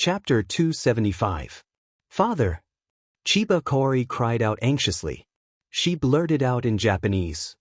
Chapter 275. Father! Chiba Kaori cried out anxiously. She blurted out in Japanese.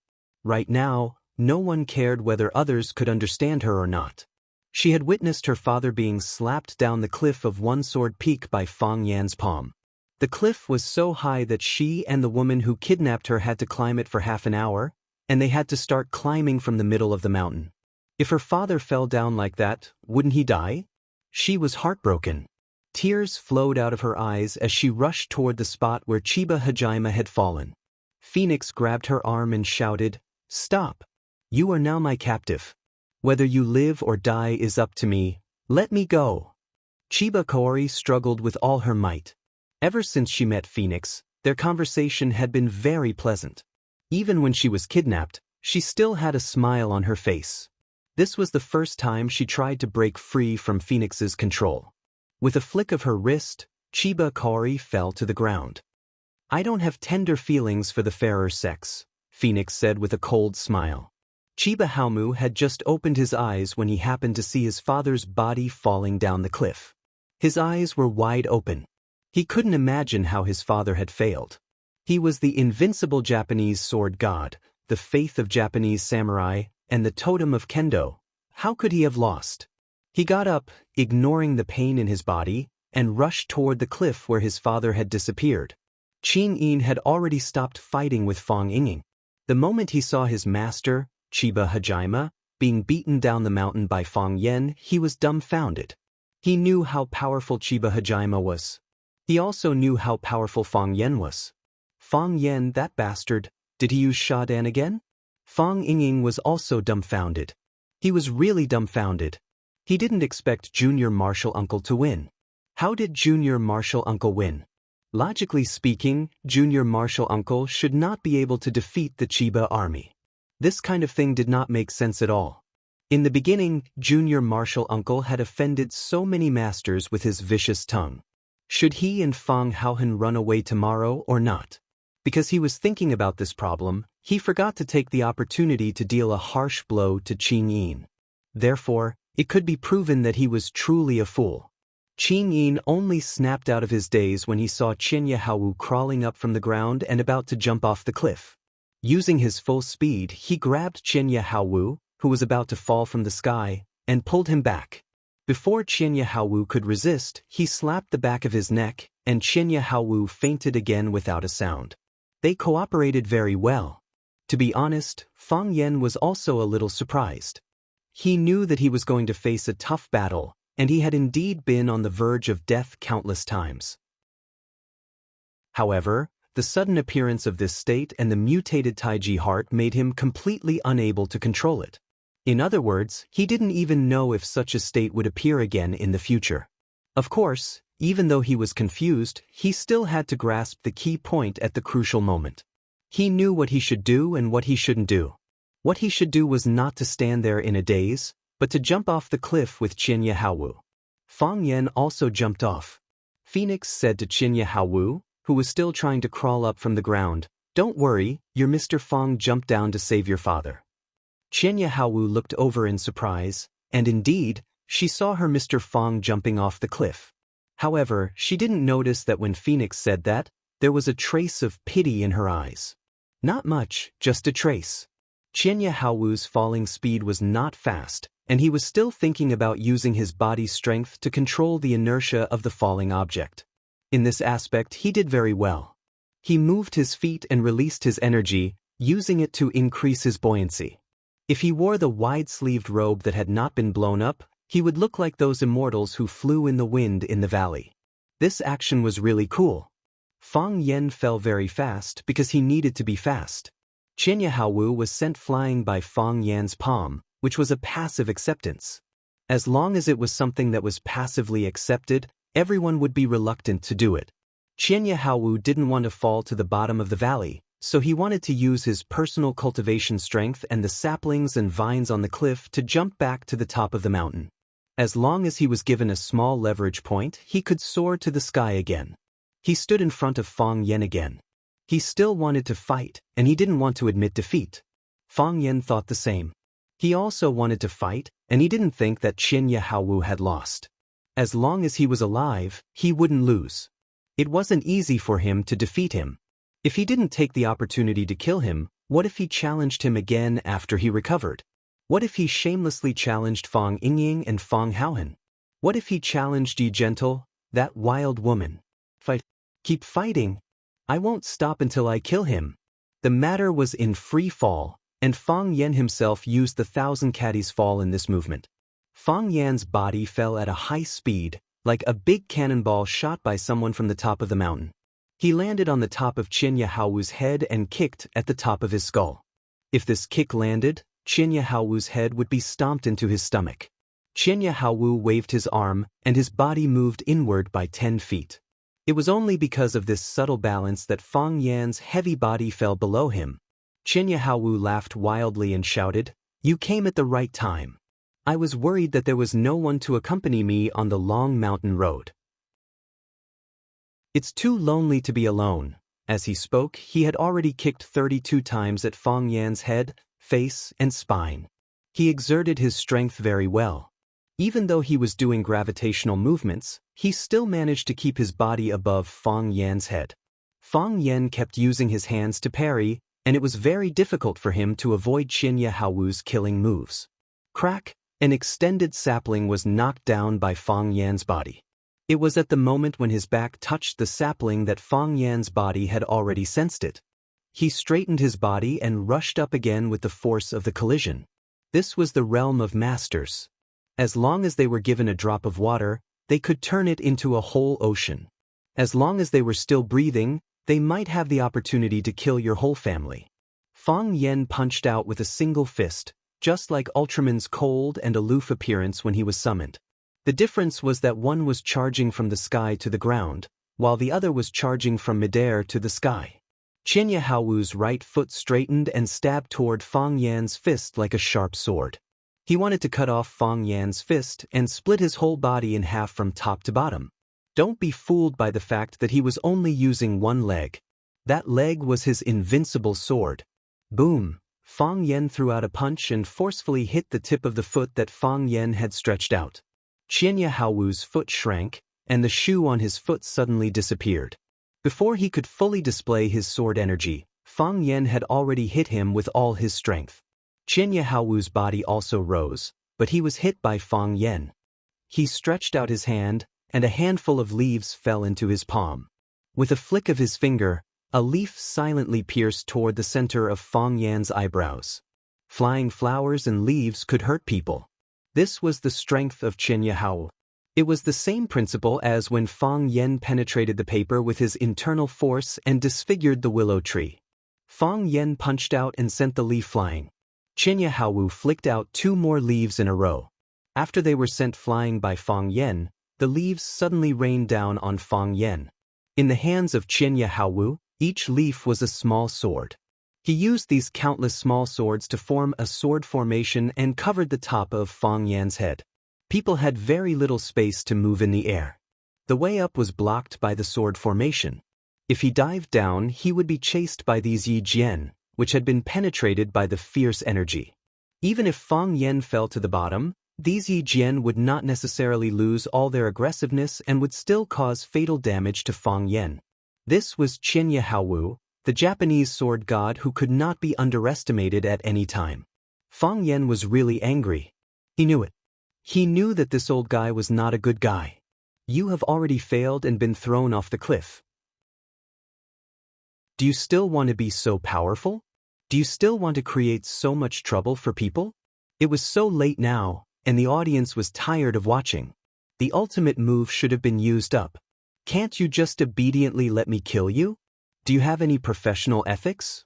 Right now, no one cared whether others could understand her or not. She had witnessed her father being slapped down the cliff of One Sword Peak by Fang Yan's palm. The cliff was so high that she and the woman who kidnapped her had to climb it for half an hour, and they had to start climbing from the middle of the mountain. If her father fell down like that, wouldn't he die? She was heartbroken. Tears flowed out of her eyes as she rushed toward the spot where Chiba Hajime had fallen. Phoenix grabbed her arm and shouted, "Stop! You are now my captive. Whether you live or die is up to me. Let me go." Chiba Kaori struggled with all her might. Ever since she met Phoenix, their conversation had been very pleasant. Even when she was kidnapped, she still had a smile on her face. This was the first time she tried to break free from Phoenix's control. With a flick of her wrist, Chiba Kaori fell to the ground. "I don't have tender feelings for the fairer sex," Phoenix said with a cold smile. Chiba Haomu had just opened his eyes when he happened to see his father's body falling down the cliff. His eyes were wide open. He couldn't imagine how his father had failed. He was the invincible Japanese sword god, the faith of Japanese samurai, and the totem of kendo. How could he have lost? He got up, ignoring the pain in his body, and rushed toward the cliff where his father had disappeared. Qin Yin had already stopped fighting with Fang Ying. The moment he saw his master, Chiba Hajime, being beaten down the mountain by Fang Yen, he was dumbfounded. He knew how powerful Chiba Hajime was. He also knew how powerful Fang Yen was. Fang Yen, that bastard, did he use Shadan again? Fang Ying was also dumbfounded. He was really dumbfounded. He didn't expect Junior Martial Uncle to win. How did Junior Martial Uncle win? Logically speaking, Junior Martial Uncle should not be able to defeat the Chiba army. This kind of thing did not make sense at all. In the beginning, Junior Martial Uncle had offended so many masters with his vicious tongue. Should he and Fang Haohen run away tomorrow or not? Because he was thinking about this problem, he forgot to take the opportunity to deal a harsh blow to Qin Yin. Therefore, it could be proven that he was truly a fool. Qin Yin only snapped out of his daze when he saw Xianxia Haowu crawling up from the ground and about to jump off the cliff. Using his full speed, he grabbed Xianxia Haowu, who was about to fall from the sky, and pulled him back. Before Xianxia Haowu could resist, he slapped the back of his neck, and Xianxia Haowu fainted again without a sound. They cooperated very well. To be honest, Fang Yen was also a little surprised. He knew that he was going to face a tough battle, and he had indeed been on the verge of death countless times. However, the sudden appearance of this state and the mutated Taiji heart made him completely unable to control it. In other words, he didn't even know if such a state would appear again in the future. Of course, even though he was confused, he still had to grasp the key point at the crucial moment. He knew what he should do and what he shouldn't do. What he should do was not to stand there in a daze, but to jump off the cliff with Xianxia Haowu. Fang Yen also jumped off. Phoenix said to Xianxia Haowu, who was still trying to crawl up from the ground, "Don't worry, your Mr. Fang jumped down to save your father." Xianxia Haowu looked over in surprise, and indeed, she saw her Mr. Fang jumping off the cliff. However, she didn't notice that when Phoenix said that, there was a trace of pity in her eyes. Not much, just a trace. Xianxia Haowu's falling speed was not fast, and he was still thinking about using his body's strength to control the inertia of the falling object. In this aspect, he did very well. He moved his feet and released his energy, using it to increase his buoyancy. If he wore the wide-sleeved robe that had not been blown up, he would look like those immortals who flew in the wind in the valley. This action was really cool. Fang Yen fell very fast because he needed to be fast. Xianxia Haowu was sent flying by Fang Yan's palm, which was a passive acceptance. As long as it was something that was passively accepted, everyone would be reluctant to do it. Xianxia Haowu didn't want to fall to the bottom of the valley, so he wanted to use his personal cultivation strength and the saplings and vines on the cliff to jump back to the top of the mountain. As long as he was given a small leverage point, he could soar to the sky again. He stood in front of Fang Yen again. He still wanted to fight, and he didn't want to admit defeat. Fang Yen thought the same. He also wanted to fight, and he didn't think that Xianxia Haowu had lost. As long as he was alive, he wouldn't lose. It wasn't easy for him to defeat him. If he didn't take the opportunity to kill him, what if he challenged him again after he recovered? What if he shamelessly challenged Fang Yingying and Fang Haohan? What if he challenged Yi Gentle, that wild woman? Fight. Keep fighting. I won't stop until I kill him. The matter was in free fall, and Fang Yan himself used the 1,000 caddies fall in this movement. Fang Yan's body fell at a high speed, like a big cannonball shot by someone from the top of the mountain. He landed on the top of Qian Yahaowu's head and kicked at the top of his skull. If this kick landed, Qian Yahaowu's head would be stomped into his stomach. Qian Yahaowu waved his arm, and his body moved inward by 10 feet. It was only because of this subtle balance that Fang Yan's heavy body fell below him. Qian Yahaowu laughed wildly and shouted, "You came at the right time. I was worried that there was no one to accompany me on the long mountain road. It's too lonely to be alone." As he spoke, he had already kicked 32 times at Fang Yan's head, face, and spine. He exerted his strength very well. Even though he was doing gravitational movements, he still managed to keep his body above Fang Yan's head. Fang Yan kept using his hands to parry, and it was very difficult for him to avoid Qian Yahaowu's killing moves. Crack! An extended sapling was knocked down by Fang Yan's body. It was at the moment when his back touched the sapling that Fang Yan's body had already sensed it. He straightened his body and rushed up again with the force of the collision. This was the realm of masters. As long as they were given a drop of water, they could turn it into a whole ocean. As long as they were still breathing, they might have the opportunity to kill your whole family. Fang Yan punched out with a single fist, just like Ultraman's cold and aloof appearance when he was summoned. The difference was that one was charging from the sky to the ground, while the other was charging from midair to the sky. Qian Yahaowu's right foot straightened and stabbed toward Fang Yan's fist like a sharp sword. He wanted to cut off Fang Yan's fist and split his whole body in half from top to bottom. Don't be fooled by the fact that he was only using one leg. That leg was his invincible sword. Boom! Fang Yan threw out a punch and forcefully hit the tip of the foot that Fang Yan had stretched out. Qian Yahaowu's foot shrank, and the shoe on his foot suddenly disappeared. Before he could fully display his sword energy, Fang Yan had already hit him with all his strength. Qian Yahaowu's body also rose, but he was hit by Fang Yan. He stretched out his hand, and a handful of leaves fell into his palm. With a flick of his finger, a leaf silently pierced toward the center of Fang Yan's eyebrows. Flying flowers and leaves could hurt people. This was the strength of Qian Yahaowu. It was the same principle as when Fang Yan penetrated the paper with his internal force and disfigured the willow tree. Fang Yan punched out and sent the leaf flying. Qian Yahaowu flicked out 2 more leaves in a row. After they were sent flying by Fang Yan, the leaves suddenly rained down on Fang Yan. In the hands of Qian Yahaowu, each leaf was a small sword. He used these countless small swords to form a sword formation and covered the top of Fang Yan's head. People had very little space to move in the air. The way up was blocked by the sword formation. If he dived down, he would be chased by these Yi Jian, which had been penetrated by the fierce energy. Even if Fang Yan fell to the bottom, these Yi Jian would not necessarily lose all their aggressiveness and would still cause fatal damage to Fang Yan. This was Qian Yahaowu, the Japanese sword god who could not be underestimated at any time. Fang Yan was really angry. He knew it. He knew that this old guy was not a good guy. You have already failed and been thrown off the cliff. Do you still want to be so powerful? Do you still want to create so much trouble for people? It was so late now, and the audience was tired of watching. The ultimate move should have been used up. Can't you just obediently let me kill you? Do you have any professional ethics?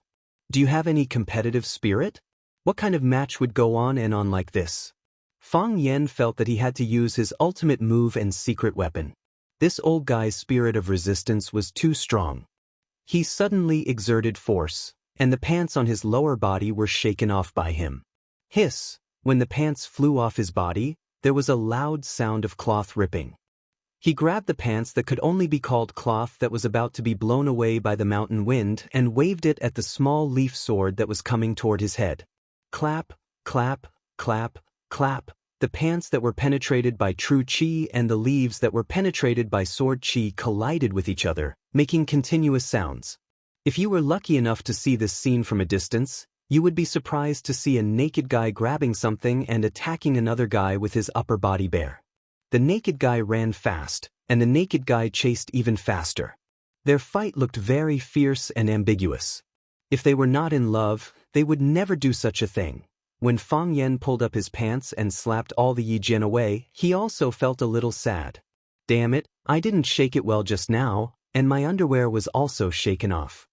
Do you have any competitive spirit? What kind of match would go on and on like this? Fang Yan felt that he had to use his ultimate move and secret weapon. This old guy's spirit of resistance was too strong. He suddenly exerted force, and the pants on his lower body were shaken off by him. Hiss! When the pants flew off his body, there was a loud sound of cloth ripping. He grabbed the pants that could only be called cloth that was about to be blown away by the mountain wind and waved it at the small leaf sword that was coming toward his head. Clap, clap, clap, clap. the pants that were penetrated by true qi and the leaves that were penetrated by sword qi collided with each other, making continuous sounds. If you were lucky enough to see this scene from a distance, you would be surprised to see a naked guy grabbing something and attacking another guy with his upper body bare. The naked guy ran fast, and the naked guy chased even faster. Their fight looked very fierce and ambiguous. If they were not in love, they would never do such a thing. When Fang Yan pulled up his pants and slapped all the Yi Jian away, he also felt a little sad. Damn it, I didn't shake it well just now, and my underwear was also shaken off.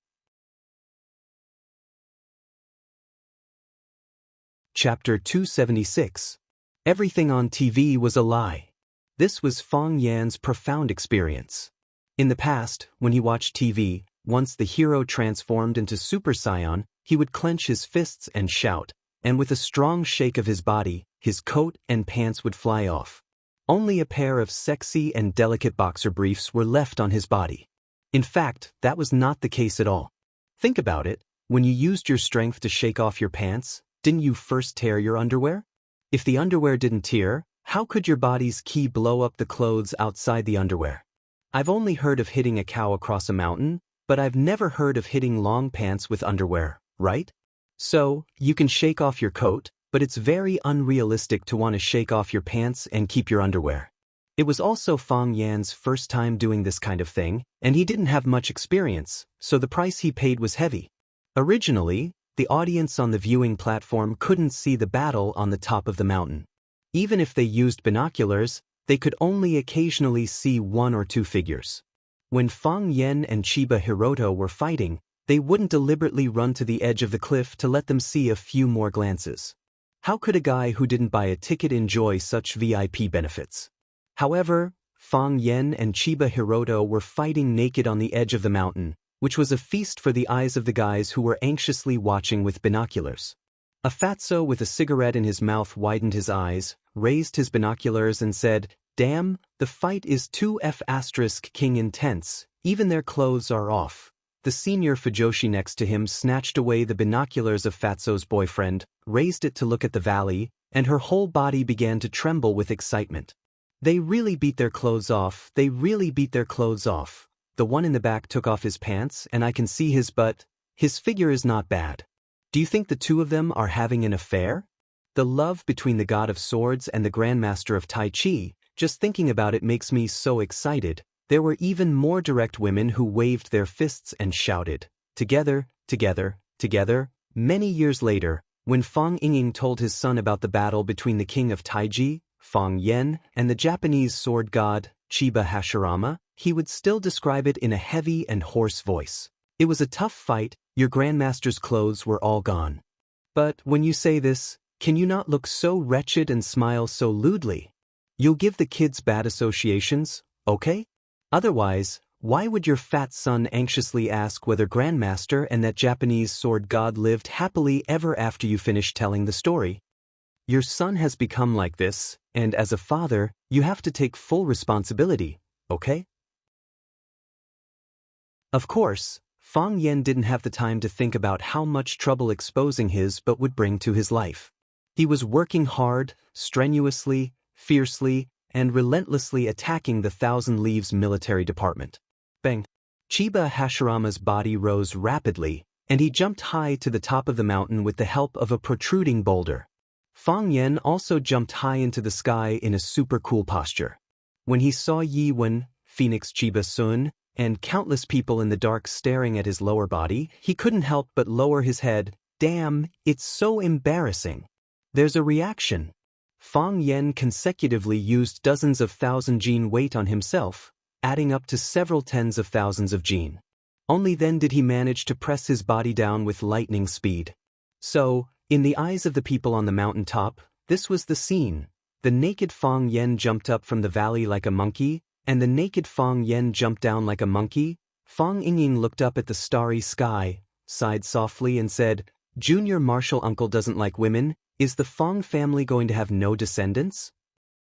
Chapter 276. Everything on TV was a lie. This was Fang Yan's profound experience. In the past, when he watched TV, once the hero transformed into Super Saiyan, he would clench his fists and shout, and with a strong shake of his body, his coat and pants would fly off. Only a pair of sexy and delicate boxer briefs were left on his body. In fact, that was not the case at all. Think about it, when you used your strength to shake off your pants, didn't you first tear your underwear? If the underwear didn't tear, how could your body's ki blow up the clothes outside the underwear? I've only heard of hitting a cow across a mountain, but I've never heard of hitting long pants with underwear, right? So, you can shake off your coat, but it's very unrealistic to want to shake off your pants and keep your underwear. It was also Fang Yan's first time doing this kind of thing, and he didn't have much experience, so the price he paid was heavy. Originally, the audience on the viewing platform couldn't see the battle on the top of the mountain. Even if they used binoculars, they could only occasionally see one or two figures. When Fang Yan and Chiba Hiroto were fighting, they wouldn't deliberately run to the edge of the cliff to let them see a few more glances. How could a guy who didn't buy a ticket enjoy such VIP benefits? However, Fang Yan and Chiba Hiroto were fighting naked on the edge of the mountain, which was a feast for the eyes of the guys who were anxiously watching with binoculars. A fatso with a cigarette in his mouth widened his eyes, raised his binoculars and said, "Damn, the fight is too F***king intense, even their clothes are off." The senior Fujoshi next to him snatched away the binoculars of Fatso's boyfriend, raised it to look at the valley, and her whole body began to tremble with excitement. They really beat their clothes off, they really beat their clothes off. The one in the back took off his pants and I can see his butt. His figure is not bad. Do you think the two of them are having an affair? The love between the god of swords and the Grandmaster of Tai Chi, just thinking about it makes me so excited. There were even more direct women who waved their fists and shouted, "Together, together, together." Many years later, when Fang Yinging told his son about the battle between the king of Taiji, Fang Yan, and the Japanese sword god, Chiba Hashirama, he would still describe it in a heavy and hoarse voice. It was a tough fight, your Grandmaster's clothes were all gone. But when you say this, can you not look so wretched and smile so lewdly? You'll give the kids bad associations, okay? Otherwise, why would your fat son anxiously ask whether Grandmaster and that Japanese sword god lived happily ever after you finish telling the story? Your son has become like this, and as a father, you have to take full responsibility, okay? Of course, Fang Yan didn't have the time to think about how much trouble exposing his but would bring to his life. He was working hard, strenuously, fiercely, and relentlessly attacking the Thousand Leaves military department. Bang! Chiba Hashirama's body rose rapidly, and he jumped high to the top of the mountain with the help of a protruding boulder. Fang Yan also jumped high into the sky in a super cool posture. When he saw Yi Wen, Phoenix Chiba Sun, and countless people in the dark staring at his lower body, he couldn't help but lower his head. Damn, it's so embarrassing. There's a reaction. Fang Yan consecutively used dozens of thousand gene weight on himself, adding up to several tens of thousands of gene. Only then did he manage to press his body down with lightning speed. So, in the eyes of the people on the mountain top, this was the scene. The naked Fang Yan jumped up from the valley like a monkey, and the naked Fang Yan jumped down like a monkey. Fang Yinging looked up at the starry sky, sighed softly and said, "Junior Marshal Uncle doesn't like women. Is the Fang family going to have no descendants?"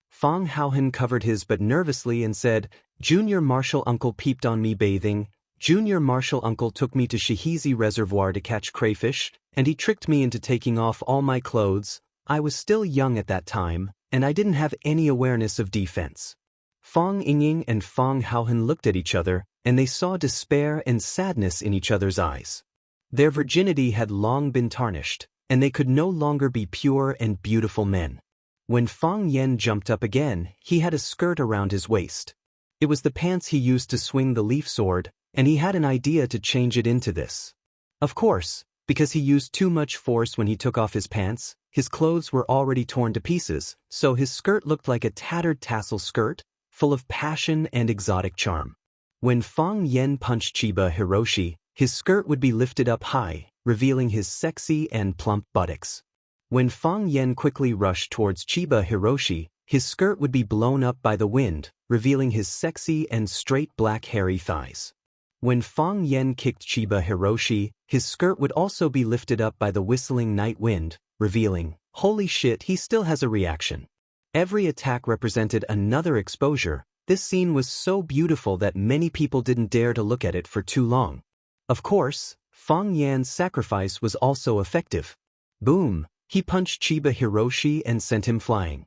Fang Haohan covered his butt nervously and said, "Junior Marshal Uncle peeped on me bathing. Junior Marshal Uncle took me to Shihizi Reservoir to catch crayfish, and he tricked me into taking off all my clothes. I was still young at that time, and I didn't have any awareness of defense. Fang Yingying and Fang Haohen looked at each other, and they saw despair and sadness in each other's eyes. Their virginity had long been tarnished, and they could no longer be pure and beautiful men. When Fang Yen jumped up again, he had a skirt around his waist. It was the pants he used to swing the leaf sword, and he had an idea to change it into this. Of course, because he used too much force when he took off his pants, his clothes were already torn to pieces, so his skirt looked like a tattered tassel skirt, full of passion and exotic charm. When Fang Yen punched Chiba Hiroshi, his skirt would be lifted up high, revealing his sexy and plump buttocks. When Fang Yen quickly rushed towards Chiba Hiroshi, his skirt would be blown up by the wind, revealing his sexy and straight black hairy thighs. When Fang Yen kicked Chiba Hiroshi, his skirt would also be lifted up by the whistling night wind, revealing, holy shit, he still has a reaction. Every attack represented another exposure. This scene was so beautiful that many people didn't dare to look at it for too long. Of course, Fang Yan's sacrifice was also effective. Boom! He punched Chiba Hiroshi and sent him flying.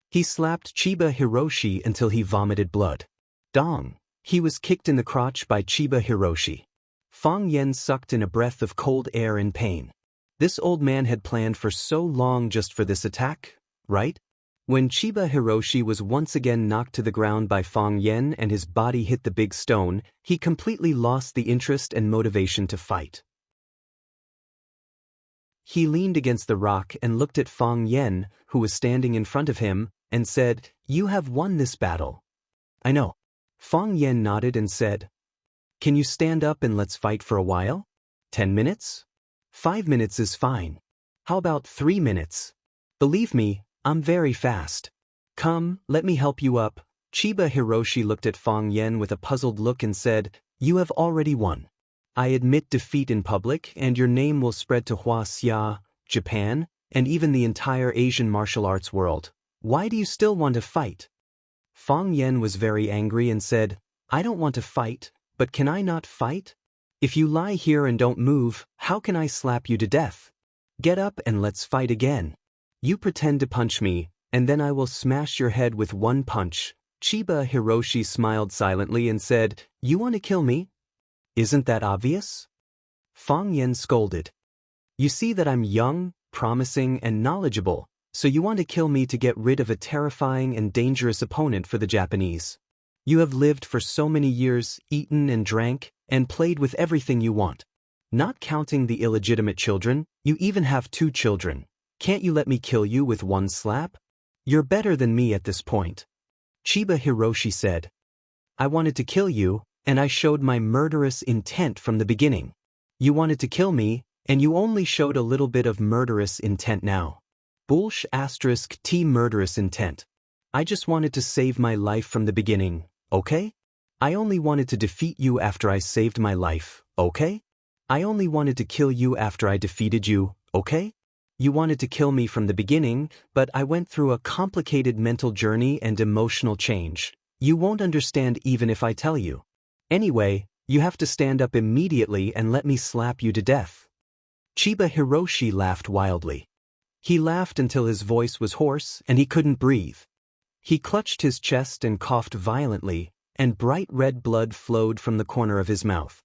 He slapped Chiba Hiroshi until he vomited blood. Dong! He was kicked in the crotch by Chiba Hiroshi. Fang Yen sucked in a breath of cold air in pain. This old man had planned for so long just for this attack, right? When Chiba Hiroshi was once again knocked to the ground by Fang Yen and his body hit the big stone, he completely lost the interest and motivation to fight. He leaned against the rock and looked at Fang Yen, who was standing in front of him, and said, "You have won this battle." "I know." Fang Yen nodded and said, "Can you stand up and let's fight for a while? 10 minutes? 5 minutes is fine. How about 3 minutes? Believe me, I'm very fast. Come, let me help you up." Chiba Hiroshi looked at Fang Yen with a puzzled look and said, "You have already won. I admit defeat in public, and your name will spread to Wuxia, Japan, and even the entire Asian martial arts world. Why do you still want to fight?" Fang Yen was very angry and said, "I don't want to fight, but can I not fight? If you lie here and don't move, how can I slap you to death? Get up and let's fight again. You pretend to punch me, and then I will smash your head with one punch." Chiba Hiroshi smiled silently and said, "You want to kill me? Isn't that obvious?" Fang Yen scolded. "You see that I'm young, promising, and knowledgeable, so you want to kill me to get rid of a terrifying and dangerous opponent for the Japanese. You have lived for so many years, eaten and drank, and played with everything you want. Not counting the illegitimate children, you even have 2 children. Can't you let me kill you with one slap? You're better than me at this point." Chiba Hiroshi said, "I wanted to kill you, and I showed my murderous intent from the beginning. You wanted to kill me, and you only showed a little bit of murderous intent now. T murderous intent. I just wanted to save my life from the beginning, okay? I only wanted to defeat you after I saved my life, okay? I only wanted to kill you after I defeated you, okay? You wanted to kill me from the beginning, but I went through a complicated mental journey and emotional change. You won't understand even if I tell you. Anyway, you have to stand up immediately and let me slap you to death." Chiba Hiroshi laughed wildly. He laughed until his voice was hoarse and he couldn't breathe. He clutched his chest and coughed violently, and bright red blood flowed from the corner of his mouth.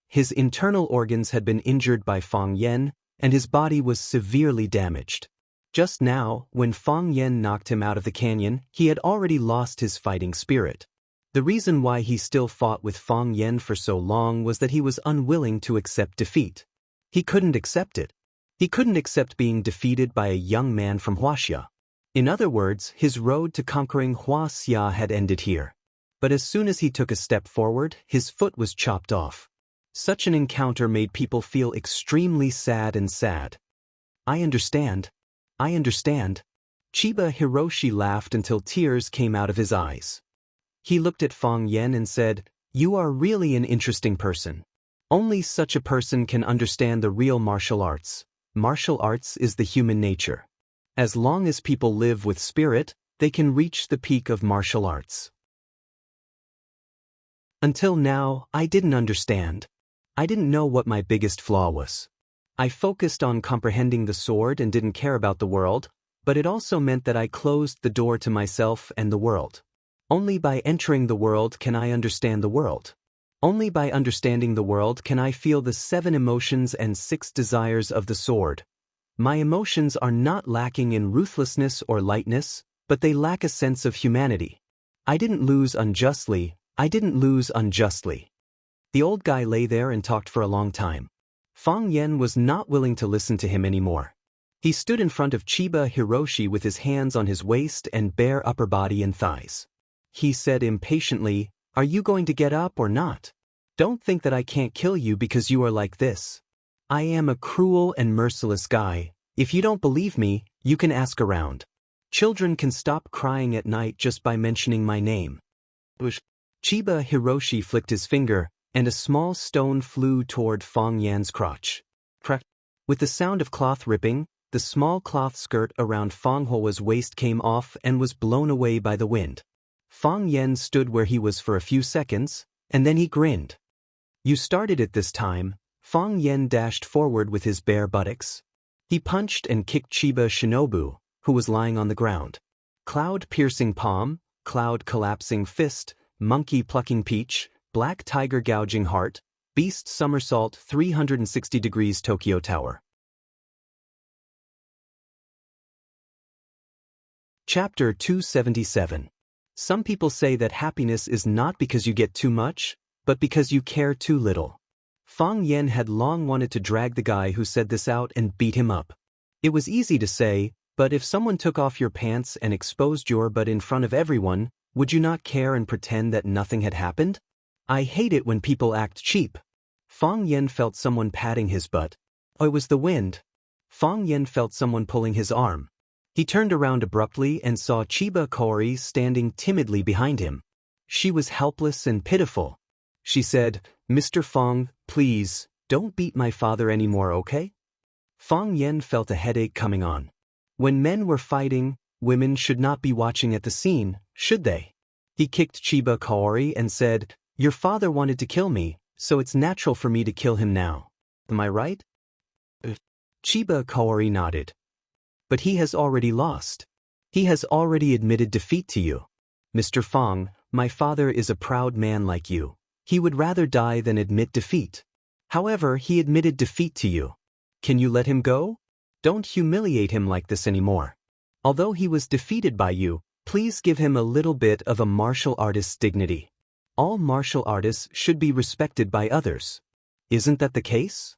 His internal organs had been injured by Fang Yen, and his body was severely damaged. Just now, when Fang Yen knocked him out of the canyon, he had already lost his fighting spirit. The reason why he still fought with Fang Yen for so long was that he was unwilling to accept defeat. He couldn't accept it. He couldn't accept being defeated by a young man from Wuxia. In other words, his road to conquering Wuxia had ended here. But as soon as he took a step forward, his foot was chopped off. Such an encounter made people feel extremely sad and sad. "I understand. I understand." Chiba Hiroshi laughed until tears came out of his eyes. He looked at Fang Yen and said, "You are really an interesting person. Only such a person can understand the real martial arts. Martial arts is the human nature. As long as people live with spirit, they can reach the peak of martial arts. Until now, I didn't understand. I didn't know what my biggest flaw was. I focused on comprehending the sword and didn't care about the world, But it also meant that I closed the door to myself and the world. Only by entering the world can I understand the world. Only by understanding the world can I feel the 7 emotions and 6 desires of the sword. My emotions are not lacking in ruthlessness or lightness, but they lack a sense of humanity. I didn't lose unjustly. The old guy lay there and talked for a long time. Fang Yen was not willing to listen to him anymore. He stood in front of Chiba Hiroshi with his hands on his waist and bare upper body and thighs. He said impatiently, "Are you going to get up or not? Don't think that I can't kill you because you are like this. I am a cruel and merciless guy. If you don't believe me, you can ask around. Children can stop crying at night just by mentioning my name." Chiba Hiroshi flicked his finger, and a small stone flew toward Fang Yan's crotch. Crack! With the sound of cloth ripping, the small cloth skirt around Fang Huo's waist came off and was blown away by the wind. Fang Yen stood where he was for a few seconds, and then he grinned. "You started it this time." Fang Yen dashed forward with his bare buttocks. He punched and kicked Chiba Shinobu, who was lying on the ground. Cloud-piercing palm, cloud-collapsing fist, monkey-plucking peach, black tiger gouging heart, beast somersault 360 degrees Tokyo Tower. Chapter 277. Some people say that happiness is not because you get too much, but because you care too little. Fang Yen had long wanted to drag the guy who said this out and beat him up. It was easy to say, but if someone took off your pants and exposed your butt in front of everyone, would you not care and pretend that nothing had happened? I hate it when people act cheap. Fang Yen felt someone patting his butt. Oh, it was the wind. Fang Yen felt someone pulling his arm. He turned around abruptly and saw Chiba Kaori standing timidly behind him. She was helpless and pitiful. She said, "Mr. Fang, please, don't beat my father anymore, okay?" Fang Yen felt a headache coming on. When men were fighting, women should not be watching at the scene, should they? He kicked Chiba Kaori and said, "Your father wanted to kill me, so it's natural for me to kill him now. Am I right?" Chiba Kaori nodded. "But he has already lost. He has already admitted defeat to you. Mr. Fang, my father is a proud man like you. He would rather die than admit defeat. However, he admitted defeat to you. Can you let him go? Don't humiliate him like this anymore. Although he was defeated by you, please give him a little bit of a martial artist's dignity. All martial artists should be respected by others. Isn't that the case?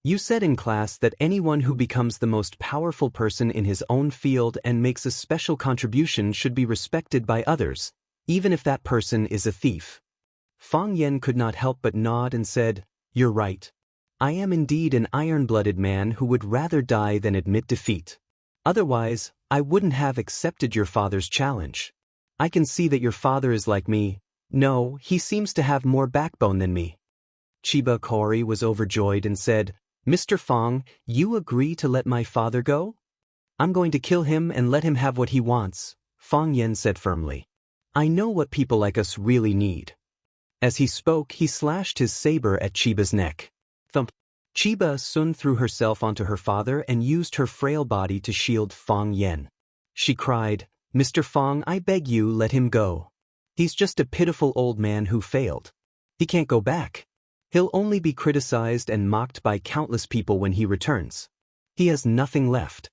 You said in class that anyone who becomes the most powerful person in his own field and makes a special contribution should be respected by others, even if that person is a thief." Fang Yen could not help but nod and said, "You're right. I am indeed an iron-blooded man who would rather die than admit defeat. Otherwise, I wouldn't have accepted your father's challenge. I can see that your father is like me. No, he seems to have more backbone than me." Chiba Kaori was overjoyed and said, "Mr. Fang, you agree to let my father go?" "I'm going to kill him and let him have what he wants," Fang Yen said firmly. "I know what people like us really need." As he spoke, he slashed his saber at Chiba's neck. Thump. Chiba Sun threw herself onto her father and used her frail body to shield Fang Yen. She cried, "Mr. Fang, I beg you, let him go. He's just a pitiful old man who failed. He can't go back. He'll only be criticized and mocked by countless people when he returns. He has nothing left.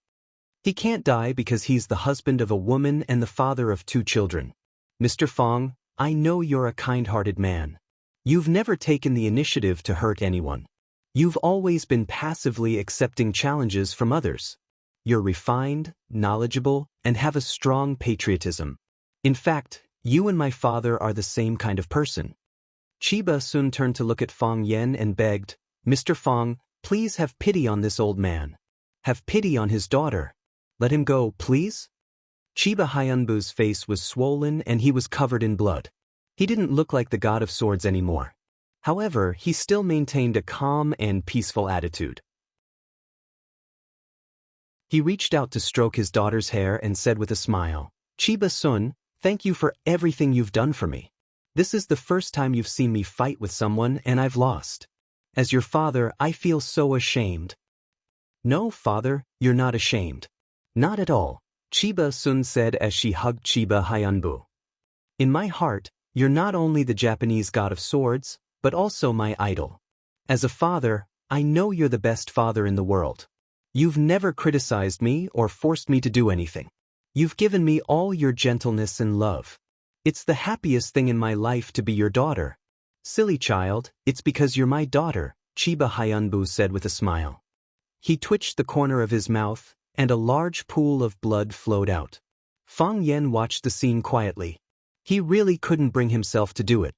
He can't die because he's the husband of a woman and the father of 2 children. Mr. Fang, I know you're a kind-hearted man. You've never taken the initiative to hurt anyone. You've always been passively accepting challenges from others. You're refined, knowledgeable, and have a strong patriotism. In fact, you and my father are the same kind of person." Chiba Sun turned to look at Fang Yen and begged, "Mr. Fang, please have pity on this old man. Have pity on his daughter. Let him go, please?" Chiba Hyunbu's face was swollen and he was covered in blood. He didn't look like the god of swords anymore. However, he still maintained a calm and peaceful attitude. He reached out to stroke his daughter's hair and said with a smile, "Chiba Sun, thank you for everything you've done for me. This is the first time you've seen me fight with someone and I've lost. As your father, I feel so ashamed." "No, father, you're not ashamed. Not at all." Chiba Sun said as she hugged Chiba Hyunbu. In my heart, you're not only the Japanese god of swords, but also my idol. As a father, I know you're the best father in the world. You've never criticized me or forced me to do anything. You've given me all your gentleness and love. It's the happiest thing in my life to be your daughter. Silly child, it's because you're my daughter, Chiba Hyunbu said with a smile. He twitched the corner of his mouth, and a large pool of blood flowed out. Fang Yen watched the scene quietly. He really couldn't bring himself to do it.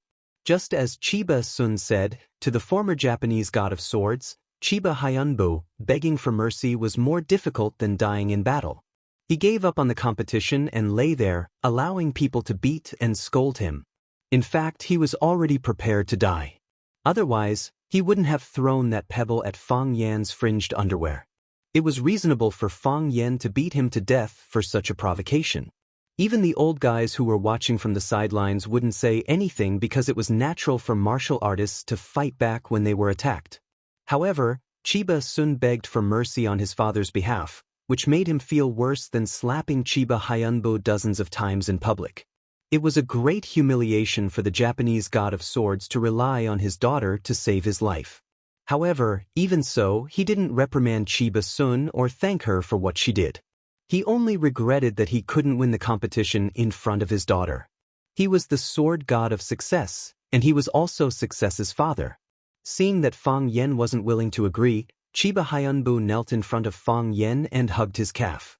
Just as Chiba Sun said, to the former Japanese god of swords, Chiba Hyunbu, begging for mercy was more difficult than dying in battle. He gave up on the competition and lay there, allowing people to beat and scold him. In fact, he was already prepared to die. Otherwise, he wouldn't have thrown that pebble at Fang Yan's fringed underwear. It was reasonable for Fang Yan to beat him to death for such a provocation. Even the old guys who were watching from the sidelines wouldn't say anything because it was natural for martial artists to fight back when they were attacked. However, Chiba Sun begged for mercy on his father's behalf, which made him feel worse than slapping Chiba Hyunbu dozens of times in public. It was a great humiliation for the Japanese god of swords to rely on his daughter to save his life. However, even so, he didn't reprimand Chiba Sun or thank her for what she did. He only regretted that he couldn't win the competition in front of his daughter. He was the sword god of success, and he was also success's father. Seeing that Fang Yen wasn't willing to agree, Chiba Hyunbu knelt in front of Fang Yen and hugged his calf.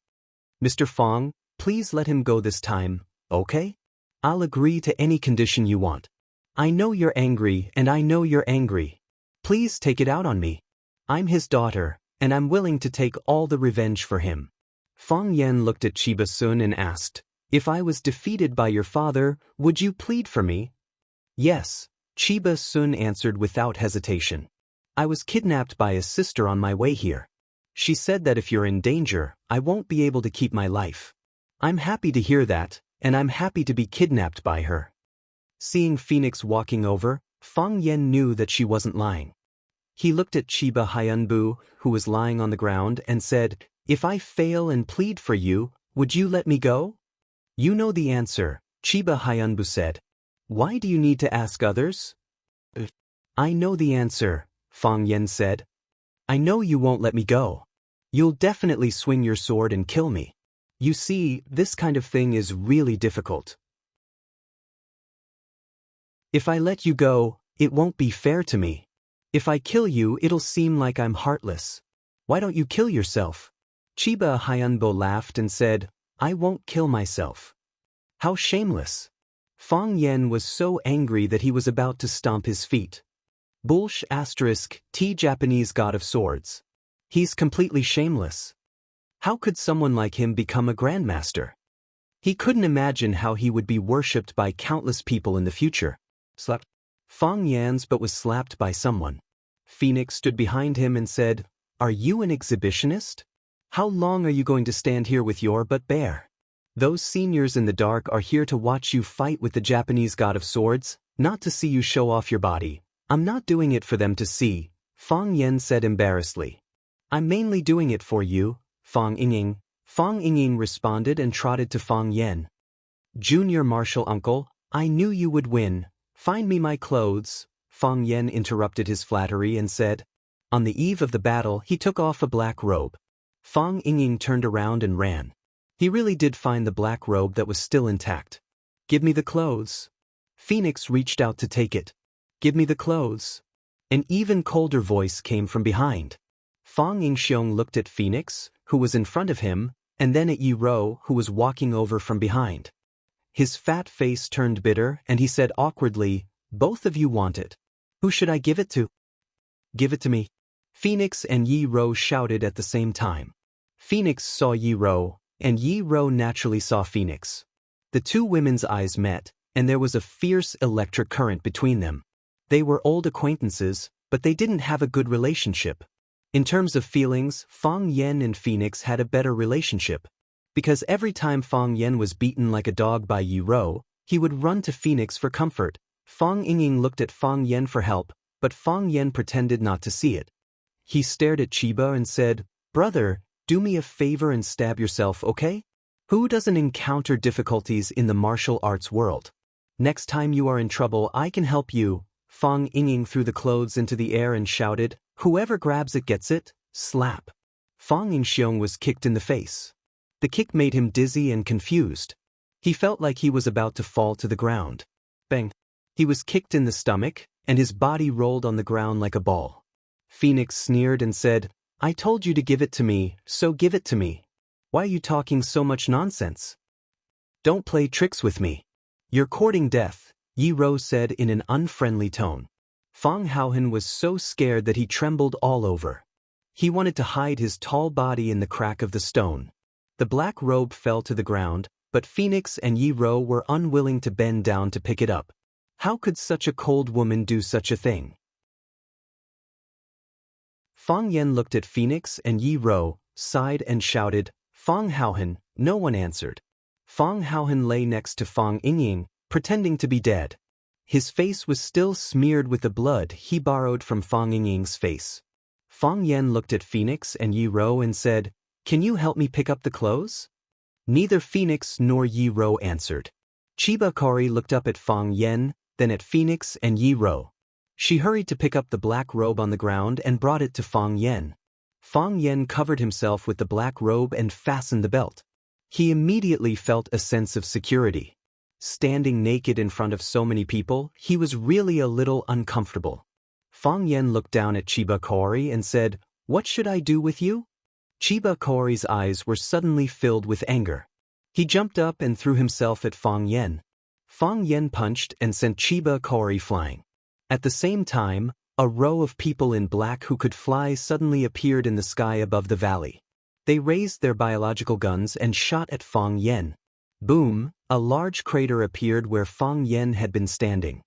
Mr. Fang, please let him go this time, okay? I'll agree to any condition you want. I know you're angry and I know you're angry. Please take it out on me. I'm his daughter, and I'm willing to take all the revenge for him. Fang Yen looked at Chiba Sun and asked, if I was defeated by your father, would you plead for me? Yes, Chiba Sun answered without hesitation. I was kidnapped by a sister on my way here. She said that if you're in danger, I won't be able to keep my life. I'm happy to hear that, and I'm happy to be kidnapped by her. Seeing Phoenix walking over, Fang Yen knew that she wasn't lying. He looked at Chiba Hyunbu, who was lying on the ground, and said, if I fail and plead for you, would you let me go? You know the answer, Chiba Hyunbu said. Why do you need to ask others? I know the answer, Fang Yen said. I know you won't let me go. You'll definitely swing your sword and kill me. You see, this kind of thing is really difficult. If I let you go, it won't be fair to me. If I kill you, it'll seem like I'm heartless. Why don't you kill yourself? Chiba Hyunbo laughed and said, I won't kill myself. How shameless. Fang Yen was so angry that he was about to stomp his feet. Bullsh * T Japanese god of swords. He's completely shameless. How could someone like him become a Grandmaster? He couldn't imagine how he would be worshipped by countless people in the future. Slapped. Fang Yan's but was slapped by someone. Phoenix stood behind him and said, are you an exhibitionist? How long are you going to stand here with your butt bare? Those seniors in the dark are here to watch you fight with the Japanese god of swords, not to see you show off your body. I'm not doing it for them to see, Fang Yen said embarrassedly. I'm mainly doing it for you, Fang Yingying. Fang Yingying responded and trotted to Fang Yen. Junior martial uncle, I knew you would win. Find me my clothes, Fang Yen interrupted his flattery and said. On the eve of the battle, he took off a black robe. Fang Yingying turned around and ran. He really did find the black robe that was still intact. Give me the clothes. Phoenix reached out to take it. Give me the clothes. An even colder voice came from behind. Fang Yingxiong looked at Phoenix, who was in front of him, and then at Yi Ro, who was walking over from behind. His fat face turned bitter, and he said awkwardly, both of you want it. Who should I give it to? Give it to me. Phoenix and Yi Ro shouted at the same time. Phoenix saw Yi Ro, and Yi Ro naturally saw Phoenix. The two women's eyes met, and there was a fierce electric current between them. They were old acquaintances, but they didn't have a good relationship. In terms of feelings, Fang Yen and Phoenix had a better relationship. Because every time Fang Yen was beaten like a dog by Yi Ro, he would run to Phoenix for comfort. Fang Yingying looked at Fang Yen for help, but Fang Yen pretended not to see it. He stared at Chiba and said, brother, do me a favor and stab yourself, okay? Who doesn't encounter difficulties in the martial arts world? Next time you are in trouble, I can help you. Fang Yingying threw the clothes into the air and shouted, "Whoever grabs it gets it." Slap. Fang Yingxiong was kicked in the face. The kick made him dizzy and confused. He felt like he was about to fall to the ground. Bang. He was kicked in the stomach, and his body rolled on the ground like a ball. Phoenix sneered and said, "I told you to give it to me, so give it to me. Why are you talking so much nonsense? Don't play tricks with me. You're courting death," Yi Rou said in an unfriendly tone. Fang Haohan was so scared that he trembled all over. He wanted to hide his tall body in the crack of the stone. The black robe fell to the ground, but Phoenix and Yi Rou were unwilling to bend down to pick it up. How could such a cold woman do such a thing? Fang Yen looked at Phoenix and Yi Rou, sighed and shouted, "Fang Haohan." No one answered. Fang Haohan lay next to Fang Yingying, pretending to be dead. His face was still smeared with the blood he borrowed from Fang Yingying's face. Fang Yen looked at Phoenix and Yi Rou and said, "Can you help me pick up the clothes?" Neither Phoenix nor Yi Rou answered. Chiba Kori looked up at Fang Yen, then at Phoenix and Yi Rou. She hurried to pick up the black robe on the ground and brought it to Fang Yen. Fang Yen covered himself with the black robe and fastened the belt. He immediately felt a sense of security. Standing naked in front of so many people, he was really a little uncomfortable. Fang Yen looked down at Chiba Kori and said, "What should I do with you?" Chiba Kori's eyes were suddenly filled with anger. He jumped up and threw himself at Fang Yen. Fang Yen punched and sent Chiba Kori flying. At the same time, a row of people in black who could fly suddenly appeared in the sky above the valley. They raised their biological guns and shot at Fang Yen. Boom, a large crater appeared where Fang Yen had been standing.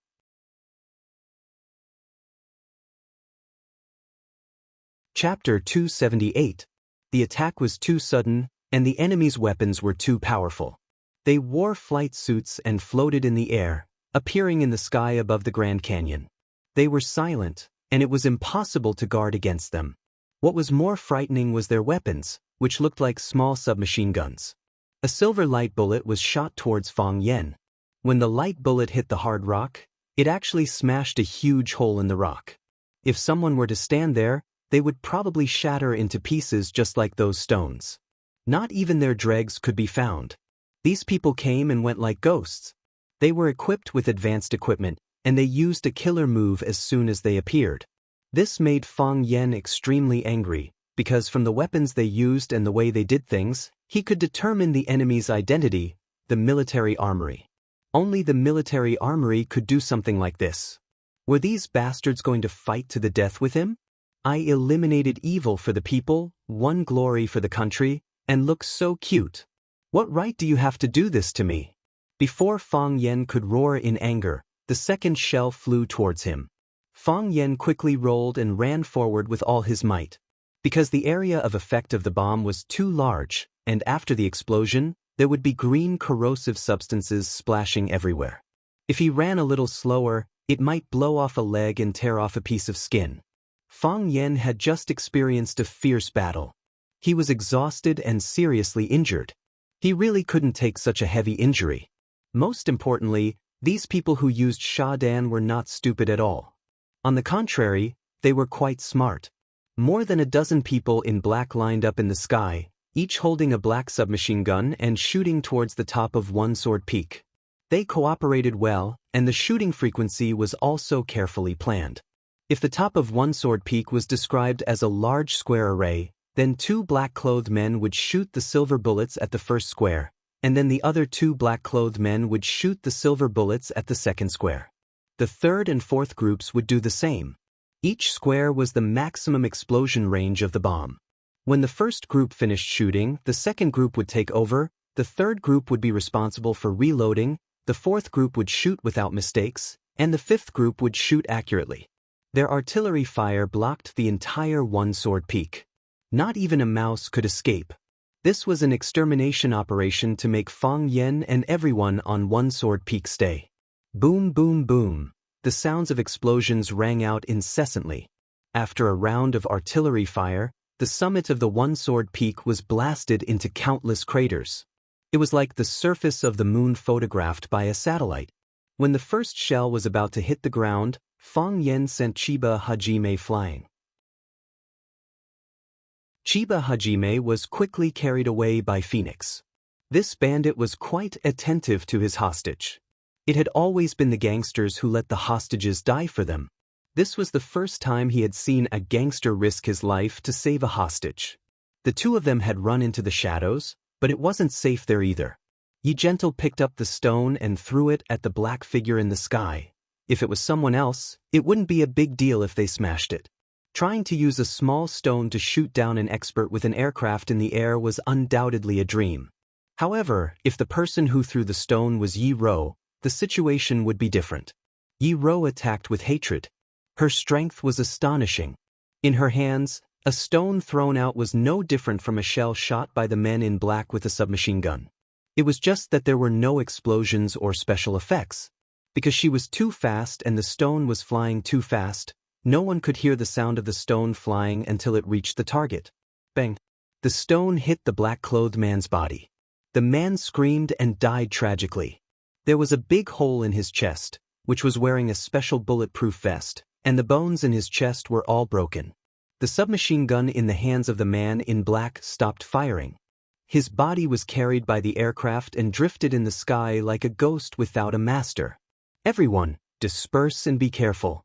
Chapter 278. The attack was too sudden, and the enemy's weapons were too powerful. They wore flight suits and floated in the air, appearing in the sky above the Grand Canyon. They were silent, and it was impossible to guard against them. What was more frightening was their weapons, which looked like small submachine guns. A silver light bullet was shot towards Fang Yen. When the light bullet hit the hard rock, it actually smashed a huge hole in the rock. If someone were to stand there, they would probably shatter into pieces just like those stones. Not even their dregs could be found. These people came and went like ghosts. They were equipped with advanced equipment, and they used a killer move as soon as they appeared. This made Fang Yen extremely angry, because from the weapons they used and the way they did things, he could determine the enemy's identity, the military armory. Only the military armory could do something like this. Were these bastards going to fight to the death with him? I eliminated evil for the people, won glory for the country, and look so cute. What right do you have to do this to me? Before Fang Yen could roar in anger, the second shell flew towards him. Fang Yen quickly rolled and ran forward with all his might. Because the area of effect of the bomb was too large, and after the explosion, there would be green corrosive substances splashing everywhere. If he ran a little slower, it might blow off a leg and tear off a piece of skin. Fang Yen had just experienced a fierce battle. He was exhausted and seriously injured. He really couldn't take such a heavy injury. Most importantly, these people who used Shadan were not stupid at all. On the contrary, they were quite smart. More than a dozen people in black lined up in the sky, each holding a black submachine gun and shooting towards the top of One Sword Peak. They cooperated well, and the shooting frequency was also carefully planned. If the top of One Sword Peak was described as a large square array, then 2 black-clothed men would shoot the silver bullets at the first square, and then the other 2 black-clothed men would shoot the silver bullets at the second square. The third and fourth groups would do the same. Each square was the maximum explosion range of the bomb. When the first group finished shooting, the second group would take over, the third group would be responsible for reloading, the fourth group would shoot without mistakes, and the fifth group would shoot accurately. Their artillery fire blocked the entire One Sword Peak. Not even a mouse could escape. This was an extermination operation to make Fang Yen and everyone on One Sword Peak stay. Boom, boom, boom. The sounds of explosions rang out incessantly. After a round of artillery fire, the summit of the One Sword Peak was blasted into countless craters. It was like the surface of the moon photographed by a satellite. When the first shell was about to hit the ground, Fang Yen sent Chiba Hajime flying. Chiba Hajime was quickly carried away by Phoenix. This bandit was quite attentive to his hostage. It had always been the gangsters who let the hostages die for them. This was the first time he had seen a gangster risk his life to save a hostage. The two of them had run into the shadows, but it wasn't safe there either. Yi Gentle picked up the stone and threw it at the black figure in the sky. If it was someone else, it wouldn't be a big deal if they smashed it. Trying to use a small stone to shoot down an expert with an aircraft in the air was undoubtedly a dream. However, if the person who threw the stone was Yi Ro, the situation would be different. Yi Ro attacked with hatred. Her strength was astonishing. In her hands, a stone thrown out was no different from a shell shot by the men in black with a submachine gun. It was just that there were no explosions or special effects. Because she was too fast and the stone was flying too fast, no one could hear the sound of the stone flying until it reached the target. Bang! The stone hit the black-clothed man's body. The man screamed and died tragically. There was a big hole in his chest, which was wearing a special bulletproof vest, and the bones in his chest were all broken. The submachine gun in the hands of the man in black stopped firing. His body was carried by the aircraft and drifted in the sky like a ghost without a master. Everyone, disperse and be careful.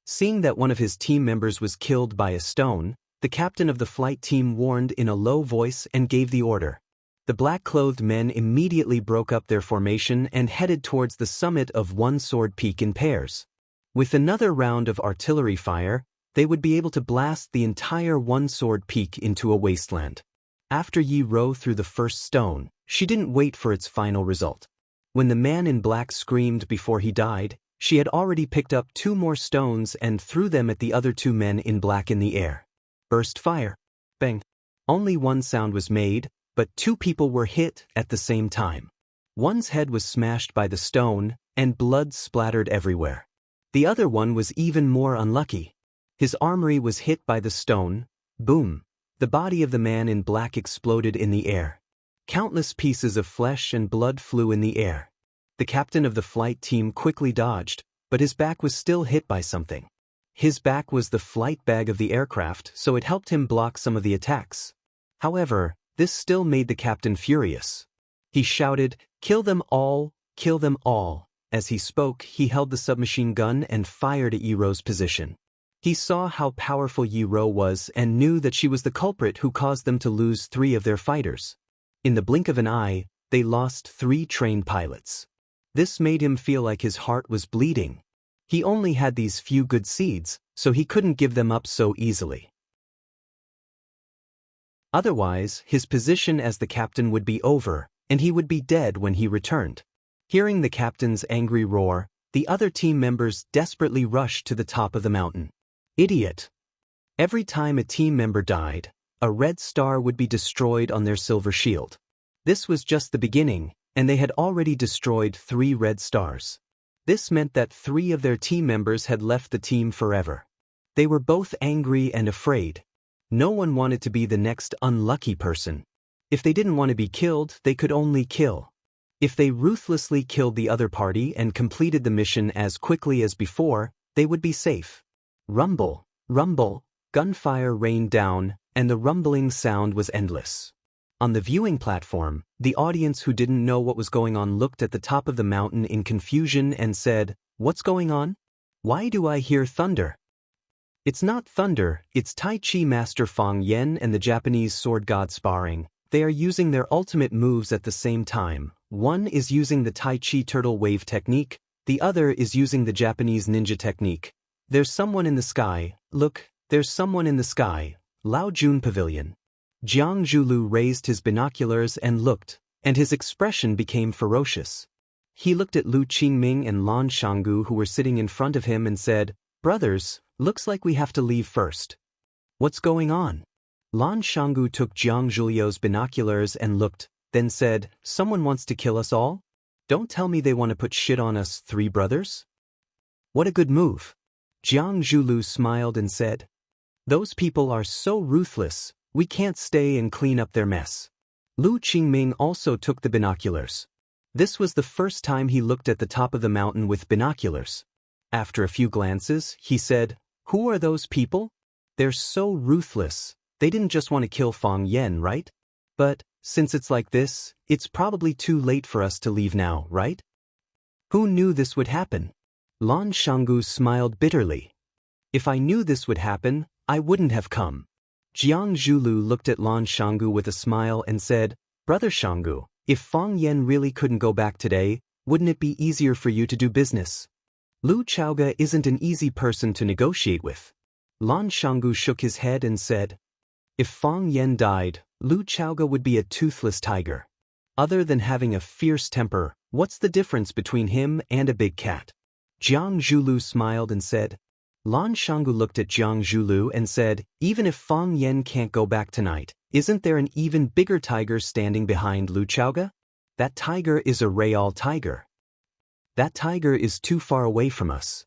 Seeing that one of his team members was killed by a stone, the captain of the flight team warned in a low voice and gave the order. The black-clothed men immediately broke up their formation and headed towards the summit of One Sword Peak in pairs. With another round of artillery fire, they would be able to blast the entire One Sword Peak into a wasteland. After Yi Ro threw the first stone, she didn't wait for its final result. When the man in black screamed before he died, she had already picked up 2 more stones and threw them at the other 2 men in black in the air. Burst fire. Bang. Only one sound was made, but 2 people were hit at the same time. One's head was smashed by the stone, and blood splattered everywhere. The other one was even more unlucky. His armory was hit by the stone. Boom. The body of the man in black exploded in the air. Countless pieces of flesh and blood flew in the air. The captain of the flight team quickly dodged, but his back was still hit by something. His back was the flight bag of the aircraft, so it helped him block some of the attacks. However, this still made the captain furious. He shouted, "Kill them all, kill them all." As he spoke, he held the submachine gun and fired at Yi Ro's position. He saw how powerful Yi Ro was and knew that she was the culprit who caused them to lose 3 of their fighters. In the blink of an eye, they lost 3 trained pilots. This made him feel like his heart was bleeding. He only had these few good seeds, so he couldn't give them up so easily. Otherwise, his position as the captain would be over, and he would be dead when he returned. Hearing the captain's angry roar, the other team members desperately rushed to the top of the mountain. Idiot! Every time a team member died, a red star would be destroyed on their silver shield. This was just the beginning, and they had already destroyed 3 red stars. This meant that 3 of their team members had left the team forever. They were both angry and afraid. No one wanted to be the next unlucky person. If they didn't want to be killed, they could only kill. If they ruthlessly killed the other party and completed the mission as quickly as before, they would be safe. Rumble, rumble, gunfire rained down, and the rumbling sound was endless. On the viewing platform, the audience who didn't know what was going on looked at the top of the mountain in confusion and said, "What's going on? Why do I hear thunder?" It's not thunder, it's Tai Chi Master Fang Yen and the Japanese sword god sparring. They are using their ultimate moves at the same time. One is using the Tai Chi turtle wave technique, the other is using the Japanese ninja technique. There's someone in the sky, look, there's someone in the sky. Lao Jun Pavilion. Jiang Zhulu raised his binoculars and looked, and his expression became ferocious. He looked at Lu Qingming and Lan Shanggu who were sitting in front of him and said, "Brothers, looks like we have to leave first." "What's going on?" Lan Shanggu took Jiang Zhulio's binoculars and looked, then said, "Someone wants to kill us all? Don't tell me they want to put shit on us 3 brothers? What a good move." Jiang Zhulu smiled and said, "Those people are so ruthless, we can't stay and clean up their mess." Lu Qingming also took the binoculars. This was the first time he looked at the top of the mountain with binoculars. After a few glances, he said, "Who are those people? They're so ruthless. They didn't just want to kill Fang Yan, right? But, since it's like this, it's probably too late for us to leave now, right?" Who knew this would happen? Lan Shanggu smiled bitterly. "If I knew this would happen, I wouldn't have come." Jiang Zhulu looked at Lan Shanggu with a smile and said, "Brother Shanggu, if Fang Yan really couldn't go back today, wouldn't it be easier for you to do business? Lu Chaoga isn't an easy person to negotiate with." Lan Shanggu shook his head and said, "If Fang Yan died, Lu Chaoga would be a toothless tiger. Other than having a fierce temper, what's the difference between him and a big cat?" Jiang Zhulu smiled and said. Lan Shanggu looked at Jiang Zhulu and said, "Even if Fang Yan can't go back tonight, isn't there an even bigger tiger standing behind Lu Chaoga? That tiger is a real tiger. That tiger is too far away from us.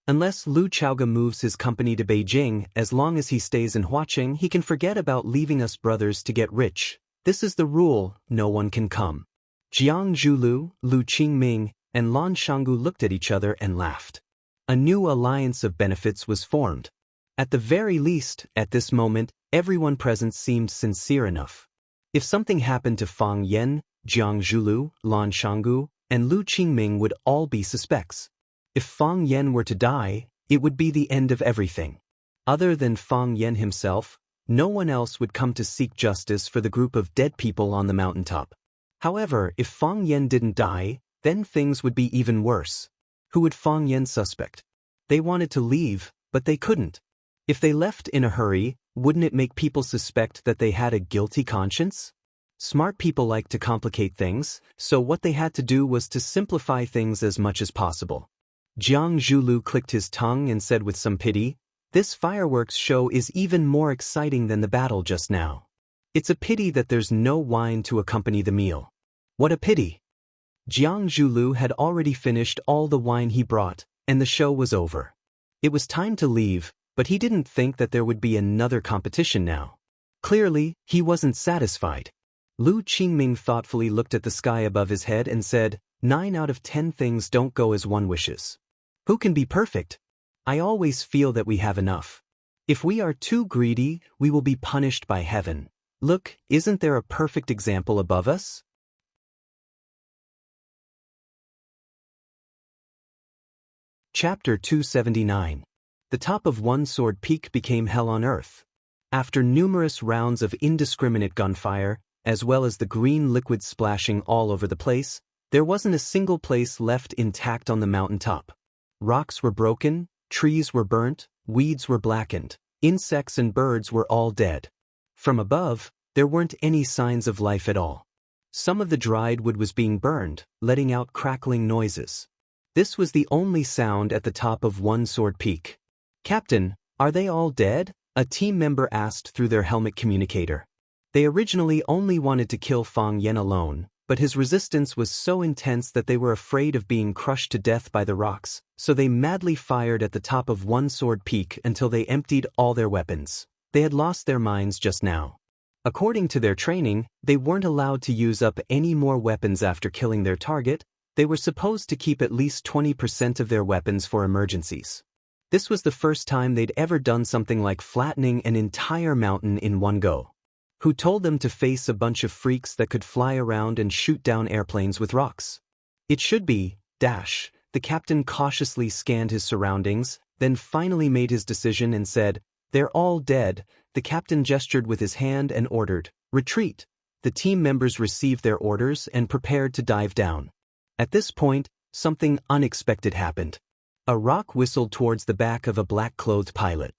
Unless Lu Chaoga moves his company to Beijing, as long as he stays in Huaqing, he can forget about leaving us brothers to get rich. This is the rule, no one can come." Jiang Zhulu, Lu Qingming, and Lan Shanggu looked at each other and laughed. A new alliance of benefits was formed. At the very least, at this moment, everyone present seemed sincere enough. If something happened to Fang Yan, Jiang Zhulu, Lan Shanggu, and Lu Qingming would all be suspects. If Fang Yan were to die, it would be the end of everything. Other than Fang Yan himself, no one else would come to seek justice for the group of dead people on the mountaintop. However, if Fang Yan didn't die, then things would be even worse. Who would Fang Yan suspect? They wanted to leave, but they couldn't. If they left in a hurry, wouldn't it make people suspect that they had a guilty conscience? Smart people like to complicate things, so what they had to do was to simplify things as much as possible. Jiang Zhulu clicked his tongue and said with some pity, "This fireworks show is even more exciting than the battle just now. It's a pity that there's no wine to accompany the meal." "What a pity." Jiang Zhulu had already finished all the wine he brought, and the show was over. It was time to leave, but he didn't think that there would be another competition now. Clearly, he wasn't satisfied. Lu Qingming thoughtfully looked at the sky above his head and said, 9 out of 10 things don't go as one wishes. Who can be perfect? I always feel that we have enough. If we are too greedy, we will be punished by heaven. Look, isn't there a perfect example above us? Chapter 279. The top of One Sword Peak became hell on earth. After numerous rounds of indiscriminate gunfire, as well as the green liquid splashing all over the place, there wasn't a single place left intact on the mountaintop. Rocks were broken, trees were burnt, weeds were blackened, insects and birds were all dead. From above, there weren't any signs of life at all. Some of the dried wood was being burned, letting out crackling noises. This was the only sound at the top of One Sword Peak. "Captain, are they all dead?" a team member asked through their helmet communicator. They originally only wanted to kill Fang Yan alone, but his resistance was so intense that they were afraid of being crushed to death by the rocks, so they madly fired at the top of One Sword Peak until they emptied all their weapons. They had lost their minds just now. According to their training, they weren't allowed to use up any more weapons after killing their target. They were supposed to keep at least 20% of their weapons for emergencies. This was the first time they'd ever done something like flattening an entire mountain in one go. Who told them to face a bunch of freaks that could fly around and shoot down airplanes with rocks? It should be, dash. The captain cautiously scanned his surroundings, then finally made his decision and said, "They're all dead." The captain gestured with his hand and ordered, "Retreat." The team members received their orders and prepared to dive down. At this point, something unexpected happened. A rock whistled towards the back of a black-clothed pilot.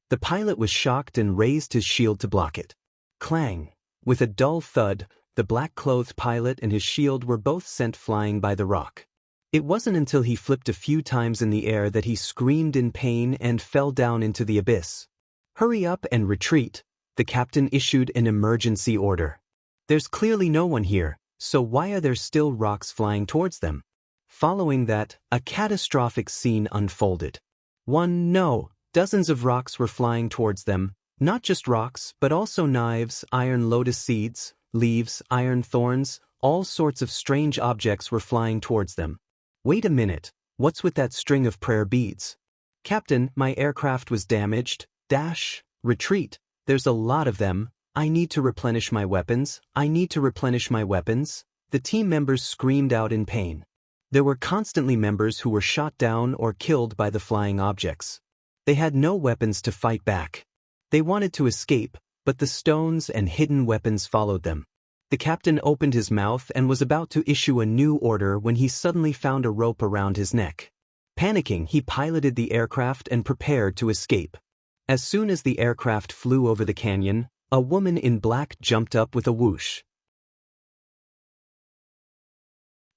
The pilot was shocked and raised his shield to block it. Clang! With a dull thud, the black-clothed pilot and his shield were both sent flying by the rock. It wasn't until he flipped a few times in the air that he screamed in pain and fell down into the abyss. "Hurry up and retreat," the captain issued an emergency order. "There's clearly no one here, so why are there still rocks flying towards them?" Following that, a catastrophic scene unfolded. No, dozens of rocks were flying towards them, Not just rocks, but also knives, iron lotus seeds, leaves, iron thorns, all sorts of strange objects were flying towards them. Wait a minute, what's with that string of prayer beads? Captain, my aircraft was damaged. Retreat. There's a lot of them. I need to replenish my weapons. The team members screamed out in pain. There were constantly members who were shot down or killed by the flying objects. They had no weapons to fight back. They wanted to escape, but the stones and hidden weapons followed them. The captain opened his mouth and was about to issue a new order when he suddenly found a rope around his neck. Panicking, he piloted the aircraft and prepared to escape. As soon as the aircraft flew over the canyon, a woman in black jumped up with a whoosh.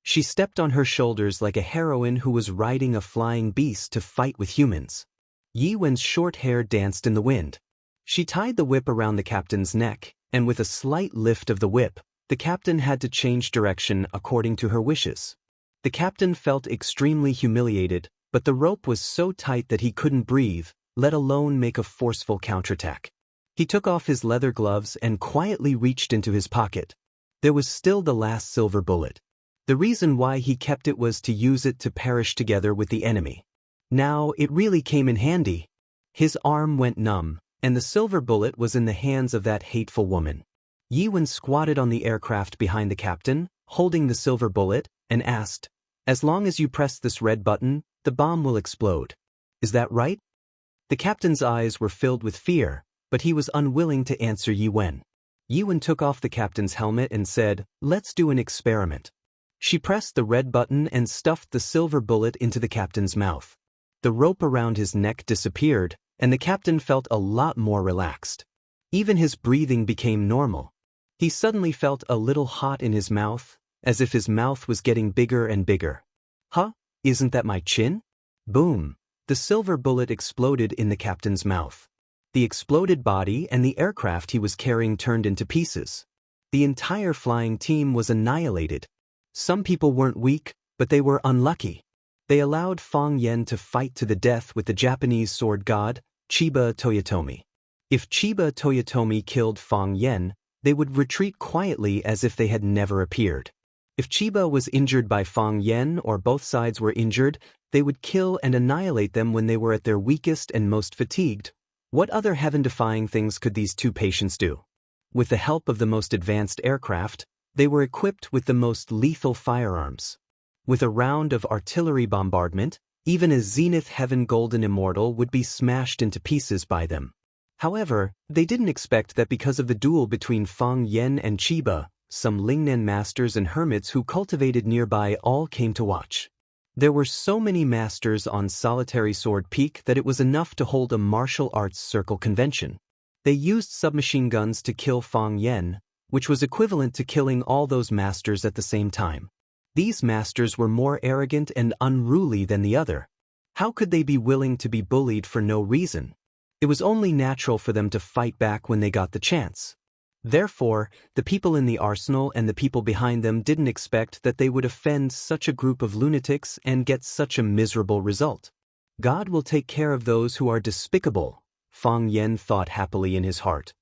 She stepped on her shoulders like a heroine who was riding a flying beast to fight with humans. Yi Wen's short hair danced in the wind. She tied the whip around the captain's neck, and with a slight lift of the whip, the captain had to change direction according to her wishes. The captain felt extremely humiliated, but the rope was so tight that he couldn't breathe, let alone make a forceful counterattack. He took off his leather gloves and quietly reached into his pocket. There was still the last silver bullet. The reason why he kept it was to use it to perish together with the enemy. Now it really came in handy. His arm went numb, and the silver bullet was in the hands of that hateful woman. Yi Wen squatted on the aircraft behind the captain, holding the silver bullet, and asked, "As long as you press this red button, the bomb will explode. Is that right?" The captain's eyes were filled with fear, but he was unwilling to answer Yi Wen. Yi Wen took off the captain's helmet and said, "Let's do an experiment." She pressed the red button and stuffed the silver bullet into the captain's mouth. The rope around his neck disappeared, and the captain felt a lot more relaxed. Even his breathing became normal. He suddenly felt a little hot in his mouth, as if his mouth was getting bigger and bigger. Huh? Isn't that my chin? Boom! The silver bullet exploded in the captain's mouth. The exploded body and the aircraft he was carrying turned into pieces. The entire flying team was annihilated. Some people weren't weak, but they were unlucky. They allowed Fang Yen to fight to the death with the Japanese sword god, Chiba Toyotomi. If Chiba Toyotomi killed Fang Yen, they would retreat quietly as if they had never appeared. If Chiba was injured by Fang Yen or both sides were injured, they would kill and annihilate them when they were at their weakest and most fatigued. What other heaven-defying things could these two patients do? With the help of the most advanced aircraft, they were equipped with the most lethal firearms. With a round of artillery bombardment, even a Zenith Heaven Golden Immortal would be smashed into pieces by them. However, they didn't expect that because of the duel between Fang Yen and Chiba, some Lingnan masters and hermits who cultivated nearby all came to watch. There were so many masters on Solitary Sword Peak that it was enough to hold a martial arts circle convention. They used submachine guns to kill Fang Yen, which was equivalent to killing all those masters at the same time. These masters were more arrogant and unruly than the other. How could they be willing to be bullied for no reason? It was only natural for them to fight back when they got the chance. Therefore, the people in the arsenal and the people behind them didn't expect that they would offend such a group of lunatics and get such a miserable result. God will take care of those who are despicable, Fang Yen thought happily in his heart.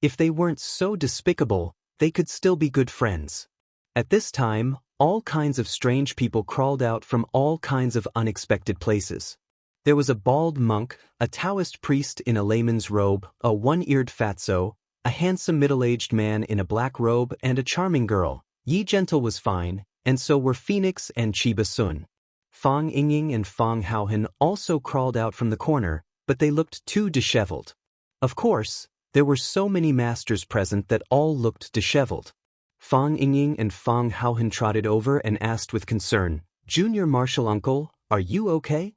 If they weren't so despicable, they could still be good friends. At this time, all kinds of strange people crawled out from all kinds of unexpected places. There was a bald monk, a Daoist priest in a layman's robe, a one-eared fatso, a handsome middle-aged man in a black robe, and a charming girl. Yi Gentle was fine, and so were Phoenix and Chiba Sun. Fang Yingying and Fang Haohan also crawled out from the corner, but they looked too disheveled. Of course, there were so many masters present that all looked disheveled. Fang Yingying and Fang Haohan trotted over and asked with concern, "Junior Martial Uncle, are you okay?"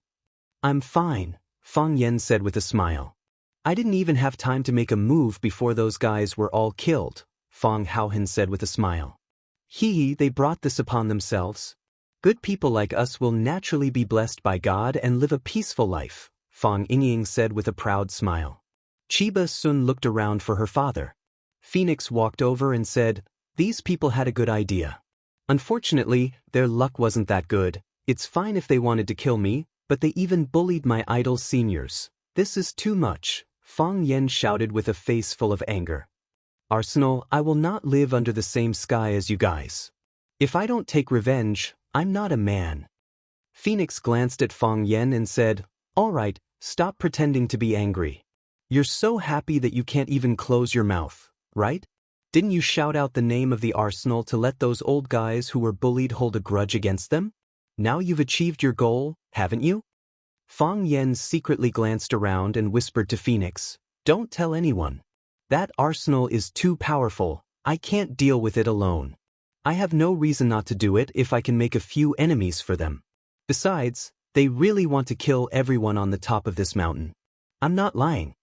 "I'm fine," Fang Yen said with a smile. "I didn't even have time to make a move before those guys were all killed," Fang Haohan said with a smile. They brought this upon themselves. "Good people like us will naturally be blessed by God and live a peaceful life," Fang Yingying said with a proud smile. Chiba Sun looked around for her father. Phoenix walked over and said, "These people had a good idea. Unfortunately, their luck wasn't that good. It's fine if they wanted to kill me, but they even bullied my idol seniors. This is too much, Fang Yen shouted with a face full of anger. Arsenal, I will not live under the same sky as you guys. If I don't take revenge, I'm not a man. Phoenix glanced at Fang Yen and said, All right, stop pretending to be angry. You're so happy that you can't even close your mouth, right? Didn't you shout out the name of the arsenal to let those old guys who were bullied hold a grudge against them? Now you've achieved your goal, haven't you? Fang Yen secretly glanced around and whispered to Phoenix, Don't tell anyone. That arsenal is too powerful, I can't deal with it alone. I have no reason not to do it if I can make a few enemies for them. Besides, they really want to kill everyone on the top of this mountain. I'm not lying.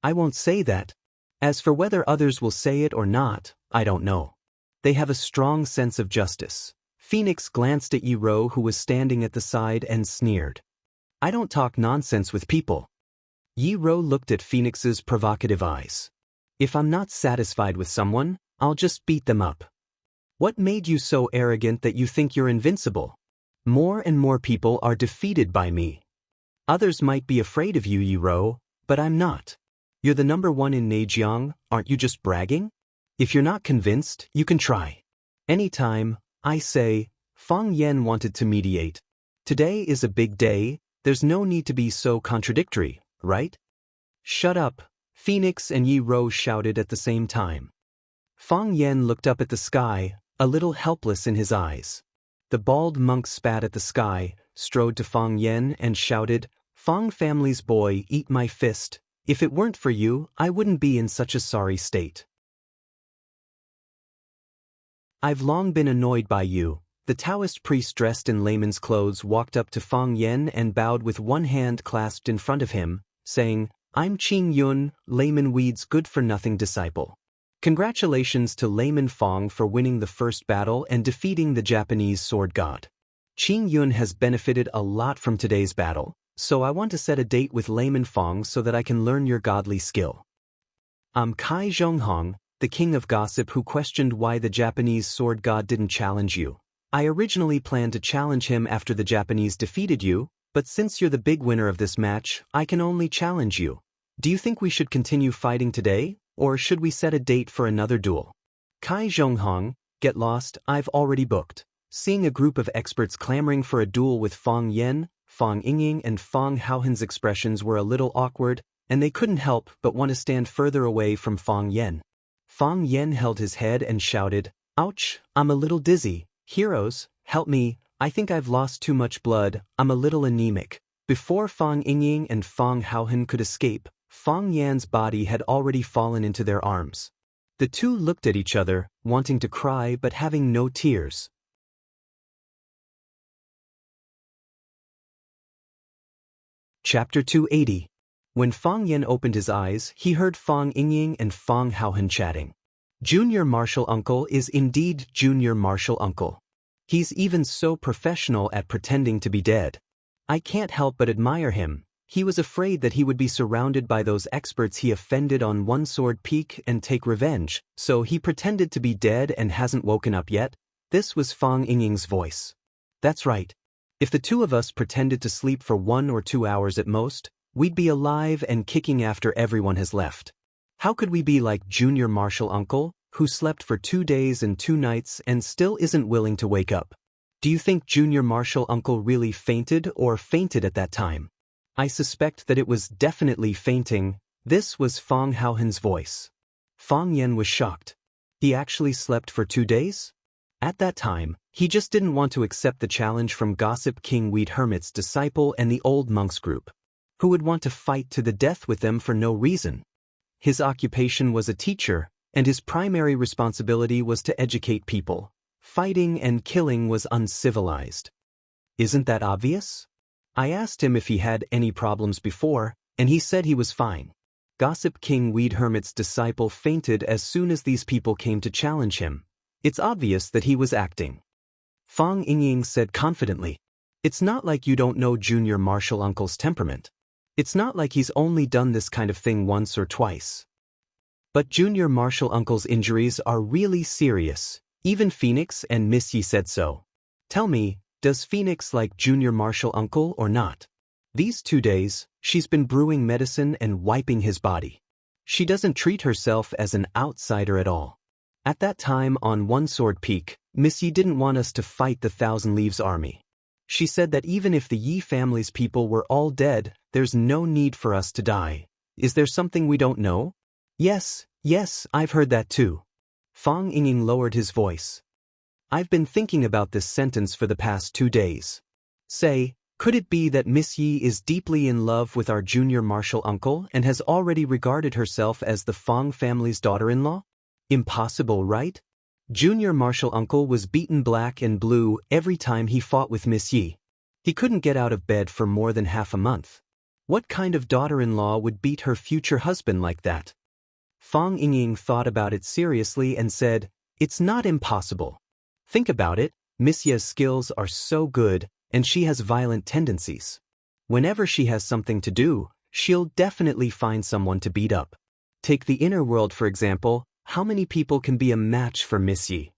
I won't say that. As for whether others will say it or not, I don't know. They have a strong sense of justice. Phoenix glanced at Yi Ro, who was standing at the side, and sneered. I don't talk nonsense with people. Yi Ro looked at Phoenix's provocative eyes. If I'm not satisfied with someone, I'll just beat them up. What made you so arrogant that you think you're invincible? More and more people are defeated by me. Others might be afraid of you, Yi Ro, but I'm not. You're the #1 in Neijiang, aren't you just bragging? If you're not convinced, you can try. Anytime, I say, Fang Yen wanted to mediate. Today is a big day, there's no need to be so contradictory, right? Shut up, Phoenix and Yi Ro shouted at the same time. Fang Yen looked up at the sky, a little helpless in his eyes. The bald monk spat at the sky, strode to Fang Yen and shouted, Fang family's boy, eat my fist. If it weren't for you, I wouldn't be in such a sorry state. I've long been annoyed by you. The Daoist priest dressed in layman's clothes walked up to Fang Yen and bowed with one hand clasped in front of him, saying, I'm Qing Yun, layman Weed's good-for-nothing disciple. Congratulations to layman Fang for winning the first battle and defeating the Japanese sword god. Qing Yun has benefited a lot from today's battle, so I want to set a date with layman Fang so that I can learn your godly skill. I'm Kai Zhonghong, the king of gossip who questioned why the Japanese sword god didn't challenge you. I originally planned to challenge him after the Japanese defeated you, but since you're the big winner of this match, I can only challenge you. Do you think we should continue fighting today, or should we set a date for another duel? Kai Zhonghong, get lost, I've already booked. Seeing a group of experts clamoring for a duel with Fang Yen, Fang Yingying and Fang Haohen's expressions were a little awkward, and they couldn't help but want to stand further away from Fang Yen. Fang Yen held his head and shouted, Ouch, I'm a little dizzy. Heroes, help me, I think I've lost too much blood, I'm a little anemic. Before Fang Yingying and Fang Haohen could escape, Fang Yan's body had already fallen into their arms. The two looked at each other, wanting to cry but having no tears. Chapter 280. When Fang Yen opened his eyes, he heard Fang Yingying and Fang Haohen chatting. Junior Martial Uncle is indeed Junior Martial Uncle. He's even so professional at pretending to be dead. I can't help but admire him. He was afraid that he would be surrounded by those experts he offended on One Sword Peak and take revenge, so he pretended to be dead and hasn't woken up yet. This was Fang Yingying's voice. That's right. If the two of us pretended to sleep for 1 or 2 hours at most, we'd be alive and kicking after everyone has left. How could we be like Junior Martial Uncle, who slept for 2 days and 2 nights and still isn't willing to wake up? Do you think Junior Martial Uncle really fainted at that time? I suspect that it was definitely fainting. This was Fang Haohen's voice. Fang Yen was shocked. He actually slept for 2 days? At that time, he just didn't want to accept the challenge from Gossip King Weed Hermit's disciple and the old monks group. Who would want to fight to the death with them for no reason? His occupation was a teacher, and his primary responsibility was to educate people. Fighting and killing was uncivilized. Isn't that obvious? I asked him if he had any problems before, and he said he was fine. Gossip King Weed Hermit's disciple fainted as soon as these people came to challenge him. It's obvious that he was acting. Fang Yingying said confidently, It's not like you don't know Junior Martial Uncle's temperament. It's not like he's only done this kind of thing once or twice. But Junior Martial Uncle's injuries are really serious. Even Phoenix and Miss Yi said so. Tell me, does Phoenix like Junior Martial Uncle or not? These 2 days, she's been brewing medicine and wiping his body. She doesn't treat herself as an outsider at all. At that time on One Sword Peak, Miss Yi didn't want us to fight the Thousand Leaves army. She said that even if the Yi family's people were all dead, there's no need for us to die. Is there something we don't know? Yes, I've heard that too. Fang Yingying lowered his voice. I've been thinking about this sentence for the past 2 days. Say, could it be that Miss Yi is deeply in love with our junior martial uncle and has already regarded herself as the Fang family's daughter-in-law? Impossible, right? Junior martial uncle was beaten black and blue every time he fought with Miss Yi. He couldn't get out of bed for more than half a month. What kind of daughter-in-law would beat her future husband like that? Fang Yingying thought about it seriously and said, it's not impossible. Think about it, Miss Yi's skills are so good, and she has violent tendencies. Whenever she has something to do, she'll definitely find someone to beat up. Take the inner world for example, how many people can be a match for Miss Yi?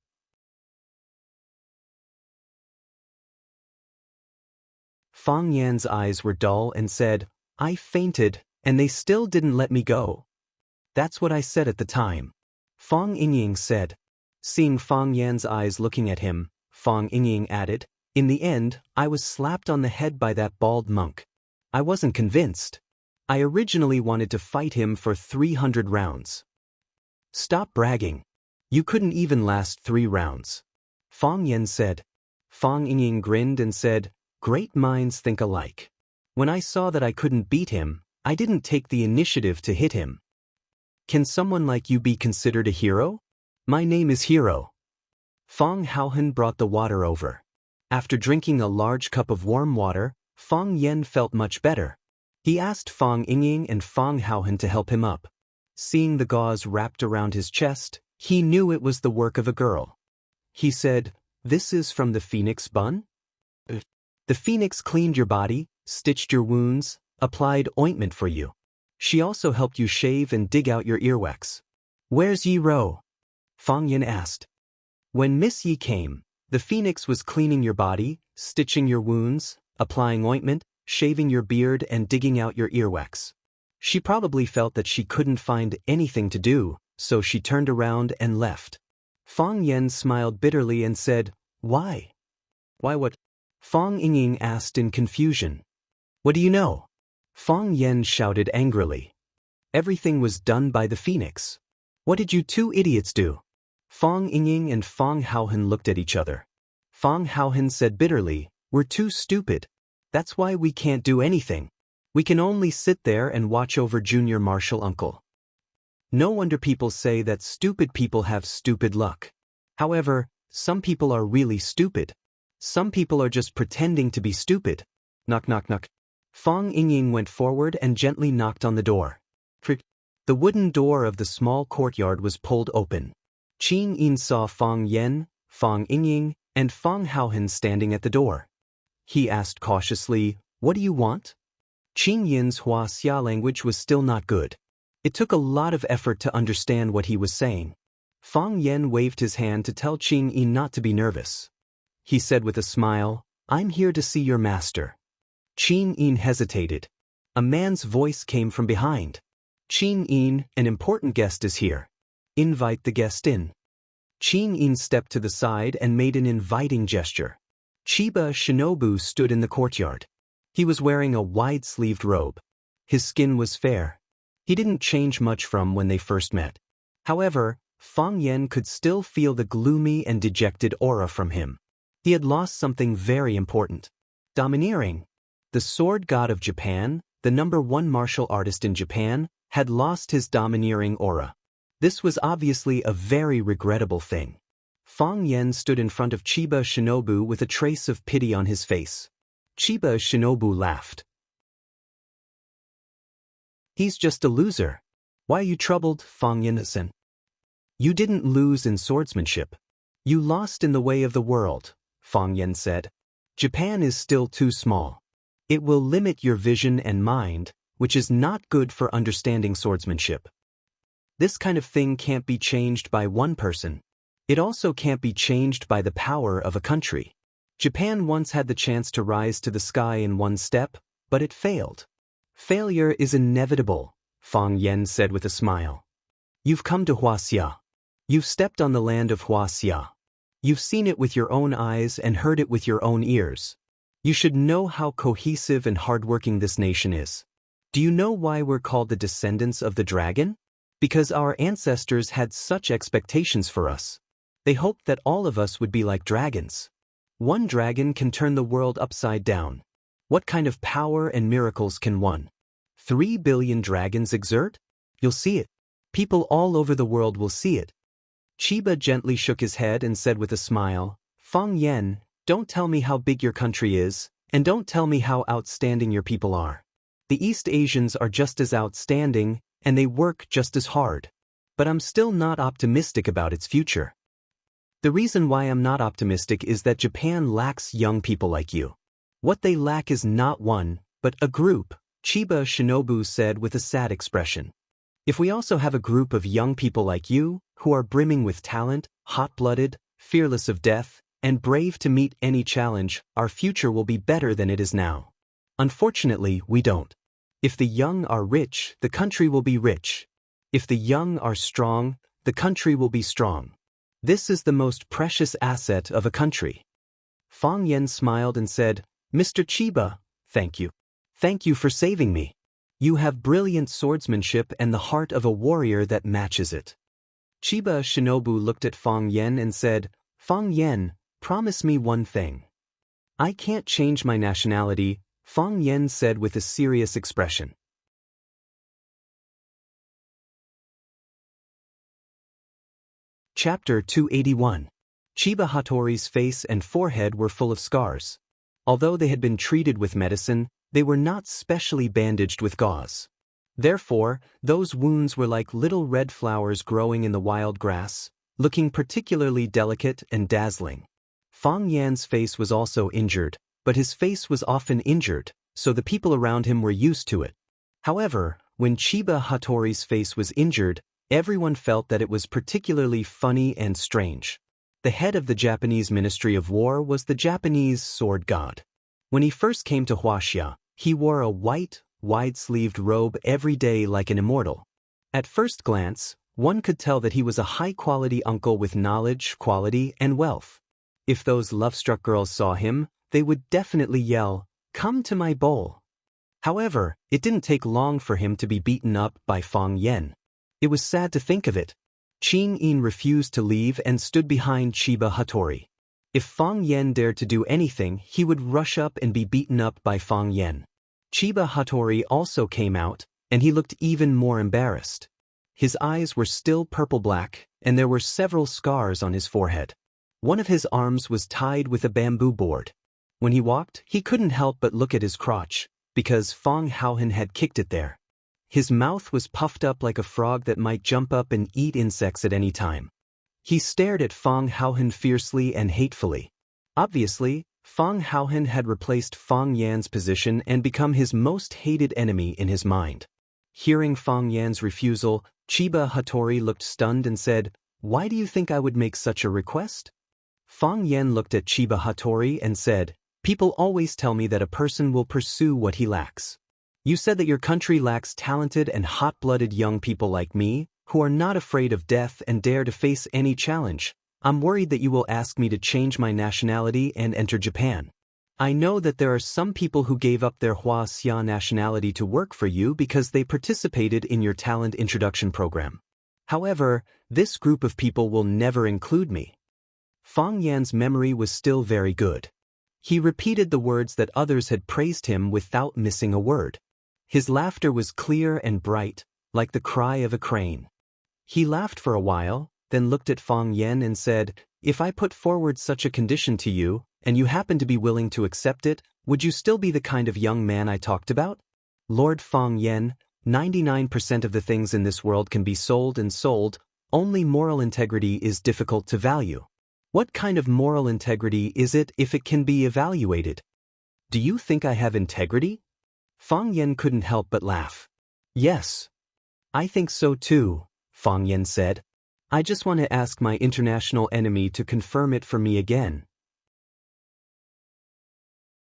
Fang Yan's eyes were dull and said, I fainted, and they still didn't let me go. That's what I said at the time. Fang Yingying said. Seeing Fang Yan's eyes looking at him, Fang Yingying added, in the end, I was slapped on the head by that bald monk. I wasn't convinced. I originally wanted to fight him for 300 rounds. Stop bragging. You couldn't even last 3 rounds. Fang Yan said. Fang Yingying grinned and said, great minds think alike. When I saw that I couldn't beat him, I didn't take the initiative to hit him. Can someone like you be considered a hero? My name is Hero. Fang Haohen brought the water over. After drinking a large cup of warm water, Fang Yan felt much better. He asked Fang Yingying and Fang Haohen to help him up. Seeing the gauze wrapped around his chest, he knew it was the work of a girl. He said, this is from the phoenix bun? The phoenix cleaned your body, stitched your wounds, applied ointment for you. She also helped you shave and dig out your earwax. Where's Yi Ro? Fang Yan asked. When Miss Yi came, the phoenix was cleaning your body, stitching your wounds, applying ointment, shaving your beard and digging out your earwax. She probably felt that she couldn't find anything to do, so she turned around and left. Fang Yan smiled bitterly and said, why? Why what? Fang Yingying asked in confusion. What do you know? Fang Yan shouted angrily. Everything was done by the phoenix. What did you 2 idiots do? Fang Yingying and Fang Haohen looked at each other. Fang Haohen said bitterly, we're too stupid. That's why we can't do anything. We can only sit there and watch over junior martial uncle. No wonder people say that stupid people have stupid luck. However, some people are really stupid. Some people are just pretending to be stupid. Knock knock knock. Fang Yingying went forward and gently knocked on the door. The wooden door of the small courtyard was pulled open. Qing Yin saw Fang Yan, Fang Yingying, and Fang Haohen standing at the door. He asked cautiously, what do you want? Qing Yin's Huaxia language was still not good. It took a lot of effort to understand what he was saying. Fang Yan waved his hand to tell Qing Yin not to be nervous. He said with a smile, I'm here to see your master. Qing Yin hesitated. A man's voice came from behind. Qing Yin, an important guest is here. Invite the guest in. Qing Yin stepped to the side and made an inviting gesture. Chiba Shinobu stood in the courtyard. He was wearing a wide-sleeved robe. His skin was fair. He didn't change much from when they first met. However, Fang Yan could still feel the gloomy and dejected aura from him. He had lost something very important. Domineering. The sword god of Japan, the #1 martial artist in Japan, had lost his domineering aura. This was obviously a very regrettable thing. Fang Yan stood in front of Chiba Shinobu with a trace of pity on his face. Chiba Shinobu laughed. He's just a loser. Why are you troubled, Fang Yan-san? You didn't lose in swordsmanship. You lost in the way of the world, Fang Yan said. Japan is still too small. It will limit your vision and mind, which is not good for understanding swordsmanship. This kind of thing can't be changed by one person. It also can't be changed by the power of a country. Japan once had the chance to rise to the sky in one step, but it failed. Failure is inevitable, Fang Yan said with a smile. You've come to Wuxia. You've stepped on the land of Wuxia. You've seen it with your own eyes and heard it with your own ears. You should know how cohesive and hardworking this nation is. Do you know why we're called the descendants of the dragon? Because our ancestors had such expectations for us. They hoped that all of us would be like dragons. One dragon can turn the world upside down. What kind of power and miracles can 3 billion dragons exert? You'll see it. People all over the world will see it. Chiba gently shook his head and said with a smile, Fang Yan, don't tell me how big your country is, and don't tell me how outstanding your people are. The East Asians are just as outstanding, and they work just as hard. But I'm still not optimistic about its future. The reason why I'm not optimistic is that Japan lacks young people like you. What they lack is not one, but a group, Chiba Shinobu said with a sad expression. If we also have a group of young people like you, who are brimming with talent, hot-blooded, fearless of death, and brave to meet any challenge, our future will be better than it is now. Unfortunately, we don't. If the young are rich, the country will be rich. If the young are strong, the country will be strong. This is the most precious asset of a country. Fang Yan smiled and said, Mr. Chiba, thank you. Thank you for saving me. You have brilliant swordsmanship and the heart of a warrior that matches it. Chiba Shinobu looked at Fang Yan and said, Fang Yan, promise me one thing. I can't change my nationality, Fang Yan said with a serious expression. Chapter 281. Chiba Hattori's face and forehead were full of scars. Although they had been treated with medicine, they were not specially bandaged with gauze. Therefore, those wounds were like little red flowers growing in the wild grass, looking particularly delicate and dazzling. Fang Yan's face was also injured, but his face was often injured, so the people around him were used to it. However, when Chiba Hattori's face was injured, everyone felt that it was particularly funny and strange. The head of the Japanese Ministry of War was the Japanese sword god. When he first came to Wuxia, he wore a white, wide-sleeved robe every day like an immortal. At first glance, one could tell that he was a high-quality uncle with knowledge, quality, and wealth. If those love-struck girls saw him, they would definitely yell, "Come to my bowl." However, it didn't take long for him to be beaten up by Fang Yan. It was sad to think of it. Qing Yin refused to leave and stood behind Chiba Hattori. If Fang Yan dared to do anything, he would rush up and be beaten up by Fang Yan. Chiba Hattori also came out, and he looked even more embarrassed. His eyes were still purple-black, and there were several scars on his forehead. One of his arms was tied with a bamboo board. When he walked, he couldn't help but look at his crotch, because Fang Haohen had kicked it there. His mouth was puffed up like a frog that might jump up and eat insects at any time. He stared at Fang Haohen fiercely and hatefully. Obviously, Fang Haohen had replaced Fang Yan's position and become his most hated enemy in his mind. Hearing Fang Yan's refusal, Chiba Hattori looked stunned and said, "Why do you think I would make such a request?" Fang Yan looked at Chiba Hattori and said, "People always tell me that a person will pursue what he lacks. You said that your country lacks talented and hot-blooded young people like me, who are not afraid of death and dare to face any challenge. I'm worried that you will ask me to change my nationality and enter Japan. I know that there are some people who gave up their Wuxia nationality to work for you because they participated in your talent introduction program. However, this group of people will never include me." Fang Yan's memory was still very good. He repeated the words that others had praised him without missing a word. His laughter was clear and bright, like the cry of a crane. He laughed for a while, then looked at Fang Yan and said, "If I put forward such a condition to you, and you happen to be willing to accept it, would you still be the kind of young man I talked about?" "Lord Fang Yan, 99% of the things in this world can be sold and sold, only moral integrity is difficult to value. What kind of moral integrity is it if it can be evaluated? Do you think I have integrity?" Fang Yan couldn't help but laugh. "Yes. I think so too," Fang Yan said. "I just want to ask my international enemy to confirm it for me again."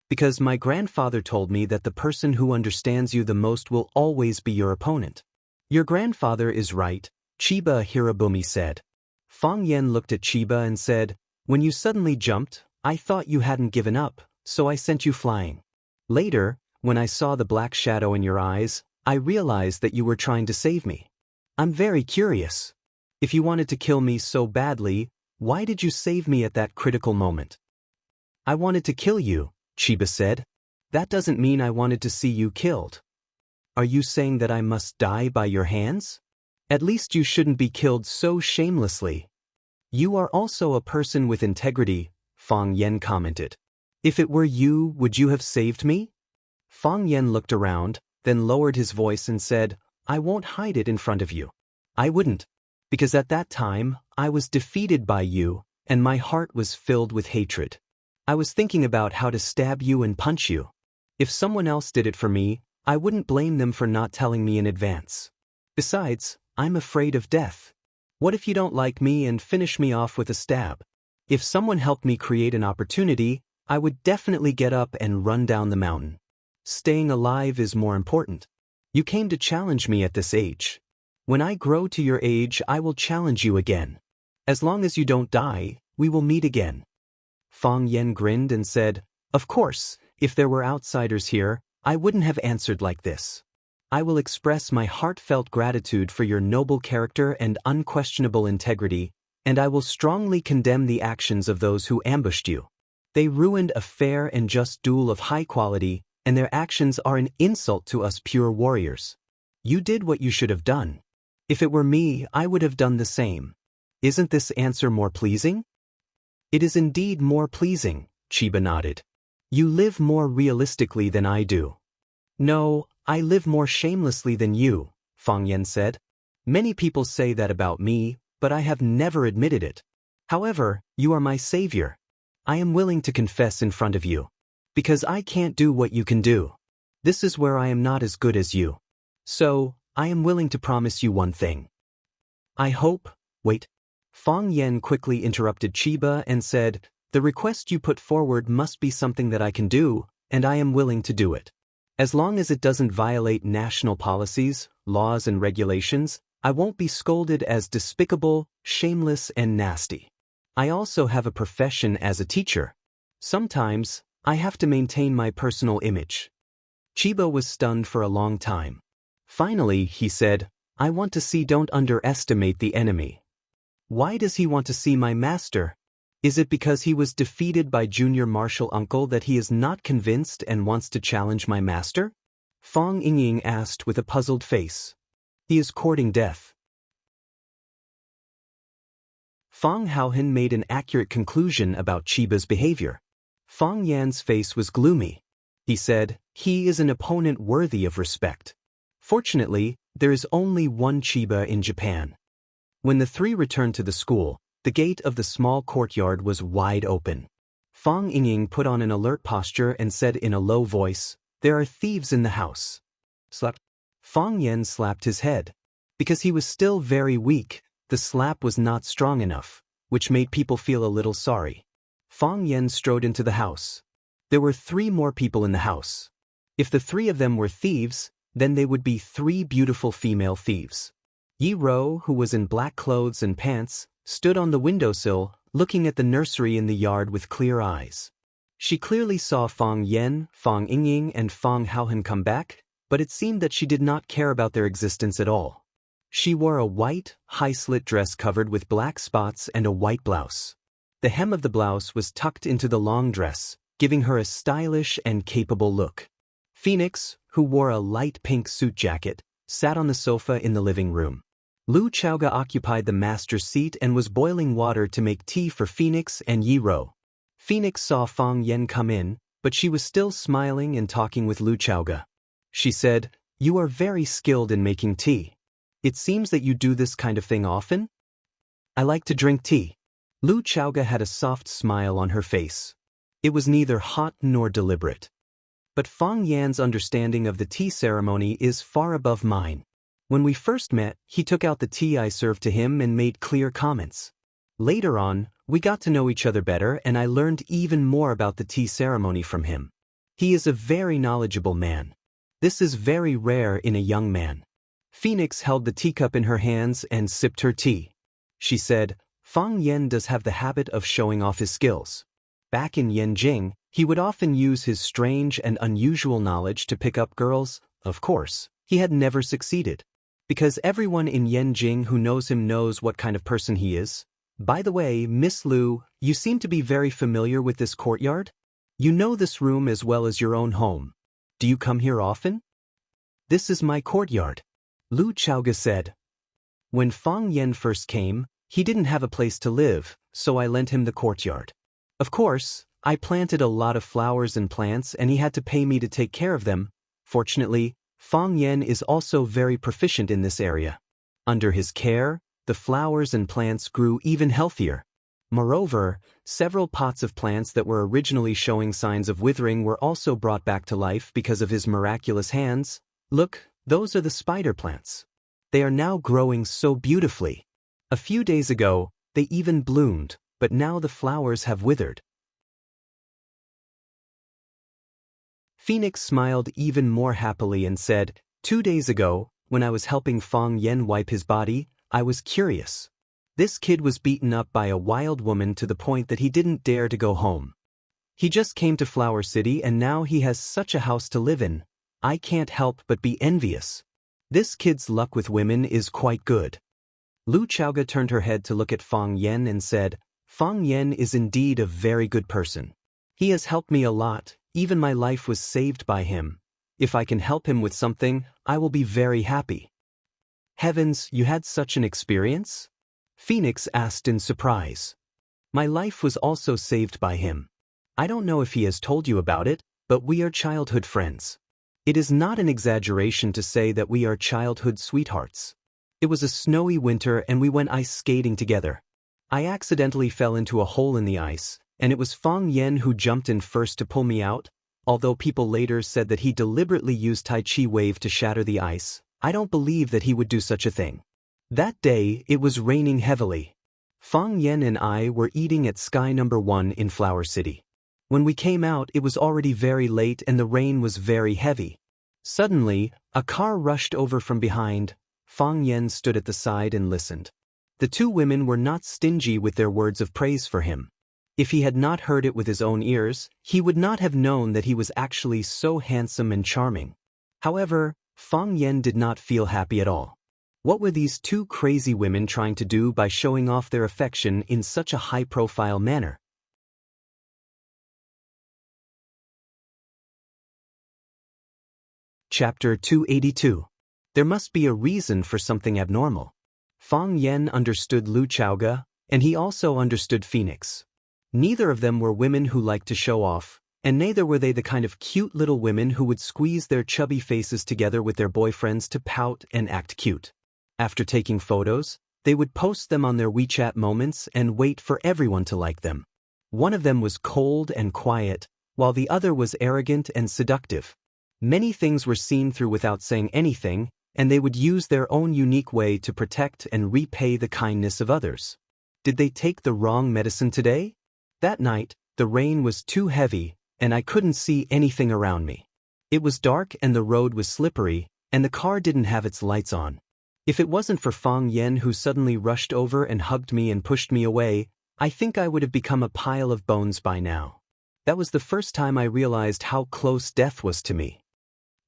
Because my grandfather told me that the person who understands you the most will always be your opponent. Your grandfather is right, Chiba Hirobumi said. Fang Yen looked at Chiba and said, when you suddenly jumped, I thought you hadn't given up, so I sent you flying. Later, when I saw the black shadow in your eyes, I realized that you were trying to save me. I'm very curious. If you wanted to kill me so badly, why did you save me at that critical moment? I wanted to kill you, Chiba said. That doesn't mean I wanted to see you killed. Are you saying that I must die by your hands? At least you shouldn't be killed so shamelessly. You are also a person with integrity, Fang Yen commented. If it were you, would you have saved me? Fang Yen looked around, then lowered his voice and said, I won't hide it in front of you. I wouldn't. Because at that time, I was defeated by you, and my heart was filled with hatred. I was thinking about how to stab you and punch you. If someone else did it for me, I wouldn't blame them for not telling me in advance. Besides, I'm afraid of death. What if you don't like me and finish me off with a stab? If someone helped me create an opportunity, I would definitely get up and run down the mountain. Staying alive is more important. You came to challenge me at this age. When I grow to your age, I will challenge you again. As long as you don't die, we will meet again. Fang Yen grinned and said, of course, if there were outsiders here, I wouldn't have answered like this. I will express my heartfelt gratitude for your noble character and unquestionable integrity, and I will strongly condemn the actions of those who ambushed you. They ruined a fair and just duel of high quality, and their actions are an insult to us pure warriors. You did what you should have done. If it were me, I would have done the same. Isn't this answer more pleasing? It is indeed more pleasing, Chiba nodded. You live more realistically than I do. No, I live more shamelessly than you, Fang Yen said. Many people say that about me, but I have never admitted it. However, you are my savior. I am willing to confess in front of you. Because I can't do what you can do. This is where I am not as good as you. So, I am willing to promise you one thing. I hope, wait. Fang Yen quickly interrupted Chiba and said, the request you put forward must be something that I can do, and I am willing to do it. As long as it doesn't violate national policies, laws and regulations, I won't be scolded as despicable, shameless and nasty. I also have a profession as a teacher. Sometimes, I have to maintain my personal image. Chiba was stunned for a long time. Finally, he said, I want to see don't underestimate the enemy. Why does he want to see my master? Is it because he was defeated by junior martial uncle that he is not convinced and wants to challenge my master? Fang Yingying asked with a puzzled face. He is courting death. Fang Haohan made an accurate conclusion about Chiba's behavior. Fang Yan's face was gloomy. He said, he is an opponent worthy of respect. Fortunately, there is only one Chiba in Japan. When the three returned to the school, the gate of the small courtyard was wide open. Fang Yingying put on an alert posture and said in a low voice, there are thieves in the house. Slap. Fang Yen slapped his head. Because he was still very weak, the slap was not strong enough, which made people feel a little sorry. Fang Yen strode into the house. There were 3 more people in the house. If the 3 of them were thieves, then they would be 3 beautiful female thieves. Yi Ro, who was in black clothes and pants, stood on the windowsill, looking at the nursery in the yard with clear eyes. She clearly saw Fang Yen, Fang Yingying and Fang Haohan come back, but it seemed that she did not care about their existence at all. She wore a white, high-slit dress covered with black spots and a white blouse. The hem of the blouse was tucked into the long dress, giving her a stylish and capable look. Phoenix, who wore a light pink suit jacket, sat on the sofa in the living room. Lu Chaoga occupied the master's seat and was boiling water to make tea for Phoenix and Yi Ro. Phoenix saw Fang Yen come in, but she was still smiling and talking with Lu Chaoga. She said, "You are very skilled in making tea. It seems that you do this kind of thing often?" "I like to drink tea." Lu Chaoga had a soft smile on her face. It was neither hot nor deliberate. But Fang Yan's understanding of the tea ceremony is far above mine. When we first met, he took out the tea I served to him and made clear comments. Later on, we got to know each other better and I learned even more about the tea ceremony from him. He is a very knowledgeable man. This is very rare in a young man. Phoenix held the teacup in her hands and sipped her tea. She said, Fang Yan does have the habit of showing off his skills. Back in Yanjing, he would often use his strange and unusual knowledge to pick up girls. Of course, he had never succeeded. Because everyone in Yanjing who knows him knows what kind of person he is. By the way, Miss Lu, you seem to be very familiar with this courtyard? You know this room as well as your own home. Do you come here often? This is my courtyard, Lu Chaoge said. When Fang Yan first came, he didn't have a place to live, so I lent him the courtyard. Of course, I planted a lot of flowers and plants and he had to pay me to take care of them. Fortunately, Fang Yan is also very proficient in this area. Under his care, the flowers and plants grew even healthier. Moreover, several pots of plants that were originally showing signs of withering were also brought back to life because of his miraculous hands. Look, those are the spider plants. They are now growing so beautifully. A few days ago, they even bloomed, but now the flowers have withered. Phoenix smiled even more happily and said, 2 days ago, when I was helping Fang Yan wipe his body, I was curious. This kid was beaten up by a wild woman to the point that he didn't dare to go home. He just came to Flower City and now he has such a house to live in. I can't help but be envious. This kid's luck with women is quite good. Lu Chaoge turned her head to look at Fang Yan and said, Fang Yan is indeed a very good person. He has helped me a lot, even my life was saved by him. If I can help him with something, I will be very happy. Heavens, you had such an experience? Phoenix asked in surprise. My life was also saved by him. I don't know if he has told you about it, but we are childhood friends. It is not an exaggeration to say that we are childhood sweethearts. It was a snowy winter and we went ice skating together. I accidentally fell into a hole in the ice, and it was Fang Yan who jumped in first to pull me out. Although people later said that he deliberately used Tai Chi wave to shatter the ice, I don't believe that he would do such a thing. That day, it was raining heavily. Fang Yan and I were eating at Sky No. 1 in Flower City. When we came out, it was already very late and the rain was very heavy. Suddenly, a car rushed over from behind. Fang Yan stood at the side and listened. The two women were not stingy with their words of praise for him. If he had not heard it with his own ears, he would not have known that he was actually so handsome and charming. However, Fang Yan did not feel happy at all. What were these two crazy women trying to do by showing off their affection in such a high-profile manner? Chapter 282. There must be a reason for something abnormal. Fang Yan understood Lu Chaoge, and he also understood Phoenix. Neither of them were women who liked to show off, and neither were they the kind of cute little women who would squeeze their chubby faces together with their boyfriends to pout and act cute. After taking photos, they would post them on their WeChat moments and wait for everyone to like them. One of them was cold and quiet, while the other was arrogant and seductive. Many things were seen through without saying anything, and they would use their own unique way to protect and repay the kindness of others. Did they take the wrong medicine today? That night, the rain was too heavy, and I couldn't see anything around me. It was dark and the road was slippery, and the car didn't have its lights on. If it wasn't for Fang Yan who suddenly rushed over and hugged me and pushed me away, I think I would have become a pile of bones by now. That was the first time I realized how close death was to me.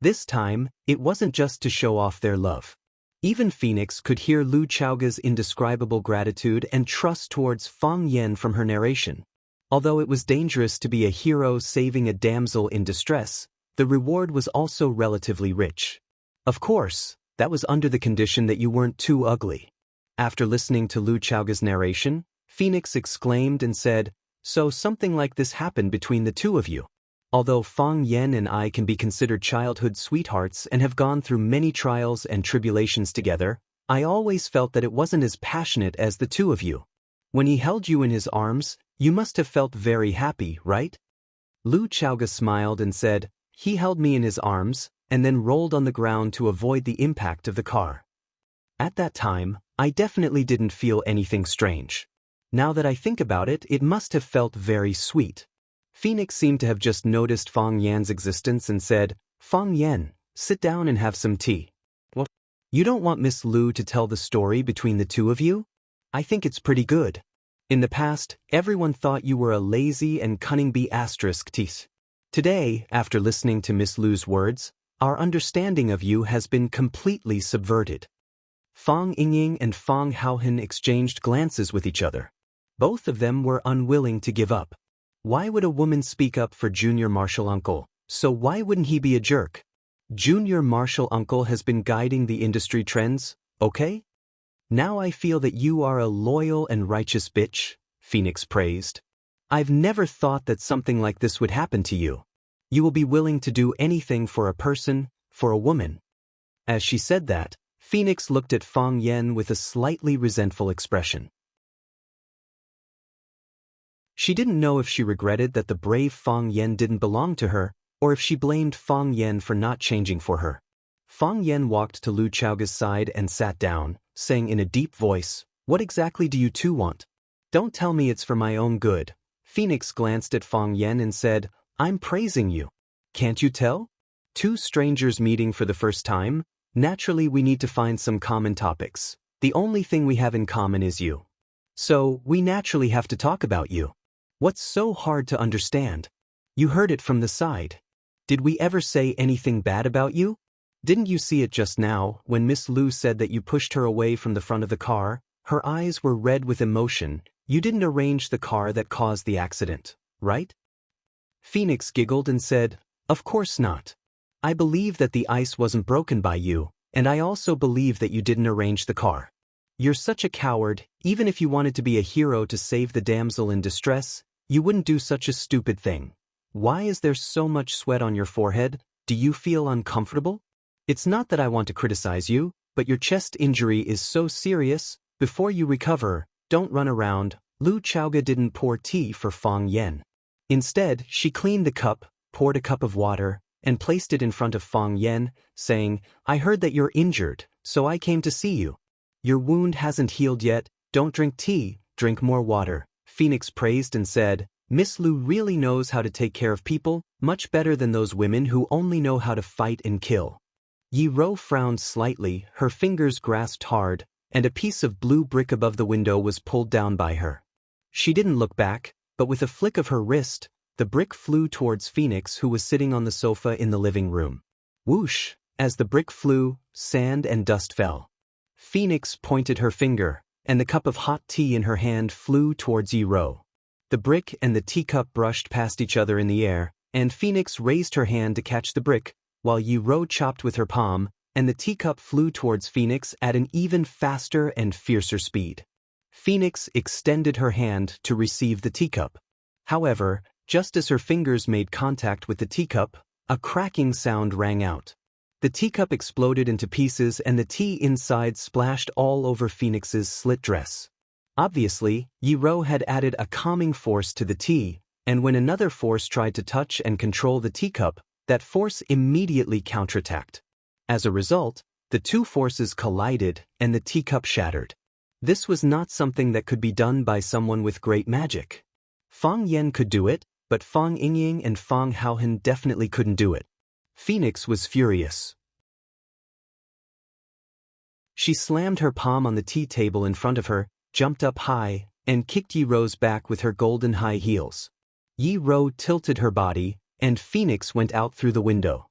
This time, it wasn't just to show off their love. Even Phoenix could hear Lu Chaoge's indescribable gratitude and trust towards Fang Yan from her narration. Although it was dangerous to be a hero saving a damsel in distress, the reward was also relatively rich. Of course, that was under the condition that you weren't too ugly. After listening to Lu Chaoge's narration, Phoenix exclaimed and said, So something like this happened between the two of you. Although Fang Yan and I can be considered childhood sweethearts and have gone through many trials and tribulations together, I always felt that it wasn't as passionate as the two of you. When he held you in his arms, you must have felt very happy, right? Lu Chaoge smiled and said, He held me in his arms, and then rolled on the ground to avoid the impact of the car. At that time, I definitely didn't feel anything strange. Now that I think about it, it must have felt very sweet. Phoenix seemed to have just noticed Fang Yan's existence and said, "Fang Yan, sit down and have some tea." "What? You don't want Miss Lu to tell the story between the two of you? I think it's pretty good. In the past, everyone thought you were a lazy and cunning bee asterisk tease. Today, after listening to Miss Lu's words, our understanding of you has been completely subverted." Fang Yingying and Fang Haohen exchanged glances with each other. Both of them were unwilling to give up. Why would a woman speak up for Junior Marshal Uncle? So why wouldn't he be a jerk? Junior Marshal Uncle has been guiding the industry trends, okay? "Now I feel that you are a loyal and righteous bitch," Phoenix praised. "I've never thought that something like this would happen to you. You will be willing to do anything for a person, for a woman." As she said that, Phoenix looked at Fang Yan with a slightly resentful expression. She didn't know if she regretted that the brave Fang Yan didn't belong to her, or if she blamed Fang Yan for not changing for her. Fang Yan walked to Lu Chaoga's side and sat down, saying in a deep voice, "What exactly do you two want?" "Don't tell me it's for my own good." Phoenix glanced at Fang Yan and said, "I'm praising you. Can't you tell? Two strangers meeting for the first time? Naturally we need to find some common topics. The only thing we have in common is you. So, we naturally have to talk about you. What's so hard to understand? You heard it from the side. Did we ever say anything bad about you? Didn't you see it just now, when Miss Lu said that you pushed her away from the front of the car? Her eyes were red with emotion. You didn't arrange the car that caused the accident, right?" Phoenix giggled and said, "Of course not. I believe that the ice wasn't broken by you, and I also believe that you didn't arrange the car. You're such a coward. Even if you wanted to be a hero to save the damsel in distress, you wouldn't do such a stupid thing. Why is there so much sweat on your forehead? Do you feel uncomfortable? It's not that I want to criticize you, but your chest injury is so serious. Before you recover, don't run around." Lu Chaoga didn't pour tea for Fang Yan. Instead, she cleaned the cup, poured a cup of water, and placed it in front of Fang Yan, saying, "I heard that you're injured, so I came to see you. Your wound hasn't healed yet. Don't drink tea, drink more water." Phoenix praised and said, "Miss Lu really knows how to take care of people, much better than those women who only know how to fight and kill." Yi Ro frowned slightly, her fingers grasped hard, and a piece of blue brick above the window was pulled down by her. She didn't look back, but with a flick of her wrist, the brick flew towards Phoenix, who was sitting on the sofa in the living room. Whoosh! As the brick flew, sand and dust fell. Phoenix pointed her finger, and the cup of hot tea in her hand flew towards Yi Ro. The brick and the teacup brushed past each other in the air, and Phoenix raised her hand to catch the brick, while Yi Ro chopped with her palm, and the teacup flew towards Phoenix at an even faster and fiercer speed. Phoenix extended her hand to receive the teacup. However, just as her fingers made contact with the teacup, a cracking sound rang out. The teacup exploded into pieces and the tea inside splashed all over Phoenix's slit dress. Obviously, Yi Ro had added a calming force to the tea, and when another force tried to touch and control the teacup, that force immediately counterattacked. As a result, the two forces collided and the teacup shattered. This was not something that could be done by someone with great magic. Fang Yan could do it, but Fang Yingying and Fang Haohen definitely couldn't do it. Phoenix was furious. She slammed her palm on the tea table in front of her, jumped up high, and kicked Yi Ro's back with her golden high heels. Yi Ro tilted her body, and Phoenix went out through the window.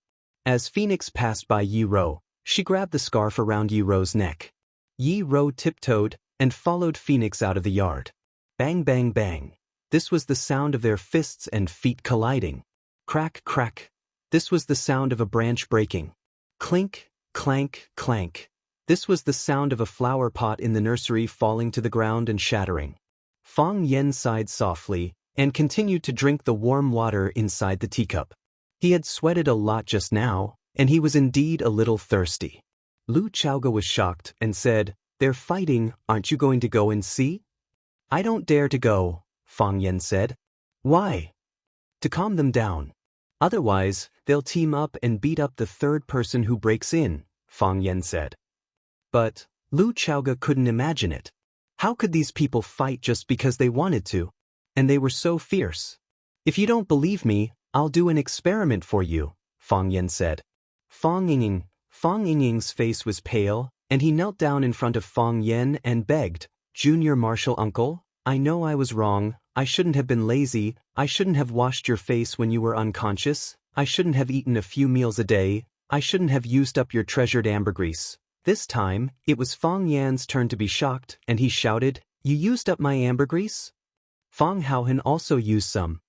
As Phoenix passed by Yi Ro, she grabbed the scarf around Yi Ro's neck. Yi Ro tiptoed and followed Phoenix out of the yard. Bang, bang, bang. This was the sound of their fists and feet colliding. Crack, crack. This was the sound of a branch breaking. Clink, clank, clank. This was the sound of a flower pot in the nursery falling to the ground and shattering. Fang Yan sighed softly and continued to drink the warm water inside the teacup. He had sweated a lot just now, and he was indeed a little thirsty. Lu Chaoga was shocked and said, "They're fighting, aren't you going to go and see?" "I don't dare to go," Fang Yan said. "Why?" "To calm them down. Otherwise, they'll team up and beat up the third person who breaks in," Fang Yan said. But Lu Chaoga couldn't imagine it. How could these people fight just because they wanted to? And they were so fierce. If you don't believe me, I'll do an experiment for you, Fang Yan said. Fang Yingying's face was pale, and he knelt down in front of Fang Yan and begged, Junior Martial Uncle, I know I was wrong, I shouldn't have been lazy, I shouldn't have washed your face when you were unconscious, I shouldn't have eaten a few meals a day, I shouldn't have used up your treasured ambergris. This time, it was Fang Yan's turn to be shocked, and he shouted, You used up my ambergris? Fang Haohan also used some.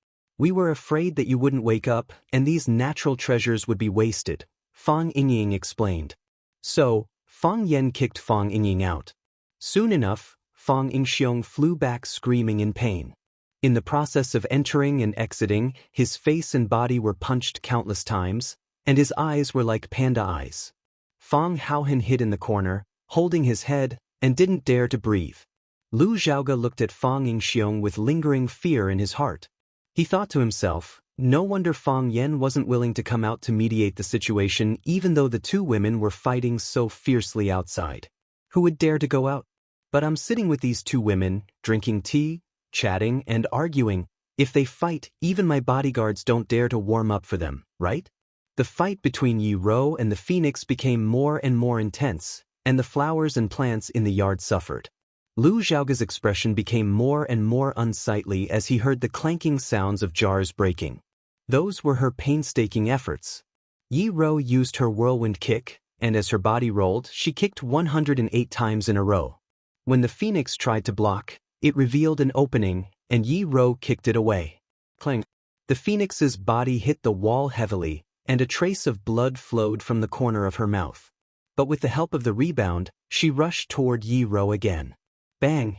We were afraid that you wouldn't wake up, and these natural treasures would be wasted, Fang Yingying explained. So, Fang Yan kicked Fang Yingying out. Soon enough, Fang Yingxiong flew back screaming in pain. In the process of entering and exiting, his face and body were punched countless times, and his eyes were like panda eyes. Fang Haohan hid in the corner, holding his head, and didn't dare to breathe. Lu Zhaoge looked at Fang Yingxiong with lingering fear in his heart. He thought to himself, no wonder Fang Yan wasn't willing to come out to mediate the situation even though the two women were fighting so fiercely outside. Who would dare to go out? But I'm sitting with these two women, drinking tea, chatting, and arguing. If they fight, even my bodyguards don't dare to warm up for them, right? The fight between Yi Rou and the phoenix became more and more intense, and the flowers and plants in the yard suffered. Lu Zhaoge's expression became more and more unsightly as he heard the clanking sounds of jars breaking. Those were her painstaking efforts. Yi Rou used her whirlwind kick, and as her body rolled, she kicked 108 times in a row. When the phoenix tried to block, it revealed an opening, and Yi Rou kicked it away. Clang! The phoenix's body hit the wall heavily, and a trace of blood flowed from the corner of her mouth. But with the help of the rebound, she rushed toward Yi Rou again. Bang!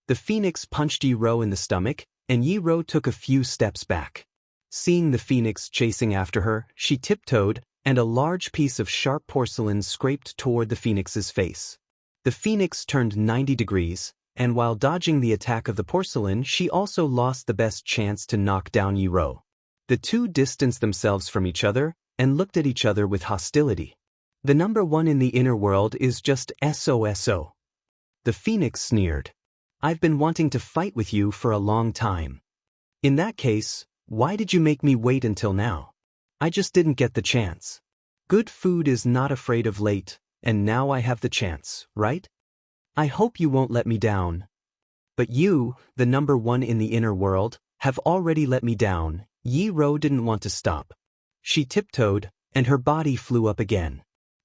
The phoenix punched Yi Rou in the stomach, and Yi Rou took a few steps back. Seeing the phoenix chasing after her, she tiptoed, and a large piece of sharp porcelain scraped toward the phoenix's face. The phoenix turned 90 degrees, and while dodging the attack of the porcelain, she also lost the best chance to knock down Yi Rou. The two distanced themselves from each other and looked at each other with hostility. The number one in the inner world is just SOSO. The phoenix sneered. I've been wanting to fight with you for a long time. In that case, why did you make me wait until now? I just didn't get the chance. Good food is not afraid of late, and now I have the chance, right? I hope you won't let me down. But you, the number one in the inner world, have already let me down. Yi Rou didn't want to stop. She tiptoed, and her body flew up again.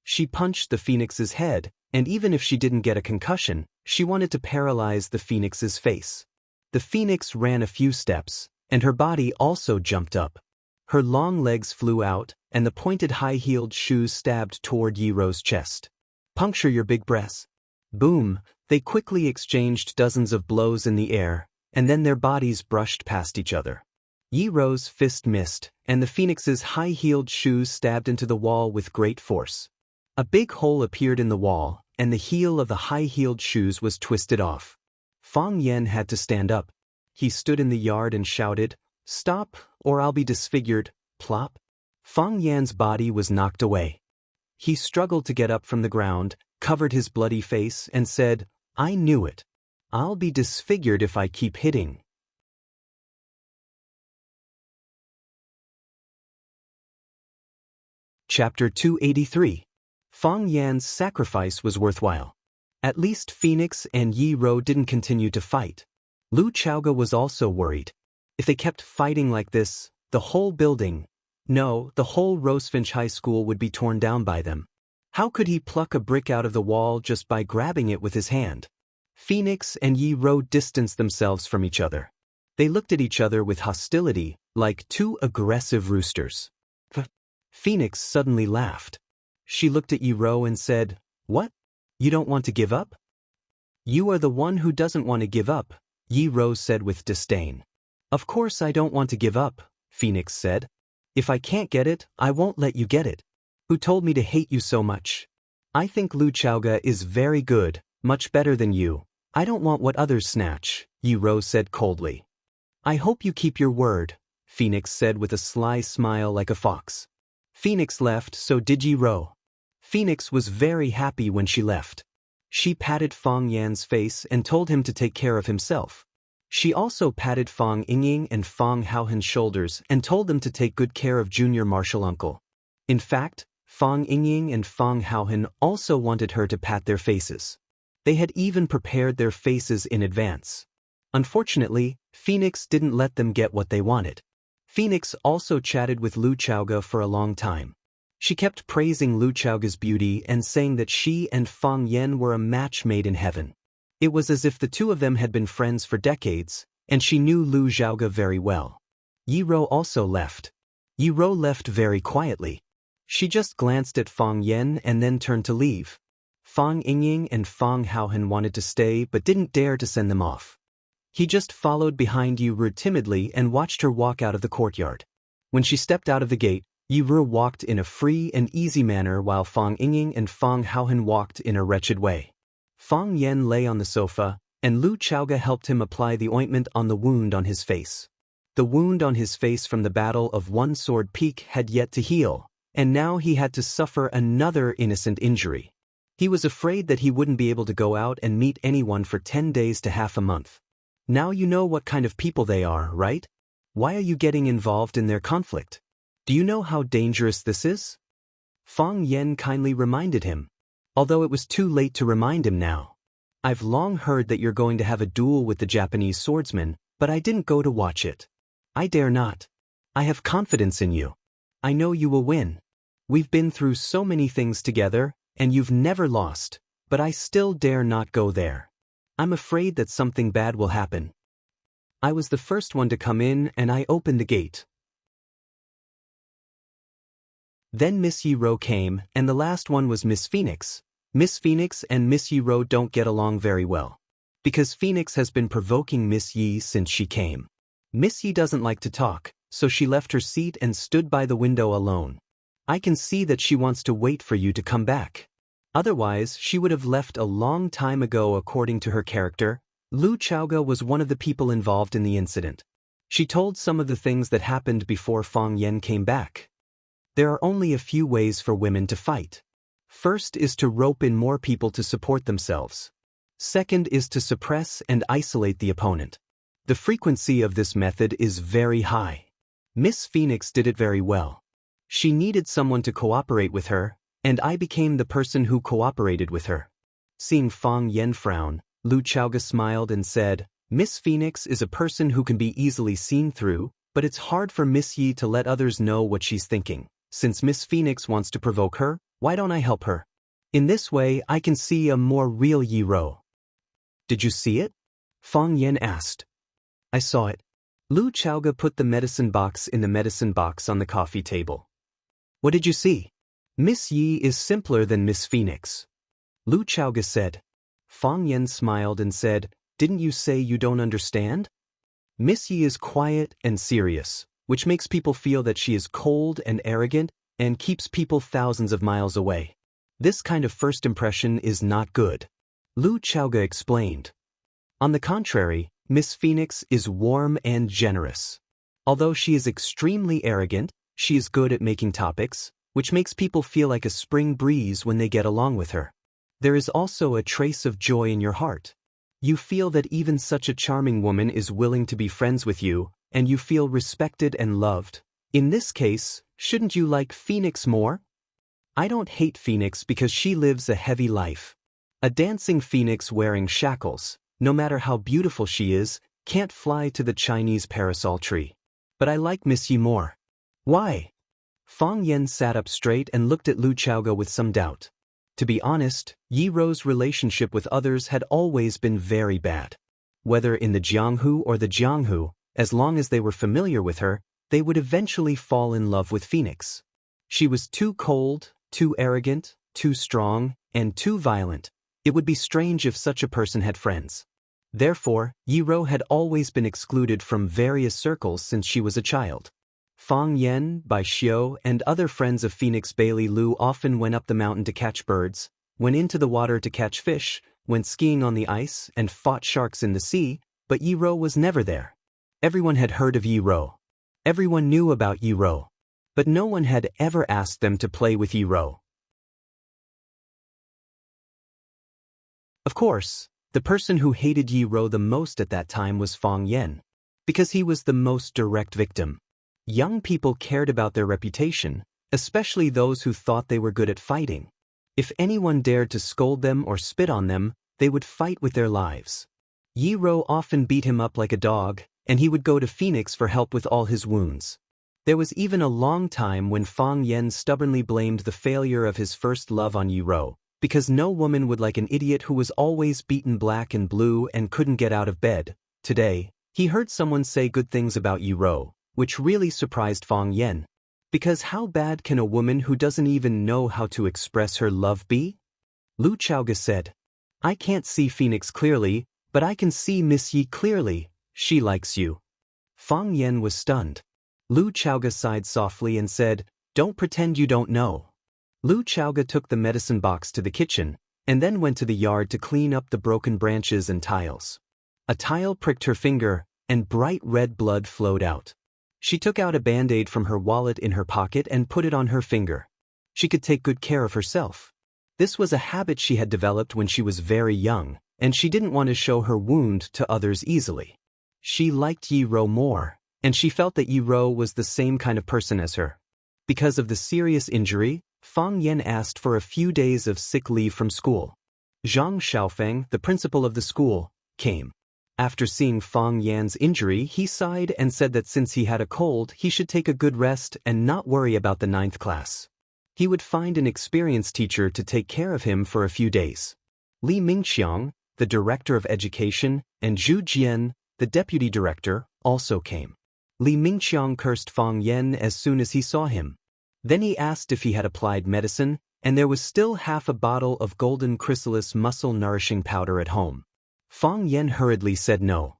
She punched the phoenix's head, and even if she didn't get a concussion, she wanted to paralyze the phoenix's face. The phoenix ran a few steps, and her body also jumped up. Her long legs flew out, and the pointed high-heeled shoes stabbed toward Yi Rou's chest. Puncture your big breasts. Boom! They quickly exchanged dozens of blows in the air, and then their bodies brushed past each other. Yi Rou's fist missed, and the phoenix's high-heeled shoes stabbed into the wall with great force. A big hole appeared in the wall, and the heel of the high-heeled shoes was twisted off. Fang Yan had to stand up. He stood in the yard and shouted, Stop, or I'll be disfigured, plop. Fang Yan's body was knocked away. He struggled to get up from the ground, covered his bloody face, and said, I knew it. I'll be disfigured if I keep hitting. Chapter 283. Fang Yan's sacrifice was worthwhile. At least Phoenix and Yi Rou didn't continue to fight. Lu Zhaoge was also worried. If they kept fighting like this, the whole building, no, the whole Rosefinch High School would be torn down by them. How could he pluck a brick out of the wall just by grabbing it with his hand? Phoenix and Yi Rou distanced themselves from each other. They looked at each other with hostility, like two aggressive roosters. Phoenix suddenly laughed. She looked at Yi Rou and said, What? You don't want to give up? You are the one who doesn't want to give up, Yi Rou said with disdain. Of course I don't want to give up, Phoenix said. If I can't get it, I won't let you get it. Who told me to hate you so much? I think Lu Zhaoge is very good, much better than you. I don't want what others snatch, Yi Rou said coldly. I hope you keep your word, Phoenix said with a sly smile like a fox. Phoenix left, so did Yi Rou. Phoenix was very happy when she left. She patted Fang Yan's face and told him to take care of himself. She also patted Fang Yingying and Fang Haohen's shoulders and told them to take good care of junior martial uncle. In fact, Fang Yingying and Fang Haohen also wanted her to pat their faces. They had even prepared their faces in advance. Unfortunately, Phoenix didn't let them get what they wanted. Phoenix also chatted with Lu Chaoge for a long time. She kept praising Lu Chaoge's beauty and saying that she and Fang Yen were a match made in heaven. It was as if the two of them had been friends for decades, and she knew Lu Chaoge very well. Yi Rou also left. Yi Rou left very quietly. She just glanced at Fang Yen and then turned to leave. Fang Yingying and Fang Haohen wanted to stay but didn't dare to send them off. He just followed behind Yi Rou timidly and watched her walk out of the courtyard. When she stepped out of the gate, Yi Rou walked in a free and easy manner while Fang Yingying and Fang Haohen walked in a wretched way. Fang Yen lay on the sofa, and Lu Chaoge helped him apply the ointment on the wound on his face. The wound on his face from the Battle of One Sword Peak had yet to heal, and now he had to suffer another innocent injury. He was afraid that he wouldn't be able to go out and meet anyone for 10 days to half a month. Now you know what kind of people they are, right? Why are you getting involved in their conflict? Do you know how dangerous this is? Fang Yen kindly reminded him, although it was too late to remind him now. I've long heard that you're going to have a duel with the Japanese swordsman, but I didn't go to watch it. I dare not. I have confidence in you. I know you will win. We've been through so many things together, and you've never lost, but I still dare not go there. I'm afraid that something bad will happen. I was the first one to come in and I opened the gate. Then Miss Yi Rou came, and the last one was Miss Phoenix. Miss Phoenix and Miss Yi Rou don't get along very well. Because Phoenix has been provoking Miss Yi since she came. Miss Yi doesn't like to talk, so she left her seat and stood by the window alone. I can see that she wants to wait for you to come back. Otherwise, she would have left a long time ago according to her character. Lu Chaoge was one of the people involved in the incident. She told some of the things that happened before Fang Yen came back. There are only a few ways for women to fight. First is to rope in more people to support themselves. Second is to suppress and isolate the opponent. The frequency of this method is very high. Miss Phoenix did it very well. She needed someone to cooperate with her, and I became the person who cooperated with her. Seeing Fang Yen frown, Lu Chaoge smiled and said, Miss Phoenix is a person who can be easily seen through, but it's hard for Miss Yi to let others know what she's thinking. Since Miss Phoenix wants to provoke her, why don't I help her? In this way I can see a more real Yi Rou. Did you see it? Fang Yen asked. I saw it. Lu Chaoge put the medicine box in the medicine box on the coffee table. What did you see? Miss Yi is simpler than Miss Phoenix. Lu Chaoge said. Fang Yen smiled and said, Didn't you say you don't understand? Miss Yi is quiet and serious, which makes people feel that she is cold and arrogant and keeps people thousands of miles away. This kind of first impression is not good. Lu Chaoge explained. On the contrary, Miss Phoenix is warm and generous. Although she is extremely arrogant, she is good at making topics, which makes people feel like a spring breeze when they get along with her. There is also a trace of joy in your heart. You feel that even such a charming woman is willing to be friends with you, and you feel respected and loved. In this case, shouldn't you like Phoenix more? I don't hate Phoenix because she lives a heavy life. A dancing phoenix wearing shackles, no matter how beautiful she is, can't fly to the Chinese parasol tree. But I like Miss Yi more. Why? Fang Yen sat up straight and looked at Lu Chaoge with some doubt. To be honest, Yi Rou's relationship with others had always been very bad. Whether in the Jianghu or the Jianghu, as long as they were familiar with her, they would eventually fall in love with Phoenix. She was too cold, too arrogant, too strong, and too violent. It would be strange if such a person had friends. Therefore, Yi Rou had always been excluded from various circles since she was a child. Fang Yen, Bai Xiu, and other friends of Phoenix Bailey Lu often went up the mountain to catch birds, went into the water to catch fish, went skiing on the ice, and fought sharks in the sea, but Yi Rou was never there. Everyone had heard of Yi Rou. Everyone knew about Yi Rou. But no one had ever asked them to play with Yi Rou. Of course, The person who hated Yi Rou the most at that time was Fang Yan, because he was the most direct victim. Young people cared about their reputation, especially those who thought they were good at fighting. If anyone dared to scold them or spit on them, they would fight with their lives. Yi Rou often beat him up like a dog, and he would go to Phoenix for help with all his wounds. There was even a long time when Fang Yan stubbornly blamed the failure of his first love on Yi Rou, because no woman would like an idiot who was always beaten black and blue and couldn't get out of bed. Today, he heard someone say good things about Yi Rou, which really surprised Fang Yan. Because how bad can a woman who doesn't even know how to express her love be? Lu Chaoga said, I can't see Phoenix clearly, but I can see Miss Yi clearly. She likes you. Fang Yan was stunned. Lu Chaoga sighed softly and said, Don't pretend you don't know. Lu Chaoga took the medicine box to the kitchen, and then went to the yard to clean up the broken branches and tiles. A tile pricked her finger, and bright red blood flowed out. She took out a band-aid from her wallet in her pocket and put it on her finger. She could take good care of herself. This was a habit she had developed when she was very young, and she didn't want to show her wound to others easily. She liked Yi Rou more, and she felt that Yi Rou was the same kind of person as her. Because of the serious injury, Fang Yan asked for a few days of sick leave from school. Zhang Xiaofeng, the principal of the school, came. After seeing Fang Yan's injury, he sighed and said that since he had a cold, he should take a good rest and not worry about the 9th class. He would find an experienced teacher to take care of him for a few days. Li Mingxiang, the director of education, and Zhu Jian, the deputy director, also came. Li Mingxiang cursed Fang Yan as soon as he saw him. Then he asked if he had applied medicine, and there was still half a bottle of golden chrysalis muscle-nourishing powder at home. Fang Yan hurriedly said no.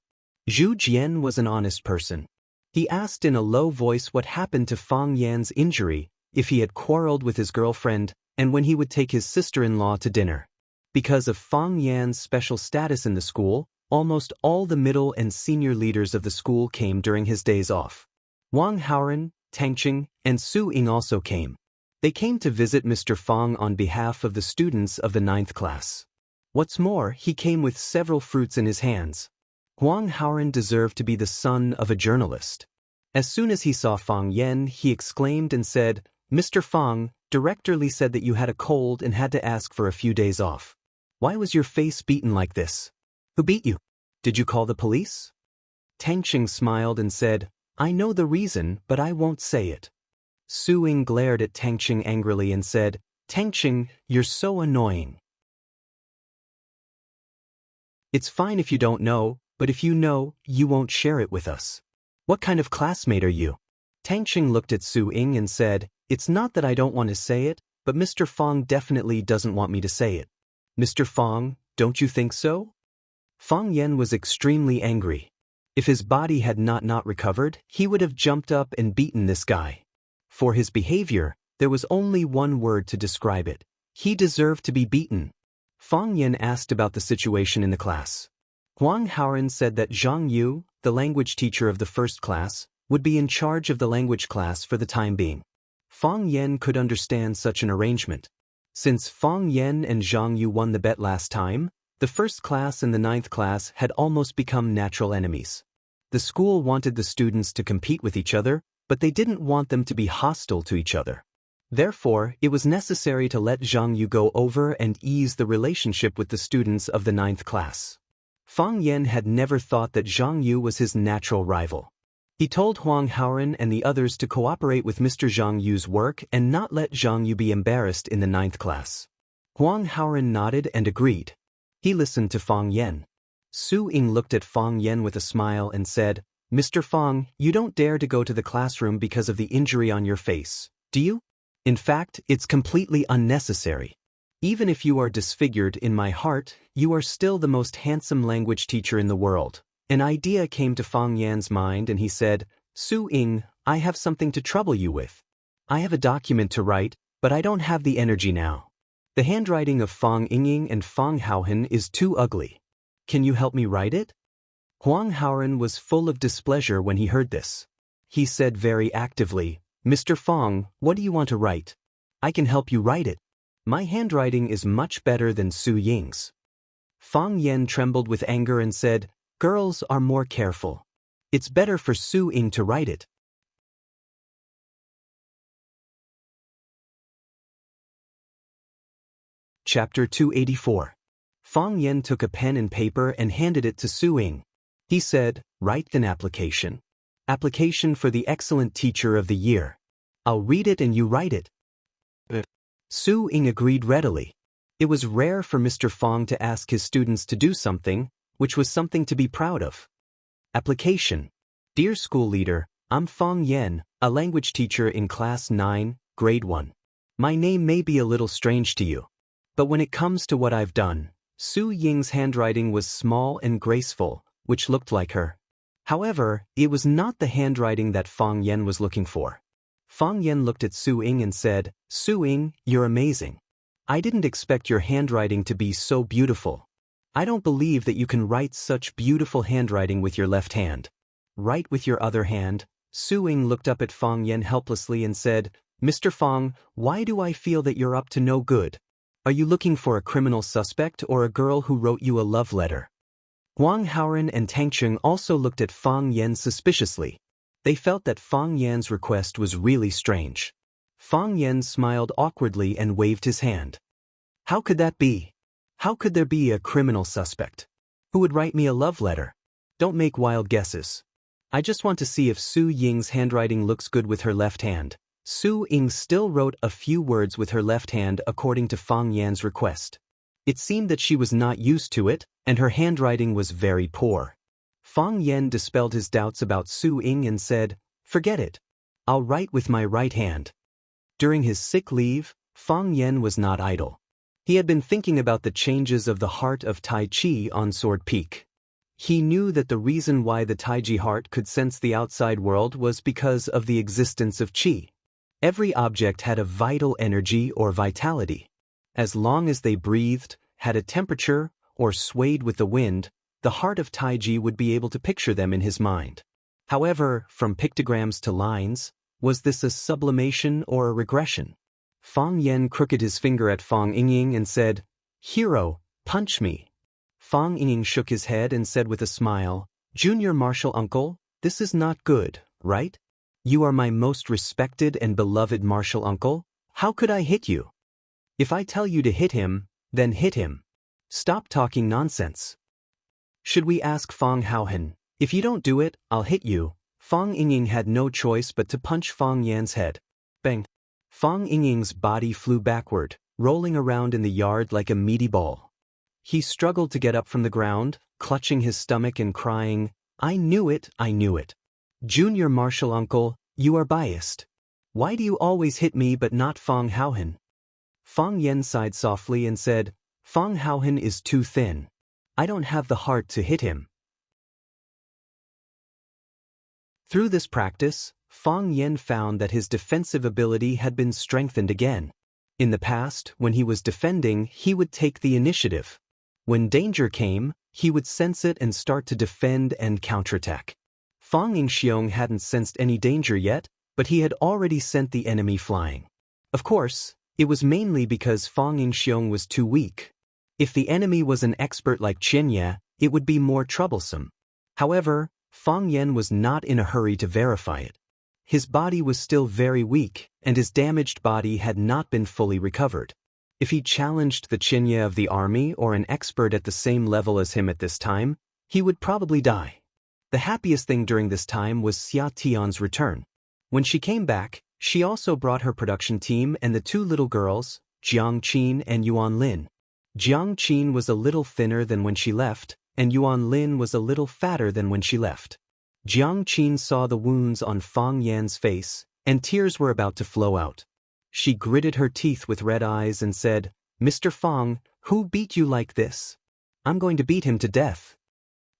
Zhu Jian was an honest person. He asked in a low voice what happened to Fang Yan's injury, if he had quarreled with his girlfriend, and when he would take his sister-in-law to dinner. Because of Fang Yan's special status in the school, almost all the middle and senior leaders of the school came during his days off. Wang Haoren, Tangqing, and Su Ying also came. They came to visit Mr. Fang on behalf of the students of the 9th class. What's more, he came with several fruits in his hands. Wang Haoren deserved to be the son of a journalist. As soon as he saw Fang Yan, he exclaimed and said, Mr. Fang, Director Li said that you had a cold and had to ask for a few days off. Why was your face beaten like this? Who beat you? Did you call the police? Tangqing smiled and said, I know the reason, but I won't say it. Su Ying glared at Tangqing angrily and said, Tangqing, you're so annoying. It's fine if you don't know, but if you know, you won't share it with us. What kind of classmate are you? Tangqing looked at Su Ying and said, It's not that I don't want to say it, but Mr. Fang definitely doesn't want me to say it. Mr. Fang, don't you think so? Fang Yan was extremely angry. If his body had not recovered, he would have jumped up and beaten this guy. For his behavior, there was only one word to describe it. He deserved to be beaten. Fang Yan asked about the situation in the class. Wang Haoren said that Zhang Yu, the language teacher of the 1st class, would be in charge of the language class for the time being. Fang Yan could understand such an arrangement. Since Fang Yan and Zhang Yu won the bet last time, the 1st class and the 9th class had almost become natural enemies. The school wanted the students to compete with each other, but they didn't want them to be hostile to each other. Therefore, it was necessary to let Zhang Yu go over and ease the relationship with the students of the 9th class. Fang Yan had never thought that Zhang Yu was his natural rival. He told Wang Haoren and the others to cooperate with Mr. Zhang Yu's work and not let Zhang Yu be embarrassed in the 9th class. Wang Haoren nodded and agreed. He listened to Fang Yan. Su Ying looked at Fang Yan with a smile and said, Mr. Fang, you don't dare to go to the classroom because of the injury on your face, do you? In fact, it's completely unnecessary. Even if you are disfigured in my heart, you are still the most handsome language teacher in the world. An idea came to Fang Yan's mind and he said, Su Ying, I have something to trouble you with. I have a document to write, but I don't have the energy now. The handwriting of Fang Yingying and Fang Haohen is too ugly. Can you help me write it? Wang Haoren was full of displeasure when he heard this. He said very actively, Mr. Fang, what do you want to write? I can help you write it. My handwriting is much better than Su Ying's. Fang Yan trembled with anger and said, "Girls are more careful. It's better for Su Ying to write it." Chapter 284. Fang Yan took a pen and paper and handed it to Su Ying. He said, "Write an application. Application for the excellent teacher of the year. I'll read it and you write it." Su Ying agreed readily. It was rare for Mr. Fang to ask his students to do something, which was something to be proud of. Application. Dear school leader, I'm Fang Yan, a language teacher in class 9, grade 1. My name may be a little strange to you. But when it comes to what I've done, Su Ying's handwriting was small and graceful, which looked like her. However, it was not the handwriting that Fang Yan was looking for. Fang Yan looked at Su Ying and said, "Su Ying, you're amazing. I didn't expect your handwriting to be so beautiful. I don't believe that you can write such beautiful handwriting with your left hand. Write with your other hand." Su Ying looked up at Fang Yan helplessly and said, "Mr. Fang, why do I feel that you're up to no good? Are you looking for a criminal suspect or a girl who wrote you a love letter?" Huang Haoren and Tang Cheng also looked at Fang Yan suspiciously. They felt that Fang Yan's request was really strange. Fang Yan smiled awkwardly and waved his hand. "How could that be? How could there be a criminal suspect? Who would write me a love letter? Don't make wild guesses. I just want to see if Su Ying's handwriting looks good with her left hand." Su Ying still wrote a few words with her left hand according to Fang Yan's request. It seemed that she was not used to it, and her handwriting was very poor. Fang Yan dispelled his doubts about Su Ying and said, "Forget it. I'll write with my right hand." During his sick leave, Fang Yan was not idle. He had been thinking about the changes of the heart of Tai Chi on Sword Peak. He knew that the reason why the Taiji heart could sense the outside world was because of the existence of Qi. Every object had a vital energy or vitality. As long as they breathed, had a temperature, or swayed with the wind, the heart of Taiji would be able to picture them in his mind. However, from pictograms to lines, was this a sublimation or a regression? Fang Yan crooked his finger at Fang Yingying and said, "Hero, punch me." Fang Yingying shook his head and said with a smile, "Junior Martial Uncle, this is not good, right? You are my most respected and beloved martial uncle. How could I hit you? If I tell you to hit him, then hit him. Stop talking nonsense." "Should we ask Fang Haohen? If you don't do it, I'll hit you." Fang Yingying had no choice but to punch Fang Yan's head. Bang! Fang Yingying's body flew backward, rolling around in the yard like a meaty ball. He struggled to get up from the ground, clutching his stomach and crying, "I knew it, I knew it. Junior Martial Uncle, you are biased. Why do you always hit me but not Fang Haohen?" Fang Yan sighed softly and said, "Fang Haohen is too thin. I don't have the heart to hit him." Through this practice, Fang Yan found that his defensive ability had been strengthened again. In the past, when he was defending, he would take the initiative. When danger came, he would sense it and start to defend and counterattack. Fang Yingxiong hadn't sensed any danger yet, but he had already sent the enemy flying. Of course, it was mainly because Fang Yingxiong was too weak. If the enemy was an expert like Xianxia, it would be more troublesome. However, Fang Yan was not in a hurry to verify it. His body was still very weak, and his damaged body had not been fully recovered. If he challenged the Xianxia of the army or an expert at the same level as him at this time, he would probably die. The happiest thing during this time was Xia Tian's return. When she came back, she also brought her production team and the two little girls, Jiang Qin and Yuan Lin. Jiang Qin was a little thinner than when she left, and Yuan Lin was a little fatter than when she left. Jiang Qin saw the wounds on Fang Yan's face, and tears were about to flow out. She gritted her teeth with red eyes and said, "Mr. Fang, who beat you like this? I'm going to beat him to death."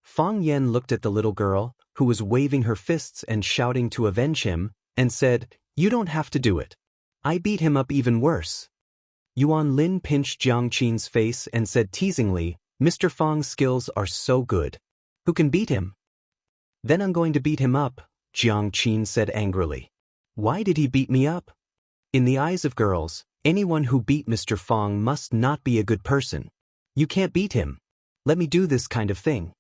Fang Yan looked at the little girl, who was waving her fists and shouting to avenge him, and said, "You don't have to do it. I beat him up even worse." Yuan Lin pinched Jiang Qin's face and said teasingly, "Mr. Fang's skills are so good. Who can beat him?" "Then I'm going to beat him up," Jiang Qin said angrily. "Why did he beat me up?" In the eyes of girls, anyone who beat Mr. Fang must not be a good person. You can't beat him. Let me do this kind of thing.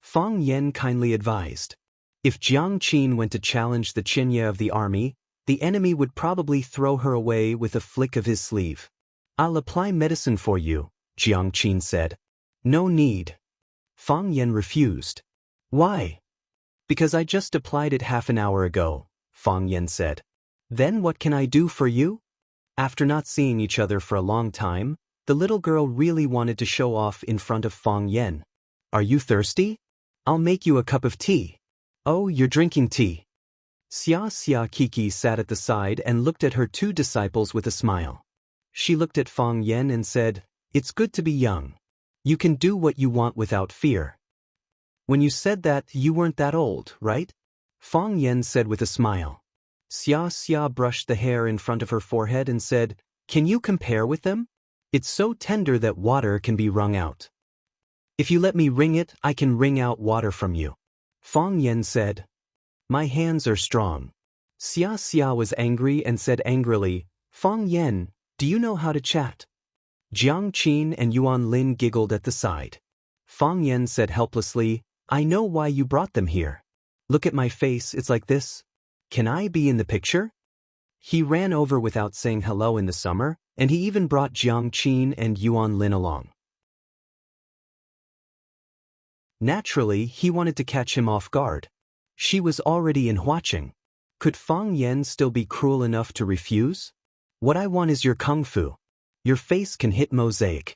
Fang Yan kindly advised. If Jiang Qin went to challenge the Xianxia of the army, the enemy would probably throw her away with a flick of his sleeve. I'll apply medicine for you, Jiang Qin said. No need. Fang Yan refused. Why? Because I just applied it half an hour ago, Fang Yan said. Then what can I do for you? After not seeing each other for a long time, the little girl really wanted to show off in front of Fang Yan. Are you thirsty? I'll make you a cup of tea. Oh, you're drinking tea. Xianxia Kiki sat at the side and looked at her two disciples with a smile. She looked at Fang Yan and said, It's good to be young. You can do what you want without fear. When you said that, you weren't that old, right? Fang Yan said with a smile. Xianxia brushed the hair in front of her forehead and said, Can you compare with them? It's so tender that water can be wrung out. If you let me wring it, I can wring out water from you. Fang Yan said. My hands are strong. Xianxia was angry and said angrily, Fang Yan, do you know how to chat? Jiang Qin and Wang Lin giggled at the side. Fang Yan said helplessly, I know why you brought them here. Look at my face, it's like this. Can I be in the picture? He ran over without saying hello in the summer, and he even brought Jiang Qin and Wang Lin along. Naturally, he wanted to catch him off guard. She was already in Huaqing. Could Fang Yan still be cruel enough to refuse? What I want is your kung fu. Your face can hit mosaic.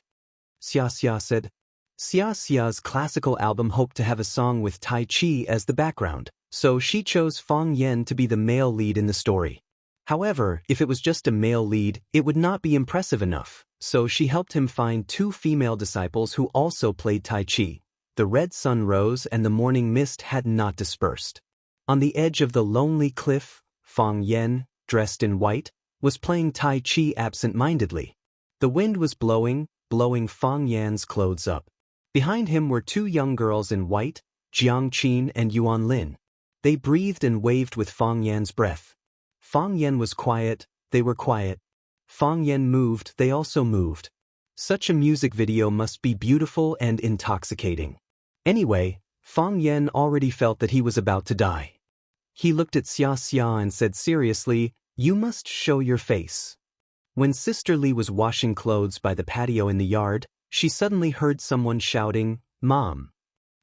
Xianxia said. Xiaxia's classical album hoped to have a song with Tai Chi as the background, so she chose Fang Yan to be the male lead in the story. However, if it was just a male lead, it would not be impressive enough, so she helped him find two female disciples who also played Tai Chi. The red sun rose and the morning mist had not dispersed. On the edge of the lonely cliff, Fang Yan, dressed in white, was playing Tai Chi absent-mindedly. The wind was blowing Fang Yan's clothes up. Behind him were two young girls in white, Jiang Qin and Wang Lin. They breathed and waved with Fang Yan's breath. Fang Yan was quiet, they were quiet. Fang Yan moved, they also moved. Such a music video must be beautiful and intoxicating. Anyway, Fang Yan already felt that he was about to die. He looked at Xianxia and said seriously, You must show your face. When Sister Li was washing clothes by the patio in the yard, she suddenly heard someone shouting, Mom.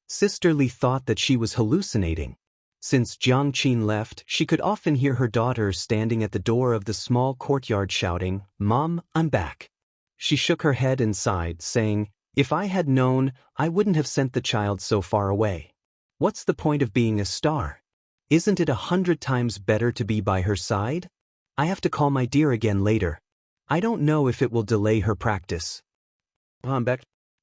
Sister Li thought that she was hallucinating. Since Jiang Qin left, she could often hear her daughter standing at the door of the small courtyard shouting, Mom, I'm back. She shook her head and sighed, saying, If I had known, I wouldn't have sent the child so far away. What's the point of being a star? Isn't it 100 times better to be by her side? I have to call my dear again later. I don't know if it will delay her practice.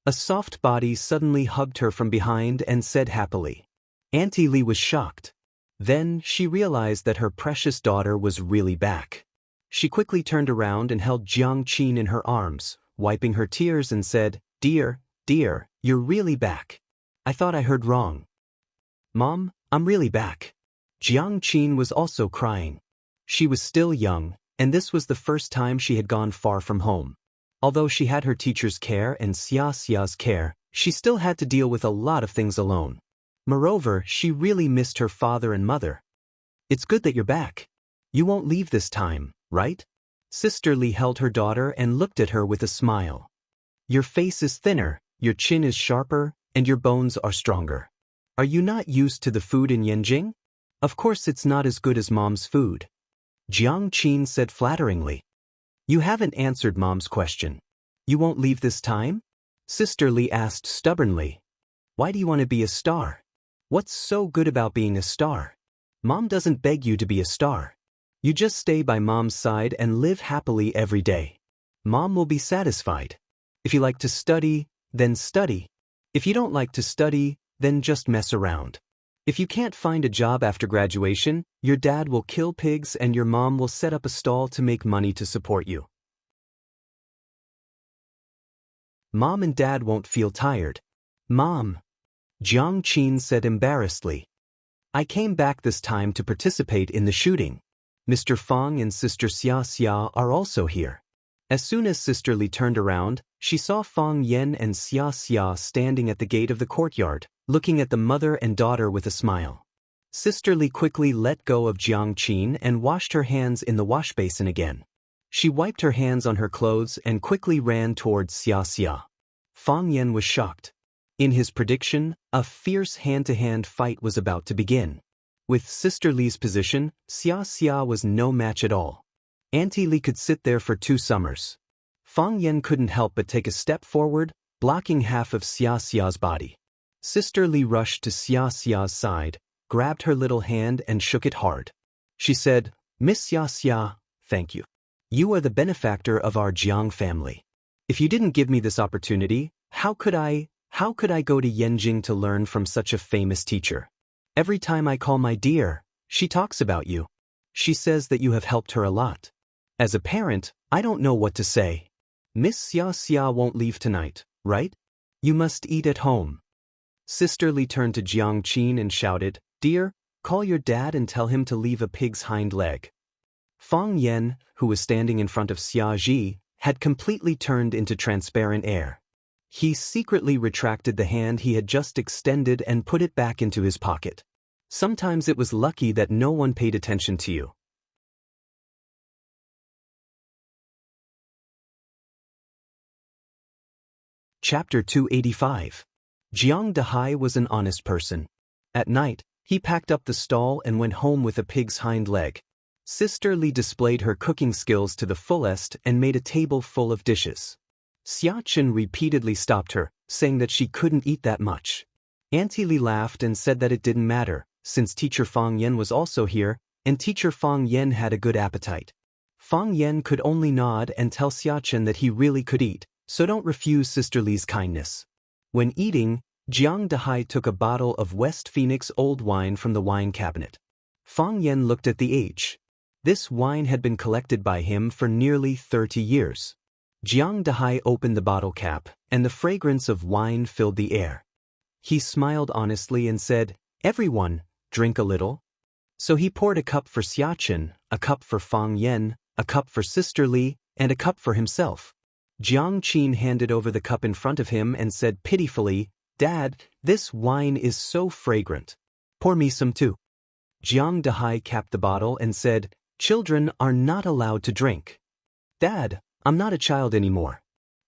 A soft body suddenly hugged her from behind and said happily. Auntie Li was shocked. Then she realized that her precious daughter was really back. She quickly turned around and held Jiang Qin in her arms, wiping her tears and said, Dear, you're really back. I thought I heard wrong. Mom, I'm really back. Jiang Qin was also crying. She was still young, and this was the first time she had gone far from home. Although she had her teacher's care and Xiaxia's care, she still had to deal with a lot of things alone. Moreover, she really missed her father and mother. It's good that you're back. You won't leave this time, right? Sister Li held her daughter and looked at her with a smile. Your face is thinner, your chin is sharper, and your bones are stronger. Are you not used to the food in Yanjing? Of course it's not as good as Mom's food. Jiang Qin said flatteringly. You haven't answered Mom's question. You won't leave this time? Sister Li asked stubbornly. Why do you want to be a star? What's so good about being a star? Mom doesn't beg you to be a star. You just stay by Mom's side and live happily every day. Mom will be satisfied. If you like to study, then study. If you don't like to study, then just mess around. If you can't find a job after graduation, your dad will kill pigs and your mom will set up a stall to make money to support you. Mom and Dad won't feel tired. Mom, Jiang Qin said embarrassedly. I came back this time to participate in the shooting. Mr. Fang and Sister Xiaxia are also here. As soon as Sister Li turned around, she saw Fang Yan and Xiaxia standing at the gate of the courtyard, looking at the mother and daughter with a smile. Sister Li quickly let go of Jiang Qin and washed her hands in the wash basin again. She wiped her hands on her clothes and quickly ran towards Xiaxia. Fang Yan was shocked. In his prediction, a fierce hand-to-hand fight was about to begin. With Sister Li's position, Xiaxia was no match at all. Auntie Li could sit there for 2 summers. Fang Yan couldn't help but take a step forward, blocking half of Xiaxia's body. Sister Li rushed to Xiaxia's side, grabbed her little hand and shook it hard. She said, "Miss Xiaxia, thank you. You are the benefactor of our Jiang family. If you didn't give me this opportunity, how could I go to Yanjing to learn from such a famous teacher? Every time I call my dear, she talks about you. She says that you have helped her a lot. As a parent, I don't know what to say. Miss Xiaxia won't leave tonight, right? You must eat at home." Sister Li turned to Jiang Qin and shouted, "Dear, call your dad and tell him to leave a pig's hind leg." Fang Yan, who was standing in front of Xia Ji, had completely turned into transparent air. He secretly retracted the hand he had just extended and put it back into his pocket. Sometimes it was lucky that no one paid attention to you. Chapter 285. Jiang Dahai was an honest person. At night, he packed up the stall and went home with a pig's hind leg. Sister Li displayed her cooking skills to the fullest and made a table full of dishes. Xiachen repeatedly stopped her, saying that she couldn't eat that much. Auntie Li laughed and said that it didn't matter, since Teacher Fang Yan was also here, and Teacher Fang Yan had a good appetite. Fang Yan could only nod and tell Xiachen that he really could eat, so don't refuse Sister Li's kindness. When eating, Jiang Dahai took a bottle of West Phoenix old wine from the wine cabinet. Fang Yan looked at the age. This wine had been collected by him for nearly 30 years. Jiang Dahai opened the bottle cap, and the fragrance of wine filled the air. He smiled honestly and said, "Everyone, drink a little." So he poured a cup for Xiachen, a cup for Fang Yan, a cup for Sister Li, and a cup for himself. Jiang Qin handed over the cup in front of him and said pitifully, "Dad, this wine is so fragrant. Pour me some too." Jiang Dahai capped the bottle and said, "Children are not allowed to drink." "Dad, I'm not a child anymore,"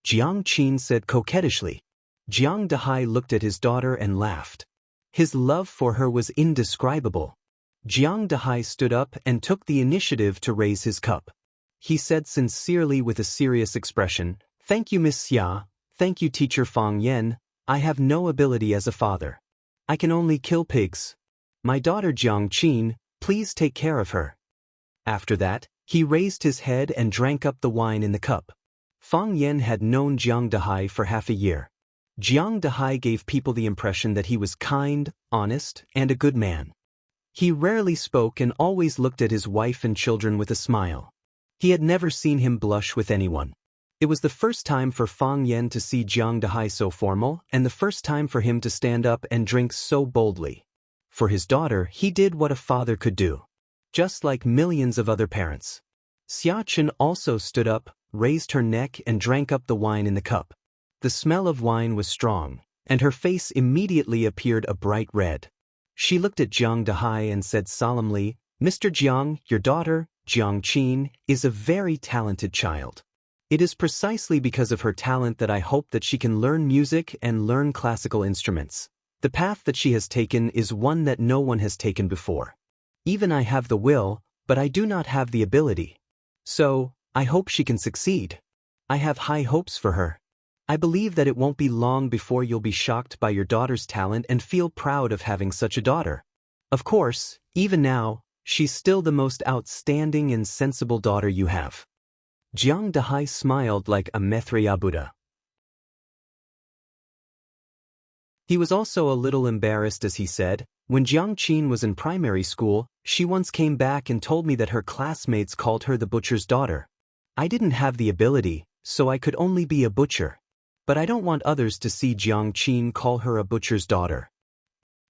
Jiang Qin said coquettishly. Jiang Dahai looked at his daughter and laughed. His love for her was indescribable. Jiang Dahai stood up and took the initiative to raise his cup. He said sincerely with a serious expression, "Thank you, Miss Xia, thank you, Teacher Fang Yan. I have no ability as a father. I can only kill pigs. My daughter Jiang Qin, please take care of her." After that, he raised his head and drank up the wine in the cup. Fang Yan had known Jiang Dahai for half a year. Jiang Dahai gave people the impression that he was kind, honest, and a good man. He rarely spoke and always looked at his wife and children with a smile. He had never seen him blush with anyone. It was the first time for Fang Yan to see Jiang Dahai so formal, and the first time for him to stand up and drink so boldly. For his daughter, he did what a father could do. Just like millions of other parents. Xiachen also stood up, raised her neck and drank up the wine in the cup. The smell of wine was strong, and her face immediately appeared a bright red. She looked at Jiang Dahai and said solemnly, "Mr. Jiang, your daughter, Jiang Qin, is a very talented child. It is precisely because of her talent that I hope that she can learn music and learn classical instruments. The path that she has taken is one that no one has taken before. Even I have the will, but I do not have the ability. So, I hope she can succeed. I have high hopes for her. I believe that it won't be long before you'll be shocked by your daughter's talent and feel proud of having such a daughter. Of course, even now, she's still the most outstanding and sensible daughter you have." Jiang Dahai smiled like a Maitreya Buddha. He was also a little embarrassed as he said, "When Jiang Qin was in primary school, she once came back and told me that her classmates called her the butcher's daughter. I didn't have the ability, so I could only be a butcher. But I don't want others to see Jiang Qin call her a butcher's daughter.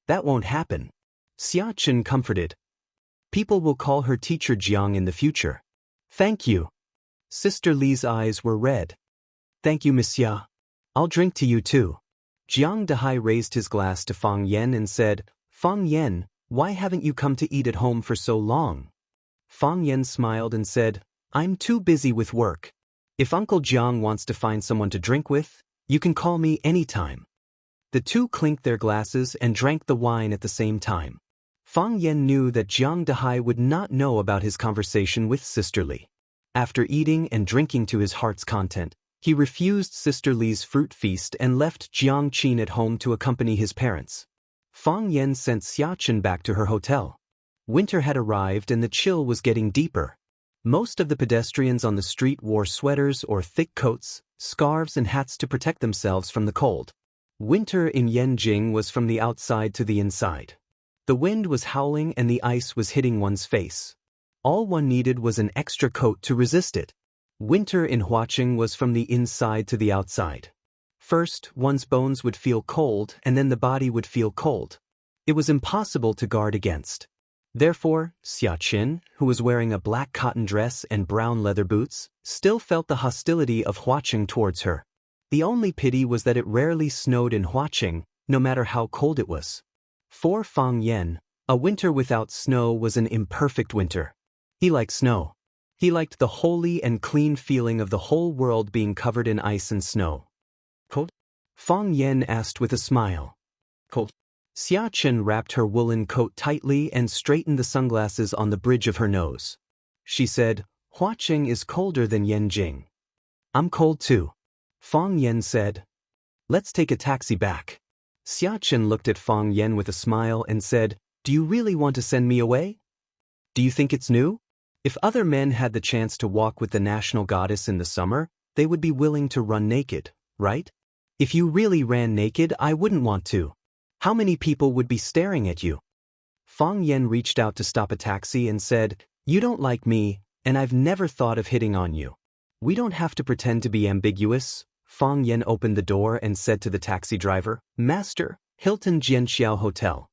That won't happen." Xiachen comforted. "People will call her Teacher Jiang in the future." "Thank you." Sister Li's eyes were red. Thank you, monsieur. I'll drink to you too. Jiang Dehai raised his glass to Fang Yen and said, Fang Yen, why haven't you come to eat at home for so long? Fang Yen smiled and said, I'm too busy with work. If Uncle Jiang wants to find someone to drink with, you can call me anytime. The two clinked their glasses and drank the wine at the same time. Fang Yen knew that Jiang Dehai would not know about his conversation with Sister Li. After eating and drinking to his heart's content, he refused Sister Li's fruit feast and left Jiang Qin at home to accompany his parents. Fang Yen sent Xiachen back to her hotel. Winter had arrived and the chill was getting deeper. Most of the pedestrians on the street wore sweaters or thick coats, scarves and hats to protect themselves from the cold. Winter in Yanjing was from the outside to the inside. The wind was howling and the ice was hitting one's face. All one needed was an extra coat to resist it. Winter in Huaqing was from the inside to the outside. First, one's bones would feel cold and then the body would feel cold. It was impossible to guard against. Therefore, Xiachen, who was wearing a black cotton dress and brown leather boots, still felt the hostility of Huaqing towards her. The only pity was that it rarely snowed in Huaqing, no matter how cold it was. For Fang Yen, a winter without snow was an imperfect winter. He liked snow. He liked the holy and clean feeling of the whole world being covered in ice and snow. Cold? Fang Yen asked with a smile. Cold. Xiachen wrapped her woolen coat tightly and straightened the sunglasses on the bridge of her nose. She said, Huaqing is colder than Yanjing. I'm cold too. Fang Yen said. Let's take a taxi back. Xiachen looked at Fang Yen with a smile and said, Do you really want to send me away? Do you think it's new? If other men had the chance to walk with the national goddess in the summer, they would be willing to run naked, right? If you really ran naked, I wouldn't want to. How many people would be staring at you? Fang Yen reached out to stop a taxi and said, You don't like me, and I've never thought of hitting on you. We don't have to pretend to be ambiguous. Fang Yen opened the door and said to the taxi driver, Master, Hilton Jianxiao Hotel.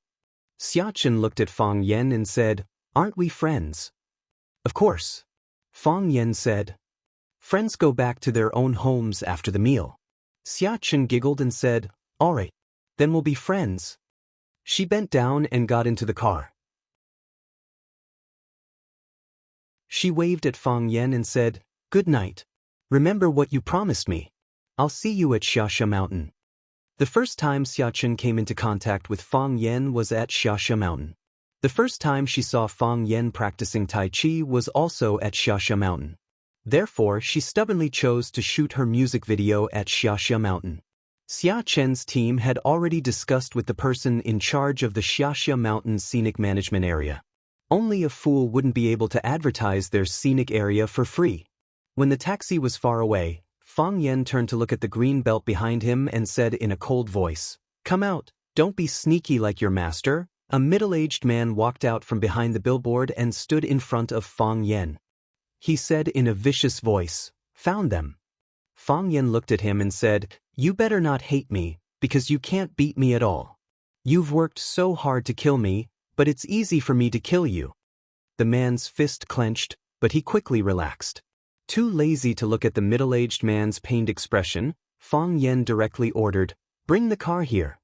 Xiachen looked at Fang Yen and said, Aren't we friends? Of course. Fang Yen said. Friends go back to their own homes after the meal. Xiachen giggled and said, All right, then we'll be friends. She bent down and got into the car. She waved at Fang Yen and said, Good night. Remember what you promised me. I'll see you at Xiaxia Mountain. The first time Xiachen came into contact with Fang Yen was at Xiaxia Mountain. The first time she saw Fang Yen practicing Tai Chi was also at Xiaxia Mountain. Therefore, she stubbornly chose to shoot her music video at Xiaxia Mountain. Xiachen's team had already discussed with the person in charge of the Xiaxia Mountain Scenic Management Area. Only a fool wouldn't be able to advertise their scenic area for free. When the taxi was far away, Fang Yen turned to look at the green belt behind him and said in a cold voice, Come out, don't be sneaky like your master. A middle-aged man walked out from behind the billboard and stood in front of Fang Yen. He said in a vicious voice, Found them. Fang Yen looked at him and said, You better not hate me, because you can't beat me at all. You've worked so hard to kill me, but it's easy for me to kill you. The man's fist clenched, but he quickly relaxed. Too lazy to look at the middle-aged man's pained expression, Fang Yen directly ordered, Bring the car here.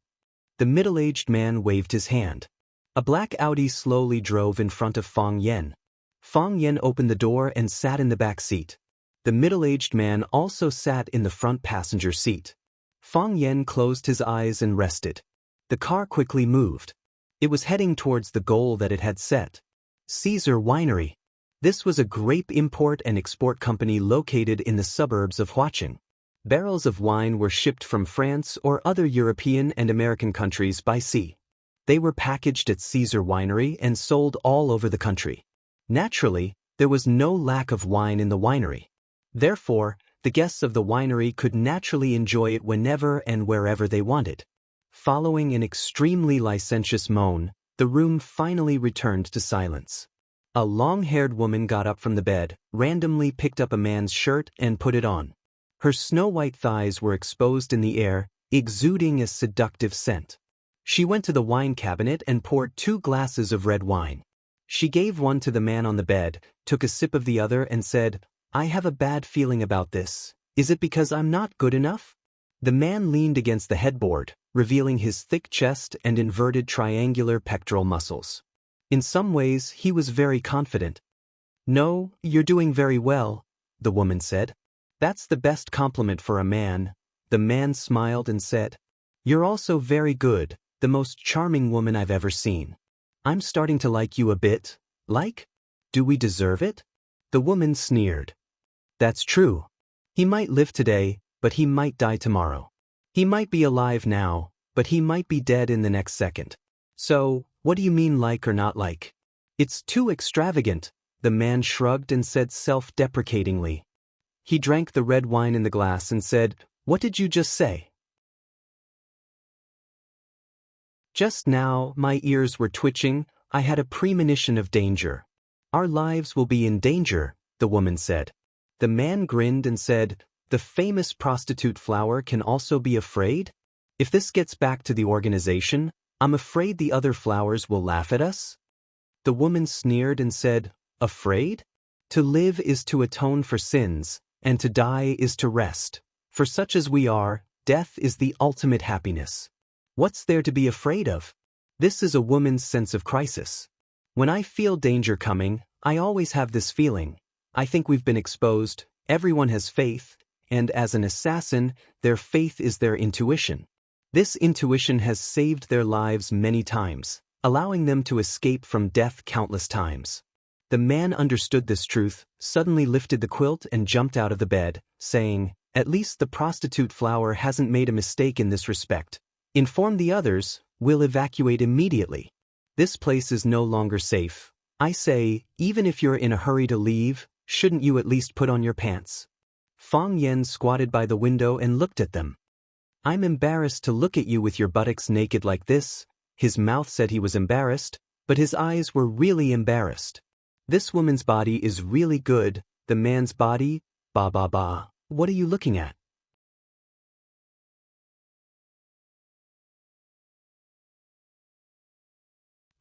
The middle-aged man waved his hand. A black Audi slowly drove in front of Fang Yen. Fang Yen opened the door and sat in the back seat. The middle-aged man also sat in the front passenger seat. Fang Yen closed his eyes and rested. The car quickly moved. It was heading towards the goal that it had set. Caesar Winery. This was a grape import and export company located in the suburbs of Huaqing. Barrels of wine were shipped from France or other European and American countries by sea. They were packaged at Caesar Winery and sold all over the country. Naturally, there was no lack of wine in the winery. Therefore, the guests of the winery could naturally enjoy it whenever and wherever they wanted. Following an extremely licentious moan, the room finally returned to silence. A long-haired woman got up from the bed, randomly picked up a man's shirt and put it on. Her snow-white thighs were exposed in the air, exuding a seductive scent. She went to the wine cabinet and poured 2 glasses of red wine. She gave one to the man on the bed, took a sip of the other and said, I have a bad feeling about this. Is it because I'm not good enough? The man leaned against the headboard, revealing his thick chest and inverted triangular pectoral muscles. In some ways, he was very confident. No, you're doing very well, the woman said. That's the best compliment for a man. The man smiled and said, You're also very good, the most charming woman I've ever seen. I'm starting to like you a bit. Like? Do we deserve it? The woman sneered. That's true. He might live today, but he might die tomorrow. He might be alive now, but he might be dead in the next second. So, what do you mean like or not like? It's too extravagant, the man shrugged and said self-deprecatingly. He drank the red wine in the glass and said, What did you just say? Just now, my ears were twitching. I had a premonition of danger. Our lives will be in danger, the woman said. The man grinned and said, The famous prostitute flower can also be afraid? If this gets back to the organization, I'm afraid the other flowers will laugh at us? The woman sneered and said, Afraid? To live is to atone for sins, and to die is to rest. For such as we are, death is the ultimate happiness. What's there to be afraid of? This is a woman's sense of crisis. When I feel danger coming, I always have this feeling. I think we've been exposed, everyone has faith, and as an assassin, their faith is their intuition. This intuition has saved their lives many times, allowing them to escape from death countless times. The man understood this truth, suddenly lifted the quilt and jumped out of the bed, saying, At least the prostitute flower hasn't made a mistake in this respect. Inform the others, we'll evacuate immediately. This place is no longer safe. I say, even if you're in a hurry to leave, shouldn't you at least put on your pants? Fang Yen squatted by the window and looked at them. I'm embarrassed to look at you with your buttocks naked like this. His mouth said he was embarrassed, but his eyes were really embarrassed. This woman's body is really good, the man's body, ba ba ba. What are you looking at?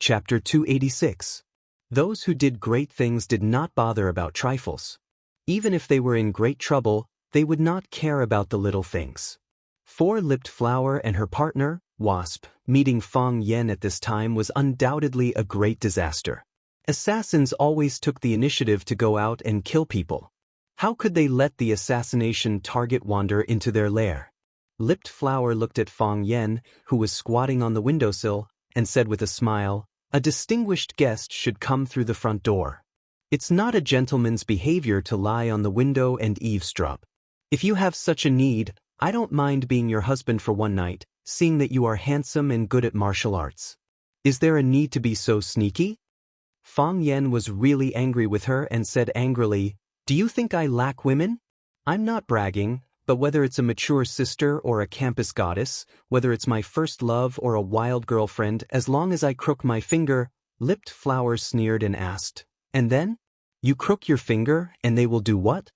Chapter 286. Those who did great things did not bother about trifles. Even if they were in great trouble, they would not care about the little things. Four-lipped Flower and her partner, Wasp, meeting Fang Yen at this time was undoubtedly a great disaster. Assassins always took the initiative to go out and kill people. How could they let the assassination target wander into their lair? Lipped Flower looked at Fang Yen, who was squatting on the windowsill, and said with a smile, A distinguished guest should come through the front door. It's not a gentleman's behavior to lie on the window and eavesdrop. If you have such a need, I don't mind being your husband for one night, seeing that you are handsome and good at martial arts. Is there a need to be so sneaky? Fang Yen was really angry with her and said angrily, Do you think I lack women? I'm not bragging, but whether it's a mature sister or a campus goddess, whether it's my first love or a wild girlfriend, as long as I crook my finger, Lipped Flower sneered and asked, And then? You crook your finger and they will do what?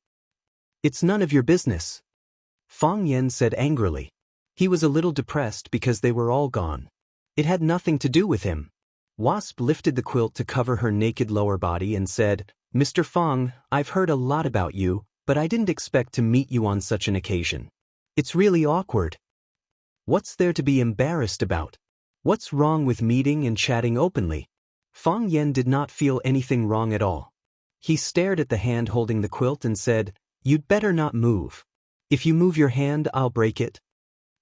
It's none of your business. Fang Yen said angrily. He was a little depressed because they were all gone. It had nothing to do with him. Wasp lifted the quilt to cover her naked lower body and said, Mr. Fang, I've heard a lot about you, but I didn't expect to meet you on such an occasion. It's really awkward. What's there to be embarrassed about? What's wrong with meeting and chatting openly? Fang Yen did not feel anything wrong at all. He stared at the hand holding the quilt and said, You'd better not move. If you move your hand, I'll break it.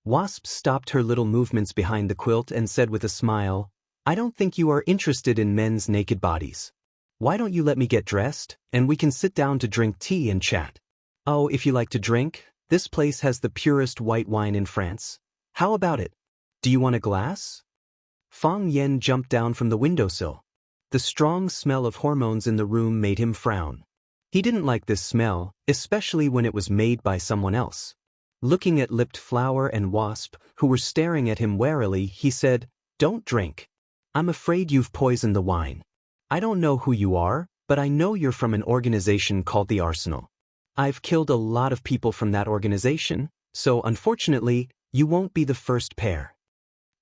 Wasp stopped her little movements behind the quilt and said with a smile, I don't think you are interested in men's naked bodies. Why don't you let me get dressed, and we can sit down to drink tea and chat? Oh, if you like to drink, this place has the purest white wine in France. How about it? Do you want a glass? Fang Yen jumped down from the windowsill. The strong smell of hormones in the room made him frown. He didn't like this smell, especially when it was made by someone else. Looking at Lipped Flower and Wasp, who were staring at him warily, he said, Don't drink. I'm afraid you've poisoned the wine. I don't know who you are, but I know you're from an organization called the Arsenal. I've killed a lot of people from that organization, so unfortunately, you won't be the first pair.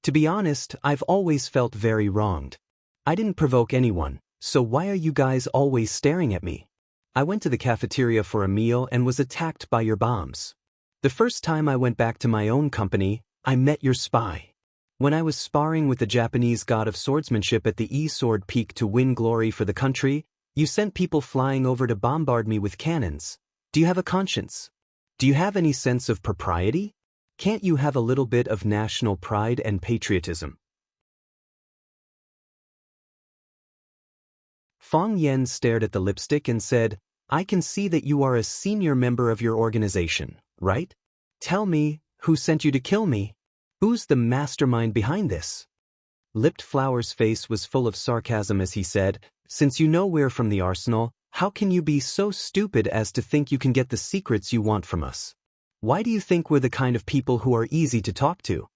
To be honest, I've always felt very wronged. I didn't provoke anyone, so why are you guys always staring at me? I went to the cafeteria for a meal and was attacked by your bombs. The first time I went back to my own company, I met your spy. When I was sparring with the Japanese god of swordsmanship at the E-Sword Peak to win glory for the country, you sent people flying over to bombard me with cannons. Do you have a conscience? Do you have any sense of propriety? Can't you have a little bit of national pride and patriotism? Fang Yen stared at the lipstick and said, I can see that you are a senior member of your organization, right? Tell me, who sent you to kill me? Who's the mastermind behind this? Lipped Flower's face was full of sarcasm as he said, Since you know we're from the arsenal, how can you be so stupid as to think you can get the secrets you want from us? Why do you think we're the kind of people who are easy to talk to?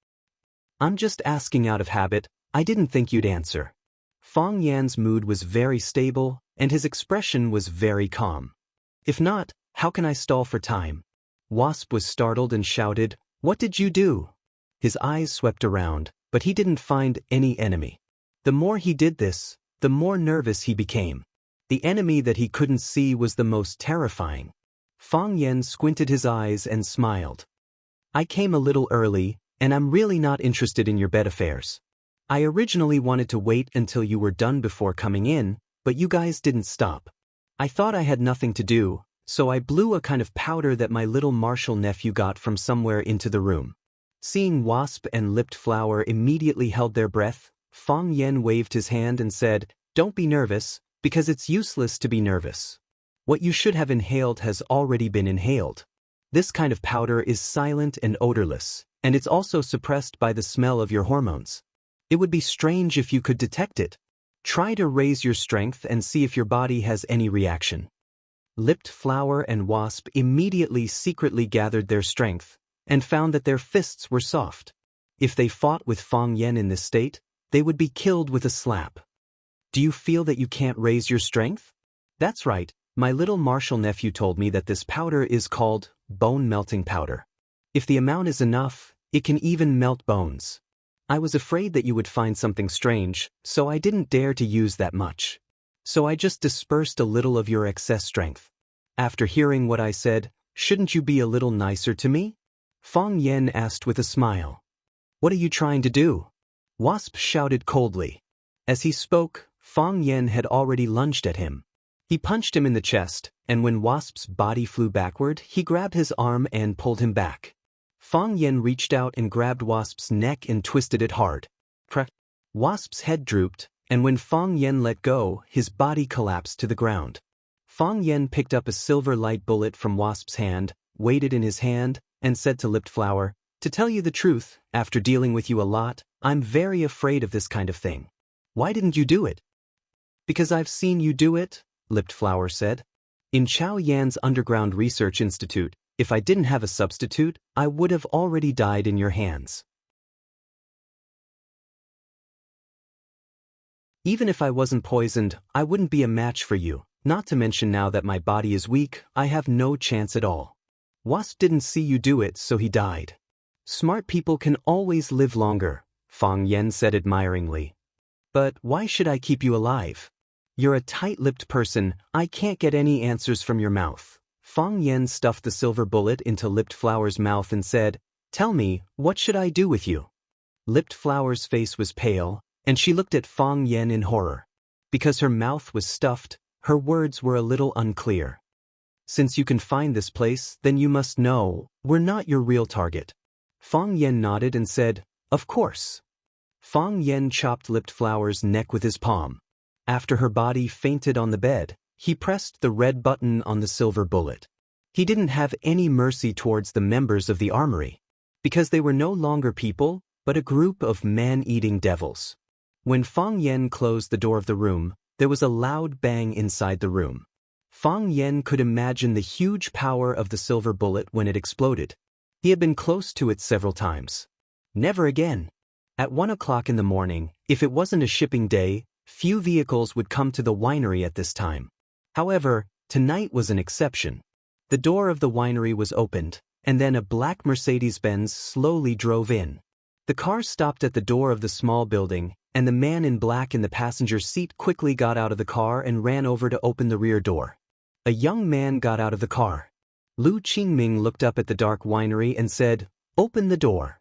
I'm just asking out of habit, I didn't think you'd answer. Fang Yan's mood was very stable, and his expression was very calm. If not, how can I stall for time? Wasp was startled and shouted, What did you do? His eyes swept around, but he didn't find any enemy. The more he did this, the more nervous he became. The enemy that he couldn't see was the most terrifying. Fang Yen squinted his eyes and smiled. I came a little early, and I'm really not interested in your bed affairs. I originally wanted to wait until you were done before coming in, but you guys didn't stop. I thought I had nothing to do, so I blew a kind of powder that my little martial nephew got from somewhere into the room. Seeing Wasp and Lipped Flower immediately held their breath, Fang Yen waved his hand and said, Don't be nervous, because it's useless to be nervous. What you should have inhaled has already been inhaled. This kind of powder is silent and odorless, and it's also suppressed by the smell of your hormones. It would be strange if you could detect it. Try to raise your strength and see if your body has any reaction. Lipped Flower and Wasp immediately secretly gathered their strength, and found that their fists were soft. If they fought with Fang Yen in this state, they would be killed with a slap. Do you feel that you can't raise your strength? That's right, my little martial nephew told me that this powder is called bone-melting powder. If the amount is enough, it can even melt bones. I was afraid that you would find something strange, so I didn't dare to use that much. So I just dispersed a little of your excess strength. After hearing what I said, shouldn't you be a little nicer to me? Fang Yen asked with a smile. What are you trying to do? Wasp shouted coldly. As he spoke, Fang Yen had already lunged at him. He punched him in the chest, and when Wasp's body flew backward, he grabbed his arm and pulled him back. Fang Yen reached out and grabbed Wasp's neck and twisted it hard. Wasp's head drooped, and when Fang Yen let go, his body collapsed to the ground. Fang Yen picked up a silver light bullet from Wasp's hand, weighed it in his hand, and said to Lipped Flower, To tell you the truth, after dealing with you a lot, I'm very afraid of this kind of thing. Why didn't you do it? Because I've seen you do it, Lipped Flower said. In Chao Yan's Underground Research Institute, if I didn't have a substitute, I would have already died in your hands. Even if I wasn't poisoned, I wouldn't be a match for you, not to mention now that my body is weak, I have no chance at all. Wasp didn't see you do it, so he died. Smart people can always live longer, Fang Yen said admiringly. But why should I keep you alive? You're a tight-lipped person, I can't get any answers from your mouth. Fang Yen stuffed the silver bullet into Lipped Flower's mouth and said, Tell me, what should I do with you? Lipped Flower's face was pale, and she looked at Fang Yen in horror. Because her mouth was stuffed, her words were a little unclear. Since you can find this place, then you must know, we're not your real target. Fang Yen nodded and said, Of course. Fang Yen chopped Lipped Flower's neck with his palm. After her body fainted on the bed, he pressed the red button on the silver bullet. He didn't have any mercy towards the members of the armory, because they were no longer people, but a group of man-eating devils. When Fang Yen closed the door of the room, there was a loud bang inside the room. Fang Yen could imagine the huge power of the silver bullet when it exploded. He had been close to it several times. Never again. At 1 o'clock in the morning, if it wasn't a shipping day, few vehicles would come to the winery at this time. However, tonight was an exception. The door of the winery was opened, and then a black Mercedes-Benz slowly drove in. The car stopped at the door of the small building, and the man in black in the passenger seat quickly got out of the car and ran over to open the rear door. A young man got out of the car. Lu Qingming looked up at the dark winery and said, "Open the door."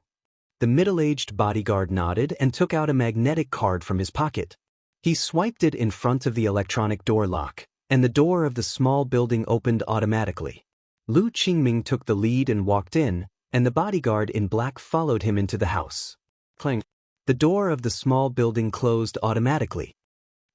The middle-aged bodyguard nodded and took out a magnetic card from his pocket. He swiped it in front of the electronic door lock, and the door of the small building opened automatically. Lu Qingming took the lead and walked in, and the bodyguard in black followed him into the house. Clang. The door of the small building closed automatically.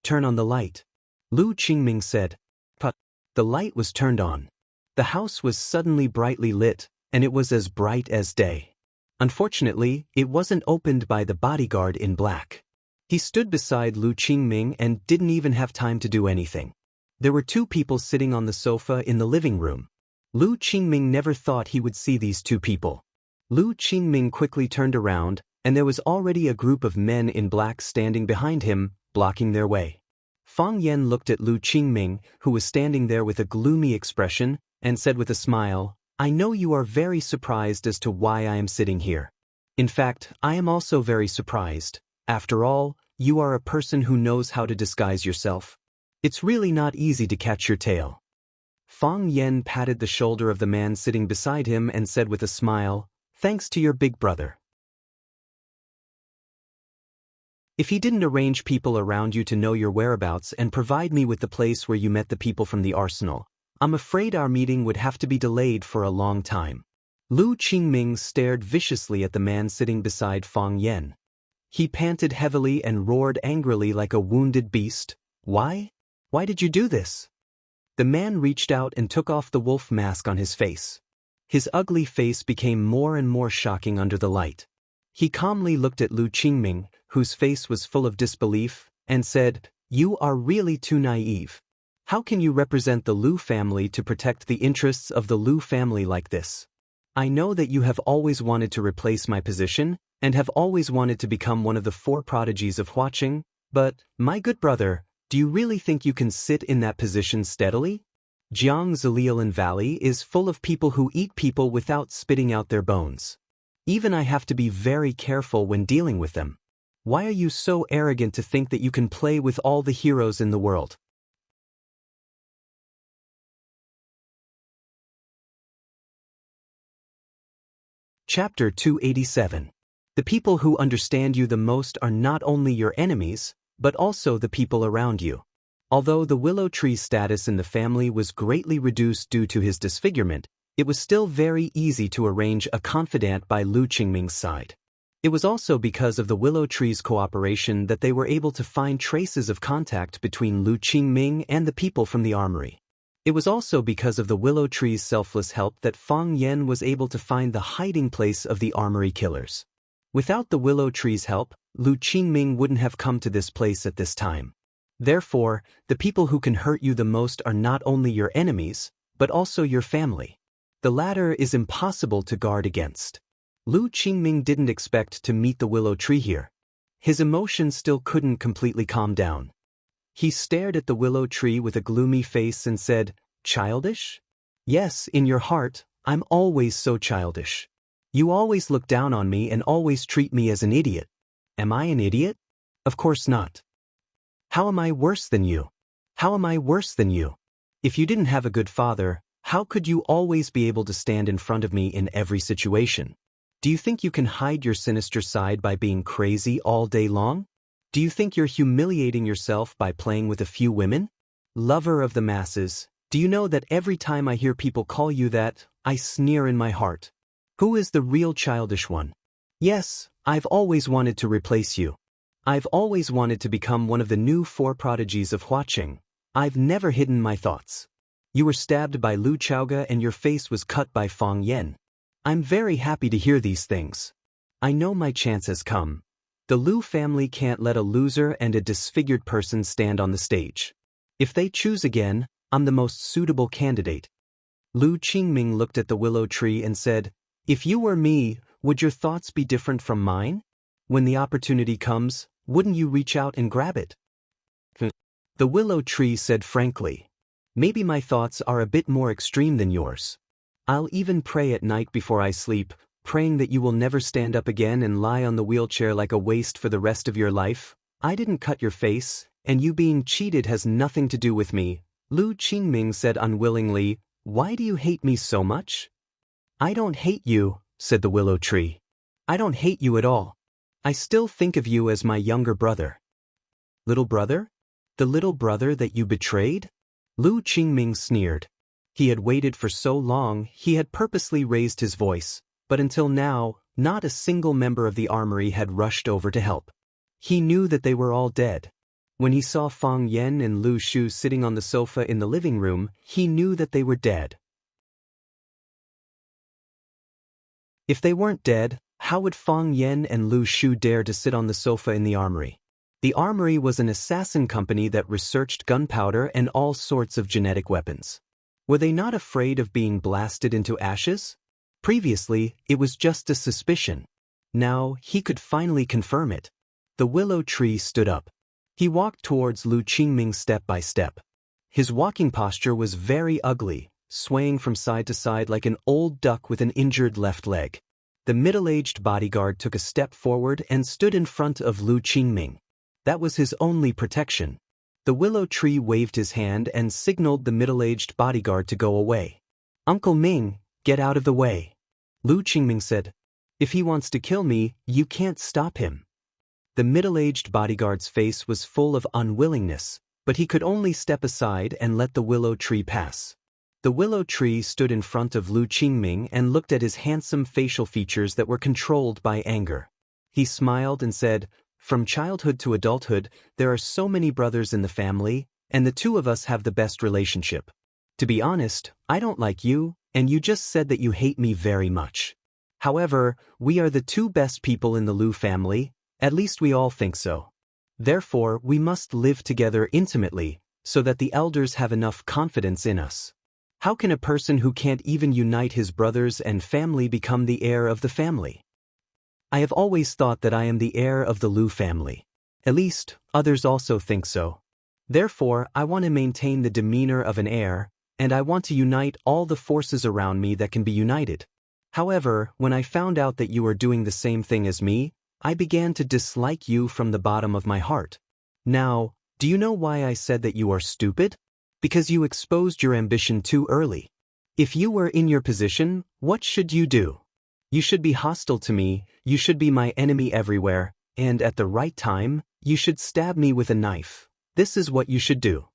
"Turn on the light," Lu Qingming said. But the light was turned on. The house was suddenly brightly lit, and it was as bright as day. Unfortunately, it wasn't opened by the bodyguard in black. He stood beside Lu Qingming and didn't even have time to do anything. There were two people sitting on the sofa in the living room. Lu Qingming never thought he would see these two people. Lu Qingming quickly turned around, and there was already a group of men in black standing behind him, blocking their way. Fang Yan looked at Lu Qingming, who was standing there with a gloomy expression, and said with a smile, "I know you are very surprised as to why I am sitting here. In fact, I am also very surprised. After all, you are a person who knows how to disguise yourself. It's really not easy to catch your tail." Fang Yan patted the shoulder of the man sitting beside him and said with a smile, "Thanks to your big brother. If he didn't arrange people around you to know your whereabouts and provide me with the place where you met the people from the arsenal, I'm afraid our meeting would have to be delayed for a long time." Lu Qingming stared viciously at the man sitting beside Fang Yan. He panted heavily and roared angrily like a wounded beast. "Why? Why did you do this?" The man reached out and took off the wolf mask on his face. His ugly face became more and more shocking under the light. He calmly looked at Lu Qingming, whose face was full of disbelief, and said, "You are really too naive. How can you represent the Lu family to protect the interests of the Lu family like this? I know that you have always wanted to replace my position, and have always wanted to become one of the four prodigies of Huaqing, but, my good brother, do you really think you can sit in that position steadily? Jiangzilian Valley is full of people who eat people without spitting out their bones. Even I have to be very careful when dealing with them. Why are you so arrogant to think that you can play with all the heroes in the world?" Chapter 287. The people who understand you the most are not only your enemies, but also the people around you. Although the willow tree's status in the family was greatly reduced due to his disfigurement, it was still very easy to arrange a confidant by Lu Qingming's side. It was also because of the willow tree's cooperation that they were able to find traces of contact between Lu Qingming and the people from the armory. It was also because of the willow tree's selfless help that Fang Yan was able to find the hiding place of the armory killers. Without the willow tree's help, Lu Qingming wouldn't have come to this place at this time. Therefore, the people who can hurt you the most are not only your enemies, but also your family. The latter is impossible to guard against. Lu Qingming didn't expect to meet the willow tree here. His emotions still couldn't completely calm down. He stared at the willow tree with a gloomy face and said, "Childish? Yes, in your heart, I'm always so childish. You always look down on me and always treat me as an idiot. Am I an idiot? Of course not. How am I worse than you? How am I worse than you? If you didn't have a good father, how could you always be able to stand in front of me in every situation? Do you think you can hide your sinister side by being crazy all day long? Do you think you're humiliating yourself by playing with a few women? Lover of the masses, do you know that every time I hear people call you that, I sneer in my heart? Who is the real childish one? Yes, I've always wanted to replace you. I've always wanted to become one of the new four prodigies of Huaqing. I've never hidden my thoughts. You were stabbed by Lu Chaoga and your face was cut by Fang Yan. I'm very happy to hear these things. I know my chance has come. The Lu family can't let a loser and a disfigured person stand on the stage. If they choose again, I'm the most suitable candidate." Lu Qingming looked at the willow tree and said, "If you were me, would your thoughts be different from mine? When the opportunity comes, wouldn't you reach out and grab it?" The willow tree said frankly, "Maybe my thoughts are a bit more extreme than yours. I'll even pray at night before I sleep, praying that you will never stand up again and lie on the wheelchair like a waste for the rest of your life. I didn't cut your face, and you being cheated has nothing to do with me. Lu Qingming said unwillingly, "Why do you hate me so much?" "I don't hate you," said the willow tree. "I don't hate you at all. I still think of you as my younger brother." "Little brother? The little brother that you betrayed?" Lu Qingming sneered. He had waited for so long, he had purposely raised his voice, but until now, not a single member of the armory had rushed over to help. He knew that they were all dead. When he saw Fang Yan and Lu Shu sitting on the sofa in the living room, he knew that they were dead. If they weren't dead, how would Fang Yan and Lu Shu dare to sit on the sofa in the armory? The armory was an assassin company that researched gunpowder and all sorts of genetic weapons. Were they not afraid of being blasted into ashes? Previously, it was just a suspicion. Now, he could finally confirm it. The willow tree stood up. He walked towards Lu Qingming step by step. His walking posture was very ugly, swaying from side to side like an old duck with an injured left leg. The middle-aged bodyguard took a step forward and stood in front of Lu Qingming. That was his only protection. The willow tree waved his hand and signaled the middle-aged bodyguard to go away. "Uncle Ming, get out of the way." Lu Qingming said, "If he wants to kill me, you can't stop him." The middle-aged bodyguard's face was full of unwillingness, but he could only step aside and let the willow tree pass. The willow tree stood in front of Lu Qingming and looked at his handsome facial features that were controlled by anger. He smiled and said, "From childhood to adulthood, there are so many brothers in the family, and the two of us have the best relationship. To be honest, I don't like you, and you just said that you hate me very much. However, we are the two best people in the Lu family. At least we all think so. Therefore, we must live together intimately, so that the elders have enough confidence in us. How can a person who can't even unite his brothers and family become the heir of the family? I have always thought that I am the heir of the Lu family. At least, others also think so. Therefore, I want to maintain the demeanor of an heir, and I want to unite all the forces around me that can be united. However, when I found out that you are doing the same thing as me, I began to dislike you from the bottom of my heart. Now, do you know why I said that you are stupid? Because you exposed your ambition too early. If you were in your position, what should you do? You should be hostile to me, you should be my enemy everywhere, and at the right time, you should stab me with a knife. This is what you should do.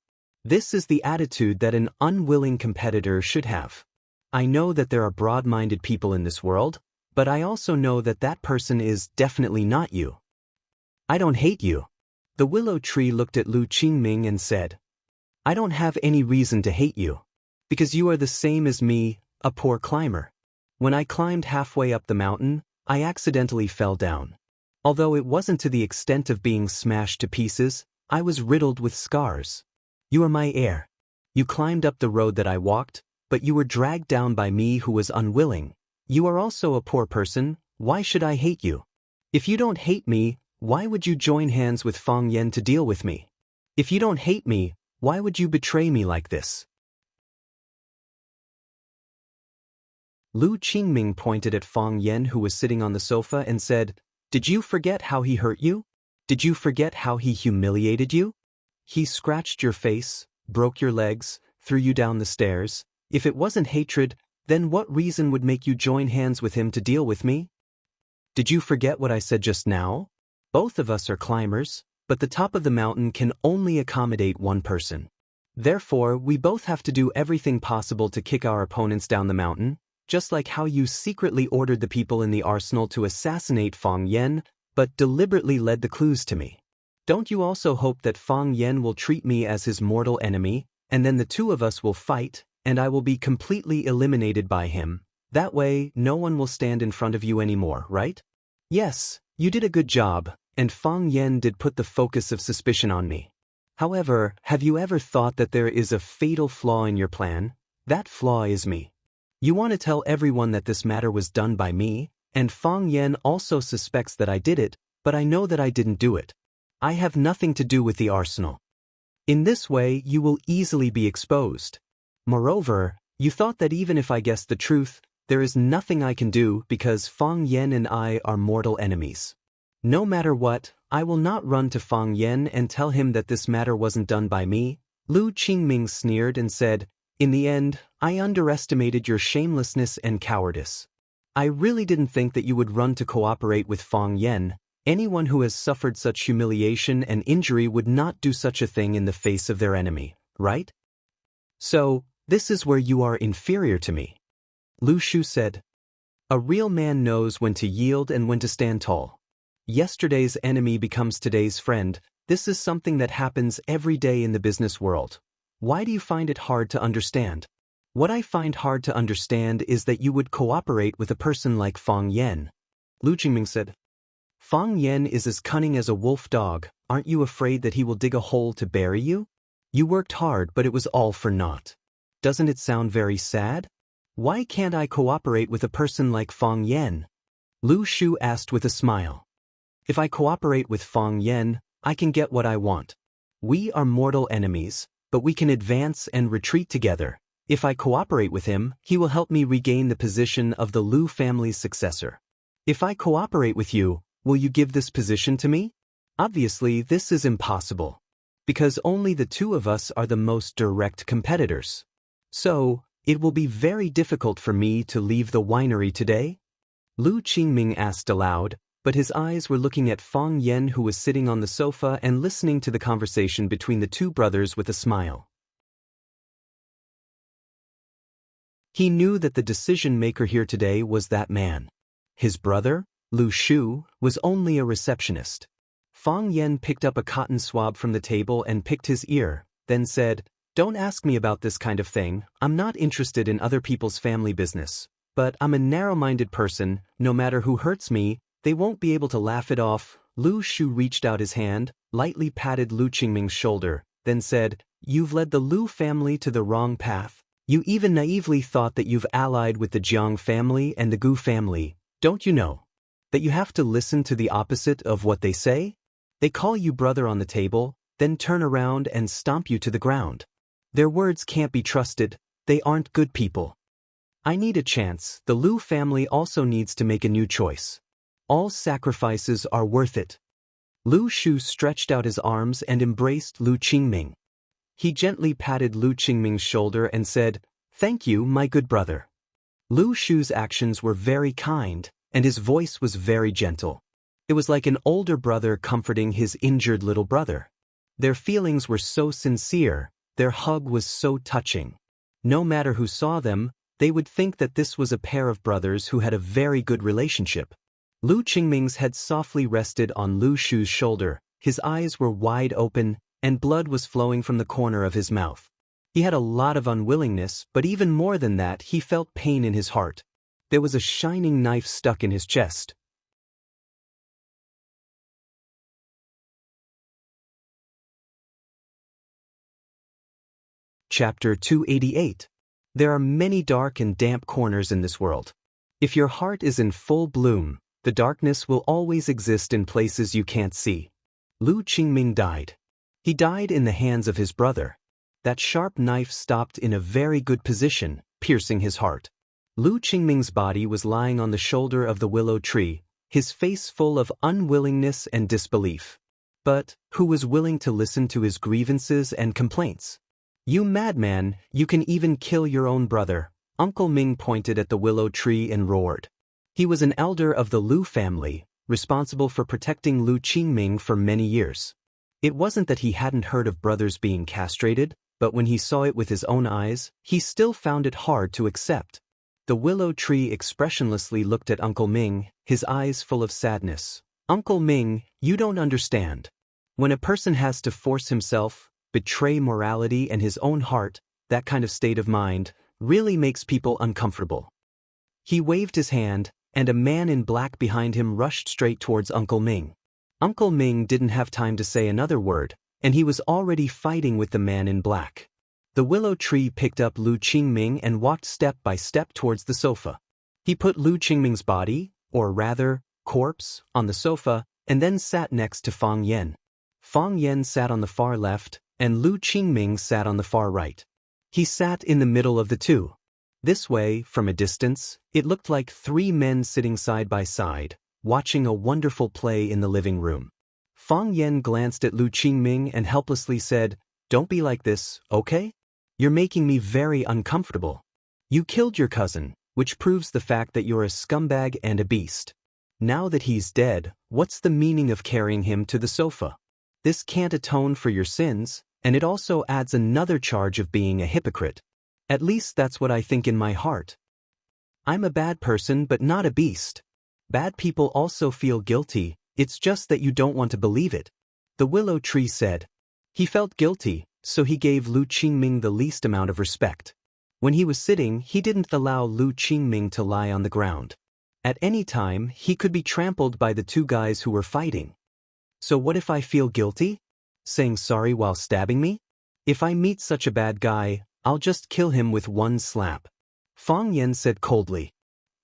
This is the attitude that an unwilling competitor should have. I know that there are broad-minded people in this world, but I also know that that person is definitely not you. I don't hate you. The willow tree looked at Lu Qingming and said, I don't have any reason to hate you. Because you are the same as me, a poor climber. When I climbed halfway up the mountain, I accidentally fell down. Although it wasn't to the extent of being smashed to pieces, I was riddled with scars. You are my heir. You climbed up the road that I walked, but you were dragged down by me who was unwilling. You are also a poor person, why should I hate you? If you don't hate me, why would you join hands with Fang Yan to deal with me? If you don't hate me, why would you betray me like this? Lu Qingming pointed at Fang Yan who was sitting on the sofa and said, Did you forget how he hurt you? Did you forget how he humiliated you? He scratched your face, broke your legs, threw you down the stairs. If it wasn't hatred, then what reason would make you join hands with him to deal with me? Did you forget what I said just now? Both of us are climbers, but the top of the mountain can only accommodate one person. Therefore, we both have to do everything possible to kick our opponents down the mountain, just like how you secretly ordered the people in the arsenal to assassinate Fang Yan, but deliberately led the clues to me. Don't you also hope that Fang Yan will treat me as his mortal enemy, and then the two of us will fight, and I will be completely eliminated by him? That way, no one will stand in front of you anymore, right? Yes, you did a good job, and Fang Yan did put the focus of suspicion on me. However, have you ever thought that there is a fatal flaw in your plan? That flaw is me. You want to tell everyone that this matter was done by me, and Fang Yan also suspects that I did it, but I know that I didn't do it. I have nothing to do with the arsenal. In this way, you will easily be exposed. Moreover, you thought that even if I guessed the truth, there is nothing I can do because Fang Yan and I are mortal enemies. No matter what, I will not run to Fang Yan and tell him that this matter wasn't done by me, Lu Qingming sneered and said, "In the end, I underestimated your shamelessness and cowardice. I really didn't think that you would run to cooperate with Fang Yen. Anyone who has suffered such humiliation and injury would not do such a thing in the face of their enemy, right? So, this is where you are inferior to me." Lu Shu said. "A real man knows when to yield and when to stand tall. Yesterday's enemy becomes today's friend. This is something that happens every day in the business world. Why do you find it hard to understand?" "What I find hard to understand is that you would cooperate with a person like Fang Yen," Lu Qingming said. "Fang Yen is as cunning as a wolf dog. Aren't you afraid that he will dig a hole to bury you? You worked hard, but it was all for naught. Doesn't it sound very sad? Why can't I cooperate with a person like Fang Yen?" Lu Shu asked with a smile. "If I cooperate with Fang Yen, I can get what I want. We are mortal enemies, but we can advance and retreat together. If I cooperate with him, he will help me regain the position of the Lu family's successor. If I cooperate with you, will you give this position to me? Obviously, this is impossible, because only the two of us are the most direct competitors. So, it will be very difficult for me to leave the winery today?" Lu Qingming asked aloud, but his eyes were looking at Fang Yen, who was sitting on the sofa and listening to the conversation between the two brothers with a smile. He knew that the decision-maker here today was that man. His brother, Lu Shu, was only a receptionist. Fang Yen picked up a cotton swab from the table and picked his ear, then said, "Don't ask me about this kind of thing. I'm not interested in other people's family business. But I'm a narrow-minded person. No matter who hurts me, they won't be able to laugh it off." Lu Shu reached out his hand, lightly patted Lu Qingming's shoulder, then said, "You've led the Lu family to the wrong path. You even naively thought that you've allied with the Jiang family and the Gu family. Don't you know that you have to listen to the opposite of what they say? They call you brother on the table, then turn around and stomp you to the ground. Their words can't be trusted. They aren't good people. I need a chance. The Lu family also needs to make a new choice. All sacrifices are worth it." Lu Shu stretched out his arms and embraced Lu Qingming. He gently patted Lu Qingming's shoulder and said, "Thank you, my good brother." Lu Shu's actions were very kind, and his voice was very gentle. It was like an older brother comforting his injured little brother. Their feelings were so sincere, their hug was so touching. No matter who saw them, they would think that this was a pair of brothers who had a very good relationship. Lu Qingming's head softly rested on Lu Shu's shoulder, his eyes were wide open, and blood was flowing from the corner of his mouth. He had a lot of unwillingness, but even more than that, he felt pain in his heart. There was a shining knife stuck in his chest. Chapter 288. There are many dark and damp corners in this world. If your heart is in full bloom, the darkness will always exist in places you can't see. Lu Qingming died. He died in the hands of his brother. That sharp knife stopped in a very good position, piercing his heart. Lu Qingming's body was lying on the shoulder of the willow tree, his face full of unwillingness and disbelief. But who was willing to listen to his grievances and complaints? "You madman, you can even kill your own brother." Uncle Ming pointed at the willow tree and roared. He was an elder of the Lu family, responsible for protecting Lu Qingming for many years. It wasn't that he hadn't heard of brothers being castrated, but when he saw it with his own eyes, he still found it hard to accept. The willow tree expressionlessly looked at Uncle Ming, his eyes full of sadness. "Uncle Ming, you don't understand. When a person has to force himself, betray morality and his own heart, that kind of state of mind really makes people uncomfortable." He waved his hand, and a man in black behind him rushed straight towards Uncle Ming. Uncle Ming didn't have time to say another word, and he was already fighting with the man in black. The willow tree picked up Lu Qingming and walked step by step towards the sofa. He put Lu Qingming's body, or rather, corpse, on the sofa, and then sat next to Fang Yen. Fang Yen sat on the far left, and Lu Qingming sat on the far right. He sat in the middle of the two. This way, from a distance, it looked like three men sitting side by side, watching a wonderful play in the living room. Fang Yen glanced at Lu Qingming and helplessly said, Don't be like this, okay? You're making me very uncomfortable. You killed your cousin, which proves the fact that you're a scumbag and a beast. Now that he's dead, what's the meaning of carrying him to the sofa? This can't atone for your sins, and it also adds another charge of being a hypocrite. At least that's what I think in my heart. I'm a bad person but not a beast. Bad people also feel guilty, it's just that you don't want to believe it. The willow tree said. He felt guilty, so he gave Lu Qingming the least amount of respect. When he was sitting, he didn't allow Lu Qingming to lie on the ground. At any time, he could be trampled by the two guys who were fighting. So what if I feel guilty? Saying sorry while stabbing me? If I meet such a bad guy, I'll just kill him with one slap. Fang Yan said coldly.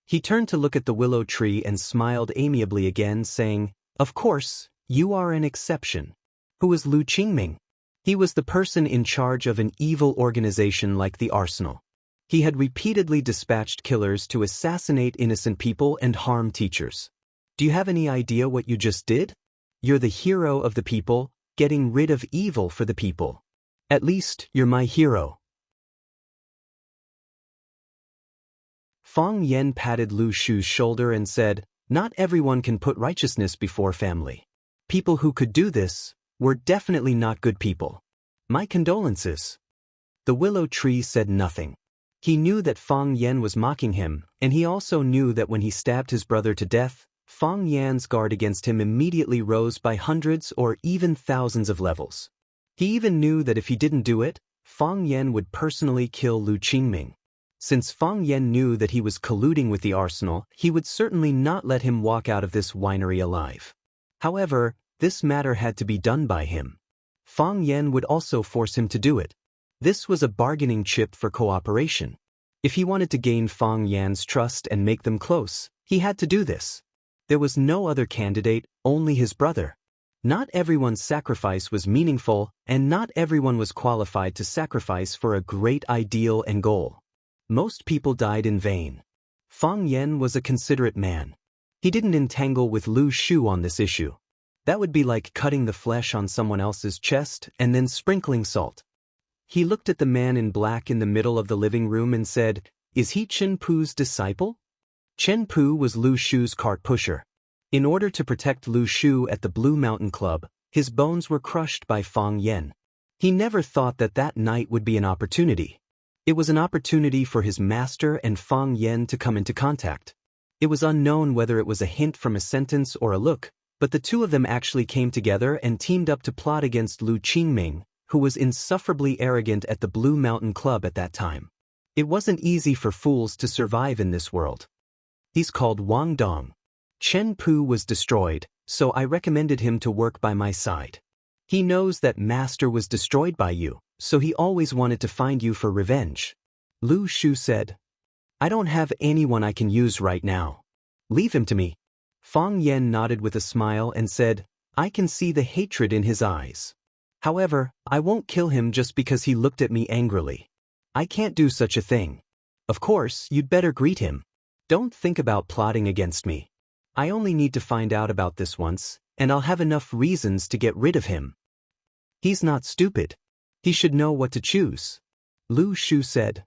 He turned to look at the willow tree and smiled amiably again, saying, Of course, you are an exception. Who is Lu Qingming? He was the person in charge of an evil organization like the Arsenal. He had repeatedly dispatched killers to assassinate innocent people and harm teachers. Do you have any idea what you just did? You're the hero of the people, getting rid of evil for the people. At least, you're my hero. Fang Yan patted Lu Shu's shoulder and said, Not everyone can put righteousness before family. People who could do this were definitely not good people. My condolences. The willow tree said nothing. He knew that Fang Yan was mocking him, and he also knew that when he stabbed his brother to death, Fang Yan's guard against him immediately rose by hundreds or even thousands of levels. He even knew that if he didn't do it, Fang Yan would personally kill Lu Qingming. Since Fang Yan knew that he was colluding with the Arsenal, he would certainly not let him walk out of this winery alive. However, this matter had to be done by him. Fang Yan would also force him to do it. This was a bargaining chip for cooperation. If he wanted to gain Fang Yan's trust and make them close, he had to do this. There was no other candidate, only his brother. Not everyone's sacrifice was meaningful, and not everyone was qualified to sacrifice for a great ideal and goal. Most people died in vain. Fang Yan was a considerate man. He didn't entangle with Lu Shu on this issue. That would be like cutting the flesh on someone else's chest and then sprinkling salt. He looked at the man in black in the middle of the living room and said, Is he Chen Pu's disciple? Chen Pu was Lu Shu's cart pusher. In order to protect Lu Shu at the Blue Mountain Club, his bones were crushed by Fang Yan. He never thought that that night would be an opportunity. It was an opportunity for his master and Fang Yan to come into contact. It was unknown whether it was a hint from a sentence or a look, but the two of them actually came together and teamed up to plot against Lu Qingming, who was insufferably arrogant at the Blue Mountain Club at that time. It wasn't easy for fools to survive in this world. He's called Wang Dong. Chen Pu was destroyed, so I recommended him to work by my side. He knows that Master was destroyed by you, so he always wanted to find you for revenge. Lu Shu said, I don't have anyone I can use right now. Leave him to me. Fang Yan nodded with a smile and said, I can see the hatred in his eyes. However, I won't kill him just because he looked at me angrily. I can't do such a thing. Of course, you'd better greet him. Don't think about plotting against me. I only need to find out about this once, and I'll have enough reasons to get rid of him. He's not stupid. He should know what to choose. Lu Shu said.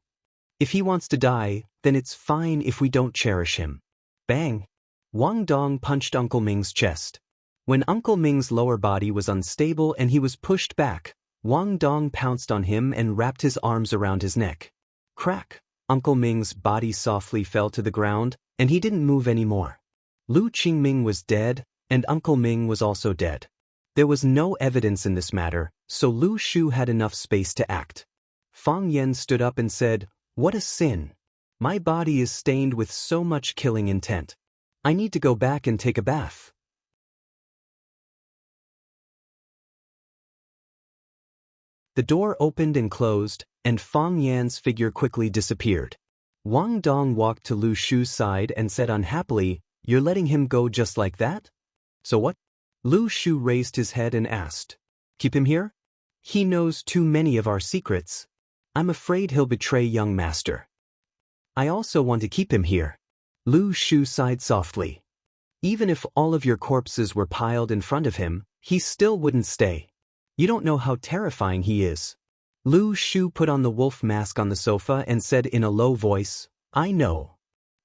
If he wants to die, then it's fine if we don't cherish him. Bang! Wang Dong punched Uncle Ming's chest. When Uncle Ming's lower body was unstable and he was pushed back, Wang Dong pounced on him and wrapped his arms around his neck. Crack! Uncle Ming's body softly fell to the ground, and he didn't move anymore. Lu Qingming was dead, and Uncle Ming was also dead. There was no evidence in this matter, so Lu Shu had enough space to act. Fang Yan stood up and said, What a sin! My body is stained with so much killing intent. I need to go back and take a bath. The door opened and closed, and Fang Yan's figure quickly disappeared. Wang Dong walked to Lu Shu's side and said unhappily, You're letting him go just like that? So what? Lu Shu raised his head and asked, Keep him here? He knows too many of our secrets. I'm afraid he'll betray young master. I also want to keep him here. Lu Shu sighed softly. Even if all of your corpses were piled in front of him, he still wouldn't stay. You don't know how terrifying he is. Lu Shu put on the wolf mask on the sofa and said in a low voice, I know.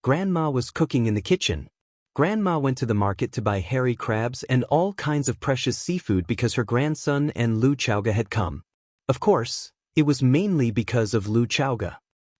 Grandma was cooking in the kitchen. Grandma went to the market to buy hairy crabs and all kinds of precious seafood because her grandson and Lu Chaoga had come. Of course, it was mainly because of Lu Chaoga.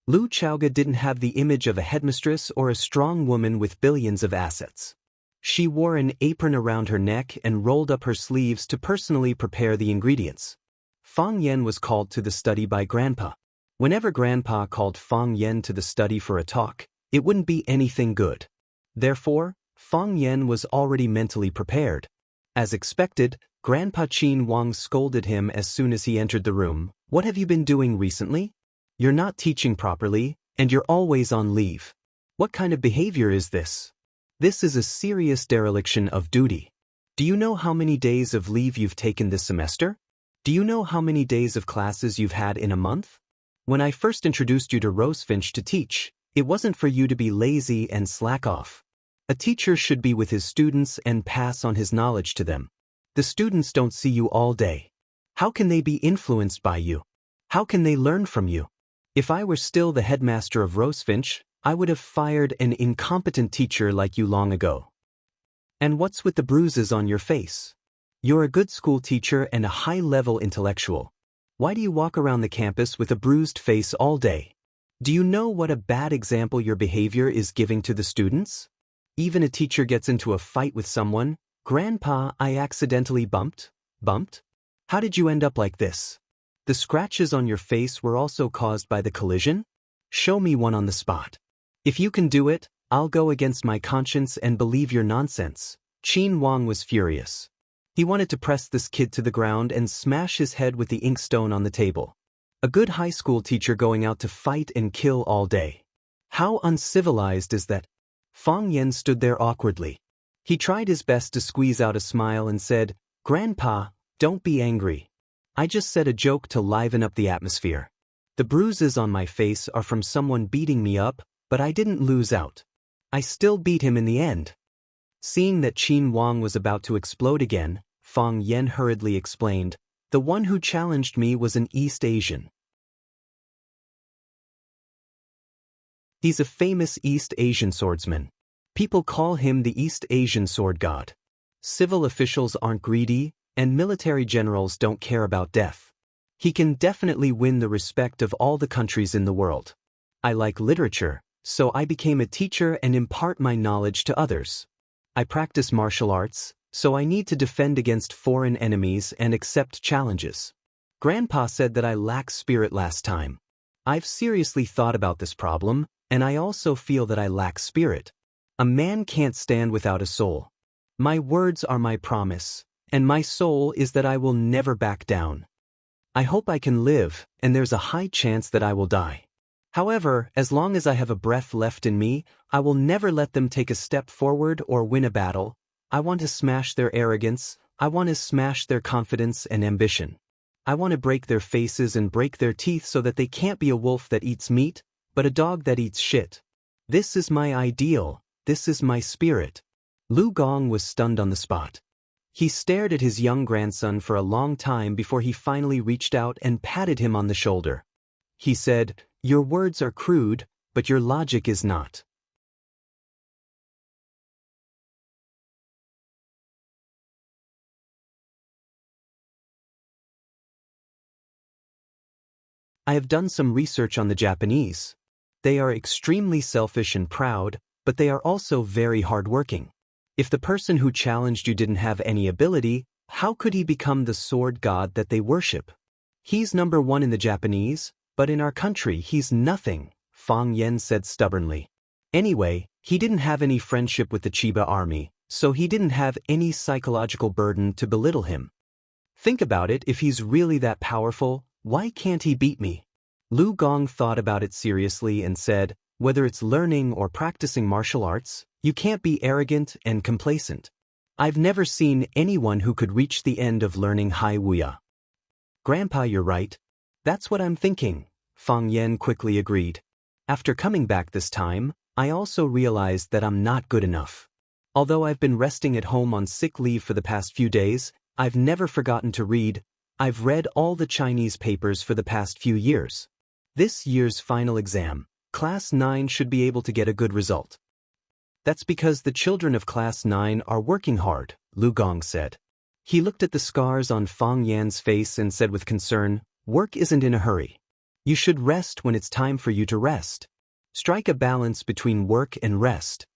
Lu Chaoga didn't have the image of a headmistress or a strong woman with billions of assets. She wore an apron around her neck and rolled up her sleeves to personally prepare the ingredients. Fang Yan was called to the study by Grandpa. Whenever Grandpa called Fang Yan to the study for a talk, it wouldn't be anything good. Therefore, Fang Yan was already mentally prepared. As expected, Grandpa Qin Wang scolded him as soon as he entered the room. What have you been doing recently? You're not teaching properly, and you're always on leave. What kind of behavior is this? This is a serious dereliction of duty. Do you know how many days of leave you've taken this semester? Do you know how many days of classes you've had in a month? When I first introduced you to Rosefinch to teach, it wasn't for you to be lazy and slack off. A teacher should be with his students and pass on his knowledge to them. The students don't see you all day. How can they be influenced by you? How can they learn from you? If I were still the headmaster of Rosefinch, I would have fired an incompetent teacher like you long ago. And what's with the bruises on your face? You're a good school teacher and a high-level intellectual. Why do you walk around the campus with a bruised face all day? Do you know what a bad example your behavior is giving to the students? Even a teacher gets into a fight with someone. Grandpa, I accidentally bumped? How did you end up like this? The scratches on your face were also caused by the collision? Show me one on the spot. If you can do it, I'll go against my conscience and believe your nonsense. Qin Wang was furious. He wanted to press this kid to the ground and smash his head with the inkstone on the table. A good high school teacher going out to fight and kill all day. How uncivilized is that? Fang Yan stood there awkwardly. He tried his best to squeeze out a smile and said, Grandpa, don't be angry. I just said a joke to liven up the atmosphere. The bruises on my face are from someone beating me up, but I didn't lose out. I still beat him in the end. Seeing that Qin Wang was about to explode again, Fang Yan hurriedly explained, the one who challenged me was an East Asian. He's a famous East Asian swordsman. People call him the East Asian sword god. Civil officials aren't greedy, and military generals don't care about death. He can definitely win the respect of all the countries in the world. I like literature, so I became a teacher and impart my knowledge to others. I practice martial arts, so I need to defend against foreign enemies and accept challenges. Grandpa said that I lack spirit last time. I've seriously thought about this problem, and I also feel that I lack spirit. A man can't stand without a soul. My words are my promise, and my soul is that I will never back down. I hope I can live, and there's a high chance that I will die. However, as long as I have a breath left in me, I will never let them take a step forward or win a battle. I want to smash their arrogance, I want to smash their confidence and ambition. I want to break their faces and break their teeth so that they can't be a wolf that eats meat, but a dog that eats shit. This is my ideal, this is my spirit. Lu Gong was stunned on the spot. He stared at his young grandson for a long time before he finally reached out and patted him on the shoulder. He said, your words are crude, but your logic is not. I have done some research on the Japanese. They are extremely selfish and proud, but they are also very hardworking. If the person who challenged you didn't have any ability, how could he become the sword god that they worship? He's number one in the Japanese, but in our country he's nothing, Fang Yan said stubbornly. Anyway, he didn't have any friendship with the Chiba army, so he didn't have any psychological burden to belittle him. Think about it, if he's really that powerful, why can't he beat me? Lu Gong thought about it seriously and said, whether it's learning or practicing martial arts, you can't be arrogant and complacent. I've never seen anyone who could reach the end of learning Hai Wuya. Grandpa, you're right. That's what I'm thinking, Fang Yan quickly agreed. After coming back this time, I also realized that I'm not good enough. Although I've been resting at home on sick leave for the past few days, I've never forgotten to read. I've read all the Chinese papers for the past few years. This year's final exam, Class 9 should be able to get a good result. That's because the children of Class 9 are working hard, Lu Gong said. He looked at the scars on Fang Yan's face and said with concern, work isn't in a hurry. You should rest when it's time for you to rest. Strike a balance between work and rest.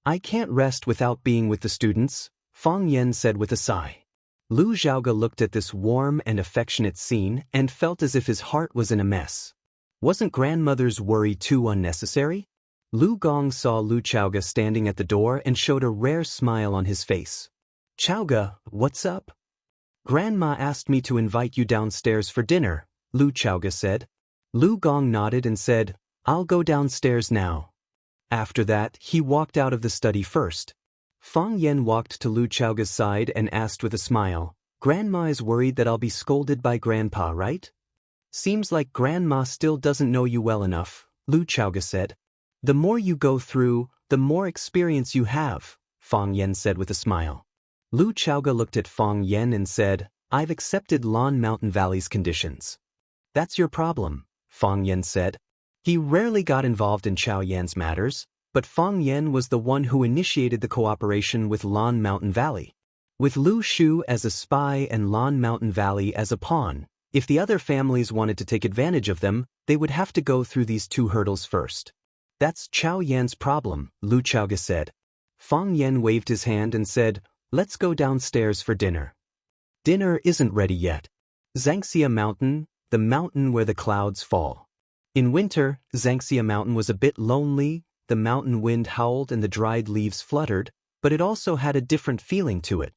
I can't rest without being with the students, Fang Yan said with a sigh. Lu Xiaoge looked at this warm and affectionate scene and felt as if his heart was in a mess. Wasn't grandmother's worry too unnecessary? Lu Gong saw Lu Xiaoge standing at the door and showed a rare smile on his face. Xiaoge, what's up? Grandma asked me to invite you downstairs for dinner, Lu Xiaoge said. Lu Gong nodded and said, I'll go downstairs now. After that, he walked out of the study first. Fang Yan walked to Lu Xiaoge's side and asked with a smile, Grandma is worried that I'll be scolded by Grandpa, right? Seems like Grandma still doesn't know you well enough, Lu Xiaoge said. The more you go through, the more experience you have, Fang Yan said with a smile. Lu Xiaoge looked at Fang Yan and said, I've accepted Lan Mountain Valley's conditions. That's your problem, Fang Yan said. He rarely got involved in Chao Yan's matters, but Fang Yan was the one who initiated the cooperation with Lan Mountain Valley. With Lu Shu as a spy and Lan Mountain Valley as a pawn, if the other families wanted to take advantage of them, they would have to go through these two hurdles first. That's Chao Yan's problem, Lu Xiaoge said. Fang Yan waved his hand and said, let's go downstairs for dinner. Dinner isn't ready yet. Xianxia Mountain, the mountain where the clouds fall. In winter, Xianxia Mountain was a bit lonely, the mountain wind howled and the dried leaves fluttered, but it also had a different feeling to it.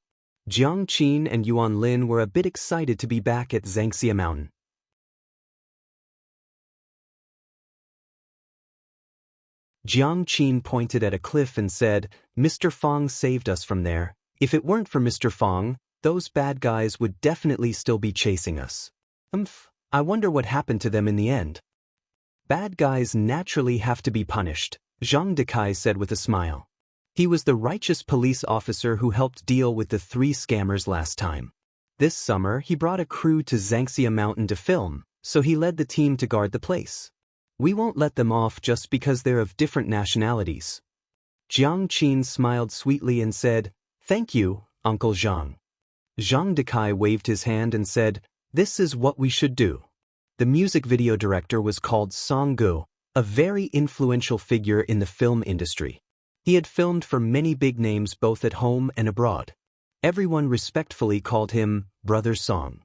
Jiang Qin and Wang Lin were a bit excited to be back at Xianxia Mountain. Jiang Qin pointed at a cliff and said, Mr. Fang saved us from there. If it weren't for Mr. Fang, those bad guys would definitely still be chasing us. I wonder what happened to them in the end. Bad guys naturally have to be punished, Zhang Dekai said with a smile. He was the righteous police officer who helped deal with the 3 scammers last time. This summer, he brought a crew to Xianxia Mountain to film, so he led the team to guard the place. We won't let them off just because they're of different nationalities. Jiang Qin smiled sweetly and said, Thank you, Uncle Zhang. Zhang Dekai waved his hand and said, This is what we should do. The music video director was called Song Gu, a very influential figure in the film industry. He had filmed for many big names both at home and abroad. Everyone respectfully called him Brother Song.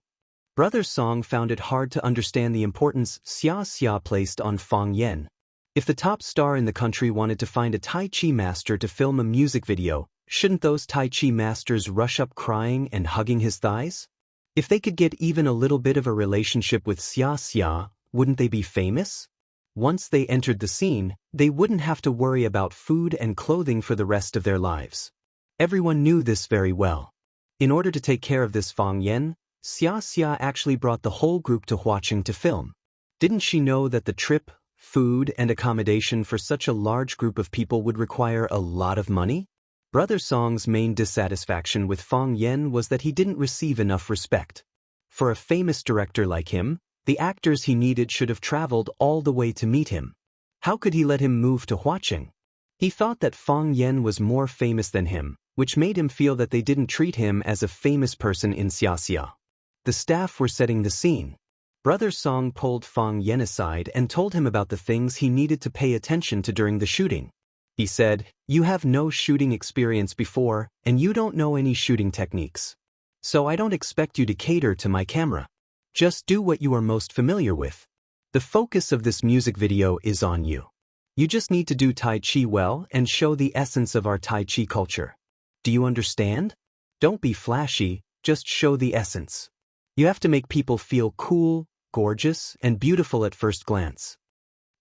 Brother Song found it hard to understand the importance Xianxia placed on Fang Yan. If the top star in the country wanted to find a Tai Chi master to film a music video, shouldn't those Tai Chi masters rush up crying and hugging his thighs? If they could get even a little bit of a relationship with Xianxia, wouldn't they be famous? Once they entered the scene, they wouldn't have to worry about food and clothing for the rest of their lives. Everyone knew this very well. In order to take care of this Fang Yan, Xianxia actually brought the whole group to Huaqing to film. Didn't she know that the trip, food, and accommodation for such a large group of people would require a lot of money? Brother Song's main dissatisfaction with Fang Yan was that he didn't receive enough respect. For a famous director like him, the actors he needed should have traveled all the way to meet him. How could he let him move to Huaqing? He thought that Fang Yan was more famous than him, which made him feel that they didn't treat him as a famous person in Xianxia. The staff were setting the scene. Brother Song pulled Fang Yan aside and told him about the things he needed to pay attention to during the shooting. He said, You have no shooting experience before, and you don't know any shooting techniques. So I don't expect you to cater to my camera. Just do what you are most familiar with. The focus of this music video is on you. You just need to do Tai Chi well and show the essence of our Tai Chi culture. Do you understand? Don't be flashy, just show the essence. You have to make people feel cool, gorgeous, and beautiful at first glance.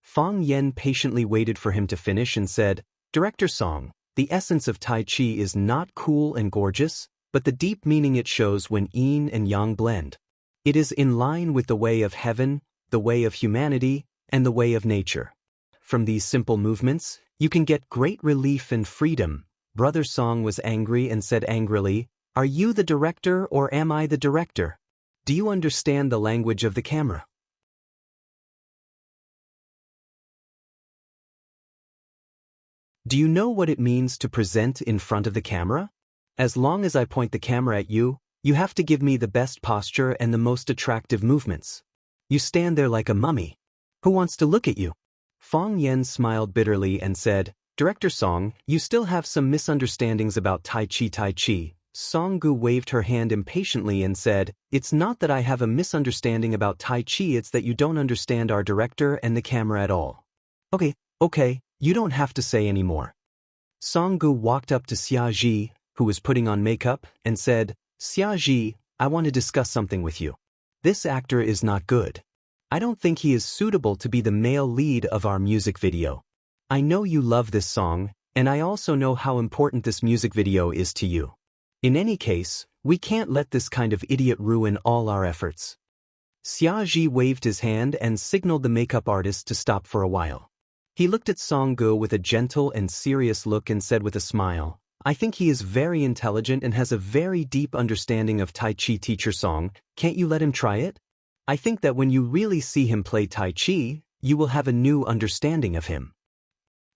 Fang Yan patiently waited for him to finish and said, Director Song, the essence of Tai Chi is not cool and gorgeous, but the deep meaning it shows when yin and yang blend. It is in line with the way of heaven, the way of humanity, and the way of nature. From these simple movements, you can get great relief and freedom. Brother Song was angry and said angrily, Are you the director or am I the director? Do you understand the language of the camera? Do you know what it means to present in front of the camera? As long as I point the camera at you, you have to give me the best posture and the most attractive movements. You stand there like a mummy. Who wants to look at you? Fang Yan smiled bitterly and said, Director Song, you still have some misunderstandings about Tai Chi. Song Gu waved her hand impatiently and said, It's not that I have a misunderstanding about Tai Chi, it's that you don't understand our director and the camera at all. Okay, you don't have to say any more. Song Gu walked up to Xia Ji, who was putting on makeup, and said, Xia Ji, I want to discuss something with you. This actor is not good. I don't think he is suitable to be the male lead of our music video. I know you love this song, and I also know how important this music video is to you. In any case, we can't let this kind of idiot ruin all our efforts. Xia Ji waved his hand and signaled the makeup artist to stop for a while. He looked at Song Gu with a gentle and serious look and said with a smile, I think he is very intelligent and has a very deep understanding of Tai Chi. Teacher Song, can't you let him try it? I think that when you really see him play Tai Chi, you will have a new understanding of him.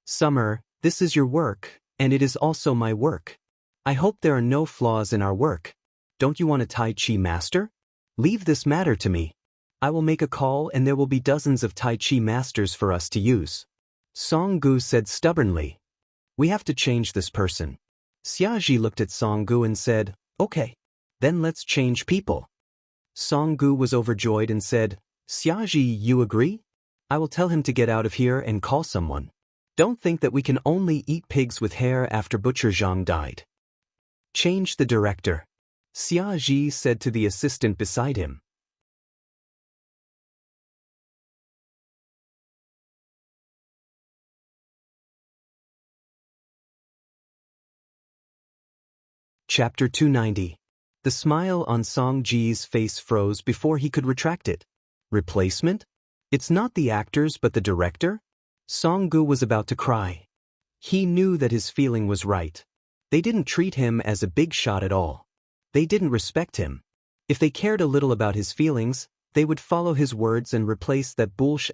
Summer, this is your work, and it is also my work. I hope there are no flaws in our work. Don't you want a Tai Chi master? Leave this matter to me. I will make a call and there will be dozens of Tai Chi masters for us to use. Song Gu said stubbornly. We have to change this person. Xia Ji looked at Song Gu and said, Okay. Then let's change people. Song Gu was overjoyed and said, Xia Ji, you agree? I will tell him to get out of here and call someone. Don't think that we can only eat pigs with hair after Butcher Zhang died. Change the director. Xia Ji said to the assistant beside him. Chapter 290. The smile on Song Ji's face froze before he could retract it. Replacement? It's not the actors but the director? Song Gu was about to cry. He knew that his feeling was right. They didn't treat him as a big shot at all. They didn't respect him. If they cared a little about his feelings, they would follow his words and replace that bullsh**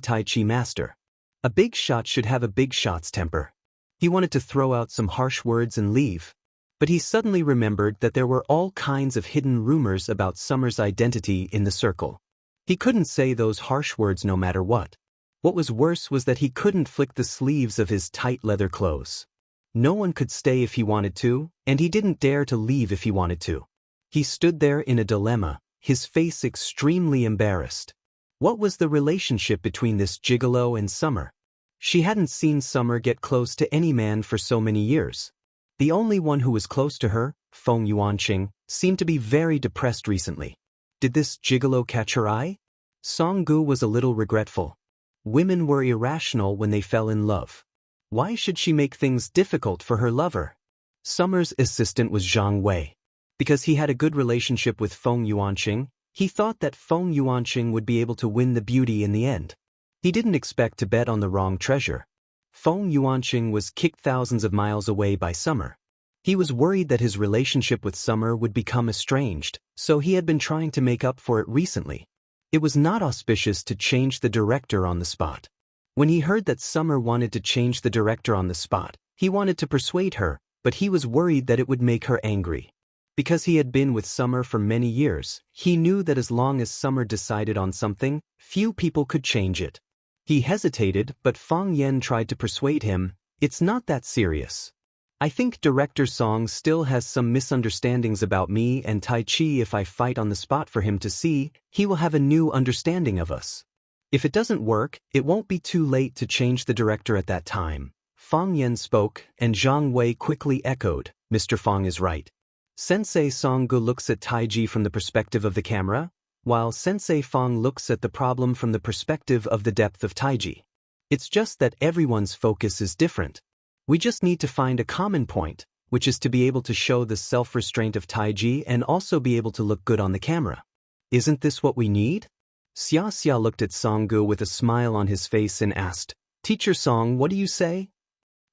Tai Chi master. A big shot should have a big shot's temper. He wanted to throw out some harsh words and leave. But he suddenly remembered that there were all kinds of hidden rumors about Summer's identity in the circle. He couldn't say those harsh words no matter what. What was worse was that he couldn't flick the sleeves of his tight leather clothes. No one could stay if he wanted to, and he didn't dare to leave if he wanted to. He stood there in a dilemma, his face extremely embarrassed. What was the relationship between this gigolo and Summer? She hadn't seen Summer get close to any man for so many years. The only one who was close to her, Feng Yuanqing, seemed to be very depressed recently. Did this gigolo catch her eye? Song Gu was a little regretful. Women were irrational when they fell in love. Why should she make things difficult for her lover? Summer's assistant was Zhang Wei. Because he had a good relationship with Feng Yuanqing, he thought that Feng Yuanqing would be able to win the beauty in the end. He didn't expect to bet on the wrong treasure. Feng Yuanqing was kicked thousands of miles away by Summer. He was worried that his relationship with Summer would become estranged, so he had been trying to make up for it recently. It was not auspicious to change the director on the spot. When he heard that Summer wanted to change the director on the spot, he wanted to persuade her, but he was worried that it would make her angry. Because he had been with Summer for many years, he knew that as long as Summer decided on something, few people could change it. He hesitated, but Fang Yan tried to persuade him, it's not that serious. I think Director Song still has some misunderstandings about me and Tai Chi. If I fight on the spot for him to see, he will have a new understanding of us. If it doesn't work, it won't be too late to change the director at that time. Fang Yan spoke, and Zhang Wei quickly echoed, Mr. Fang is right. Sensei Song Gu looks at Taiji from the perspective of the camera, while Sensei Fang looks at the problem from the perspective of the depth of Taiji. It's just that everyone's focus is different. We just need to find a common point, which is to be able to show the self-restraint of Taiji and also be able to look good on the camera. Isn't this what we need? Xianxia looked at Song Gu with a smile on his face and asked, Teacher Song, what do you say?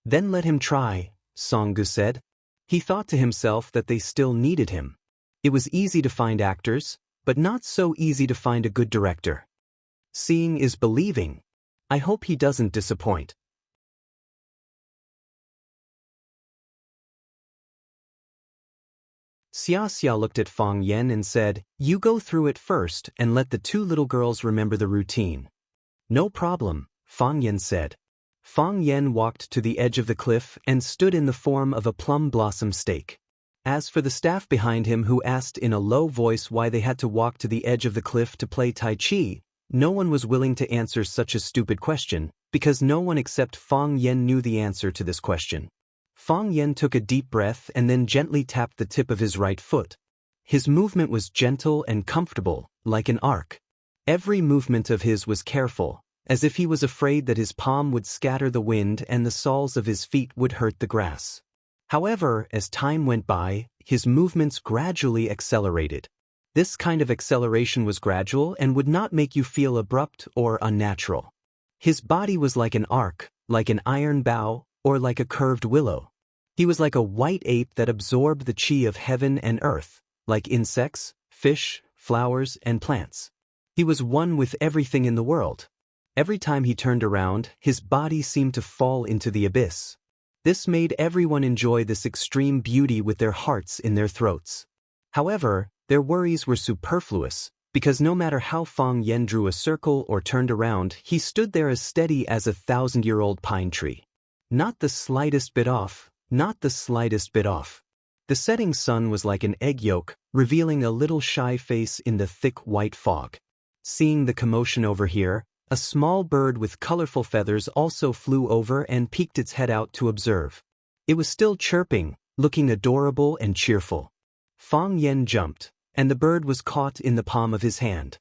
Then let him try, Song Gu said. He thought to himself that they still needed him. It was easy to find actors, but not so easy to find a good director. Seeing is believing. I hope he doesn't disappoint. Xiaxia looked at Fang Yan and said, "You go through it first and let the two little girls remember the routine." "No problem," Fang Yan said. Fang Yan walked to the edge of the cliff and stood in the form of a plum blossom stake. As for the staff behind him who asked in a low voice why they had to walk to the edge of the cliff to play Tai Chi, no one was willing to answer such a stupid question, because no one except Fang Yan knew the answer to this question. Fang Yan took a deep breath and then gently tapped the tip of his right foot. His movement was gentle and comfortable, like an arc. Every movement of his was careful, as if he was afraid that his palm would scatter the wind and the soles of his feet would hurt the grass. However, as time went by, his movements gradually accelerated. This kind of acceleration was gradual and would not make you feel abrupt or unnatural. His body was like an arc, like an iron bow, or like a curved willow. He was like a white ape that absorbed the chi of heaven and earth, like insects, fish, flowers, and plants. He was one with everything in the world. Every time he turned around, his body seemed to fall into the abyss. This made everyone enjoy this extreme beauty with their hearts in their throats. However, their worries were superfluous, because no matter how Fang Yan drew a circle or turned around, he stood there as steady as a 1,000-year-old pine tree. Not the slightest bit off, not the slightest bit off. The setting sun was like an egg yolk, revealing a little shy face in the thick white fog. Seeing the commotion over here, a small bird with colorful feathers also flew over and peeked its head out to observe. It was still chirping, looking adorable and cheerful. Fang Yan jumped, and the bird was caught in the palm of his hand.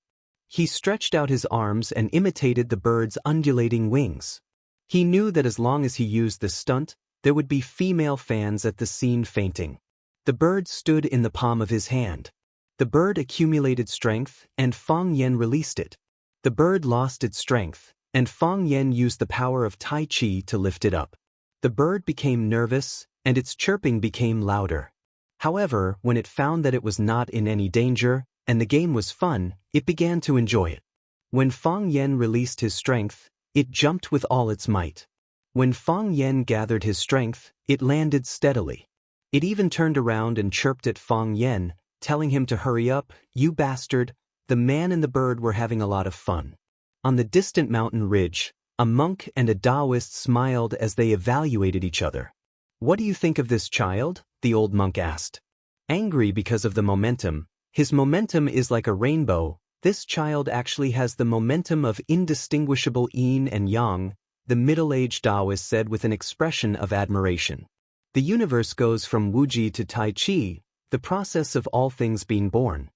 He stretched out his arms and imitated the bird's undulating wings. He knew that as long as he used this stunt, there would be female fans at the scene fainting. The bird stood in the palm of his hand. The bird accumulated strength, and Fang Yan released it. The bird lost its strength, and Fang Yan used the power of Tai Chi to lift it up. The bird became nervous, and its chirping became louder. However, when it found that it was not in any danger, and the game was fun, it began to enjoy it. When Fang Yan released his strength, it jumped with all its might. When Fang Yan gathered his strength, it landed steadily. It even turned around and chirped at Fang Yan, telling him to hurry up, "You bastard." The man and the bird were having a lot of fun. On the distant mountain ridge, a monk and a Daoist smiled as they evaluated each other. "What do you think of this child?" the old monk asked. Angry because of the momentum, his momentum is like a rainbow. This child actually has the momentum of indistinguishable yin and yang, the middle-aged Daoist said with an expression of admiration. The universe goes from Wuji to Tai Chi, the process of all things being born.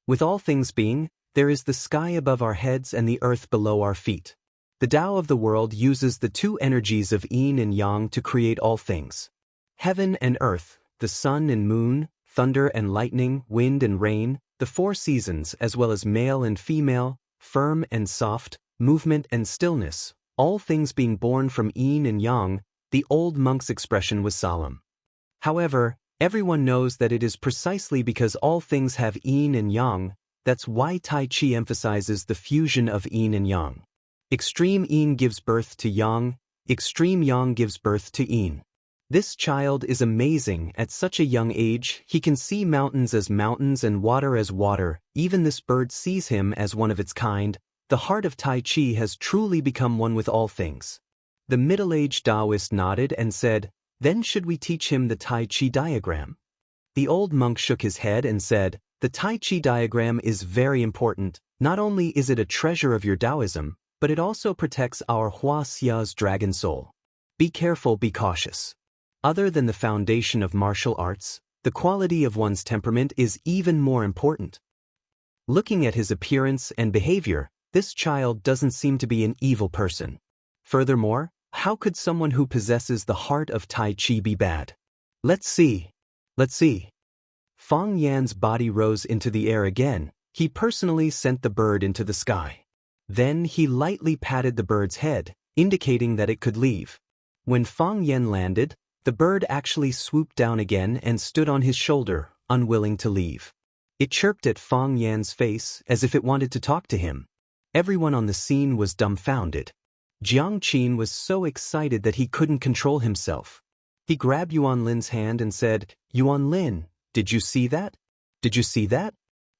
With all things being, there is the sky above our heads and the earth below our feet. The Tao of the world uses the two energies of yin and yang to create all things. Heaven and earth, the sun and moon, thunder and lightning, wind and rain, the four seasons as well as male and female, firm and soft, movement and stillness, all things being born from yin and yang, the old monk's expression was solemn. However, everyone knows that it is precisely because all things have yin and yang, that's why Tai Chi emphasizes the fusion of yin and yang. Extreme yin gives birth to yang, extreme yang gives birth to yin. This child is amazing. At such a young age, he can see mountains as mountains and water as water. Even this bird sees him as one of its kind. The heart of Tai Chi has truly become one with all things. The middle-aged Daoist nodded and said, "Then should we teach him the Tai Chi diagram?" The old monk shook his head and said, "The Tai Chi diagram is very important. Not only is it a treasure of your Taoism, but it also protects our Huaxia's dragon soul. Be careful, be cautious. Other than the foundation of martial arts, the quality of one's temperament is even more important." Looking at his appearance and behavior, this child doesn't seem to be an evil person. Furthermore, how could someone who possesses the heart of Tai Chi be bad? Let's see. Let's see. Fang Yan's body rose into the air again. He personally sent the bird into the sky. Then he lightly patted the bird's head, indicating that it could leave. When Fang Yen landed, the bird actually swooped down again and stood on his shoulder, unwilling to leave. It chirped at Fang Yan's face as if it wanted to talk to him. Everyone on the scene was dumbfounded. Jiang Qin was so excited that he couldn't control himself. He grabbed Yuan Lin's hand and said, "Yuan Lin, did you see that? Did you see that?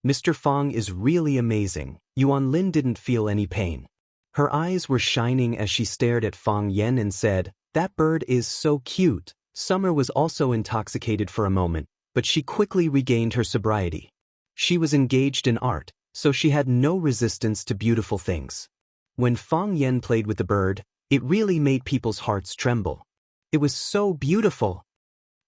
Mr. Fang is really amazing." Yuan Lin didn't feel any pain. Her eyes were shining as she stared at Fang Yen and said, "That bird is so cute." Summer was also intoxicated for a moment, but she quickly regained her sobriety. She was engaged in art, so she had no resistance to beautiful things. When Fang Yen played with the bird, it really made people's hearts tremble. It was so beautiful.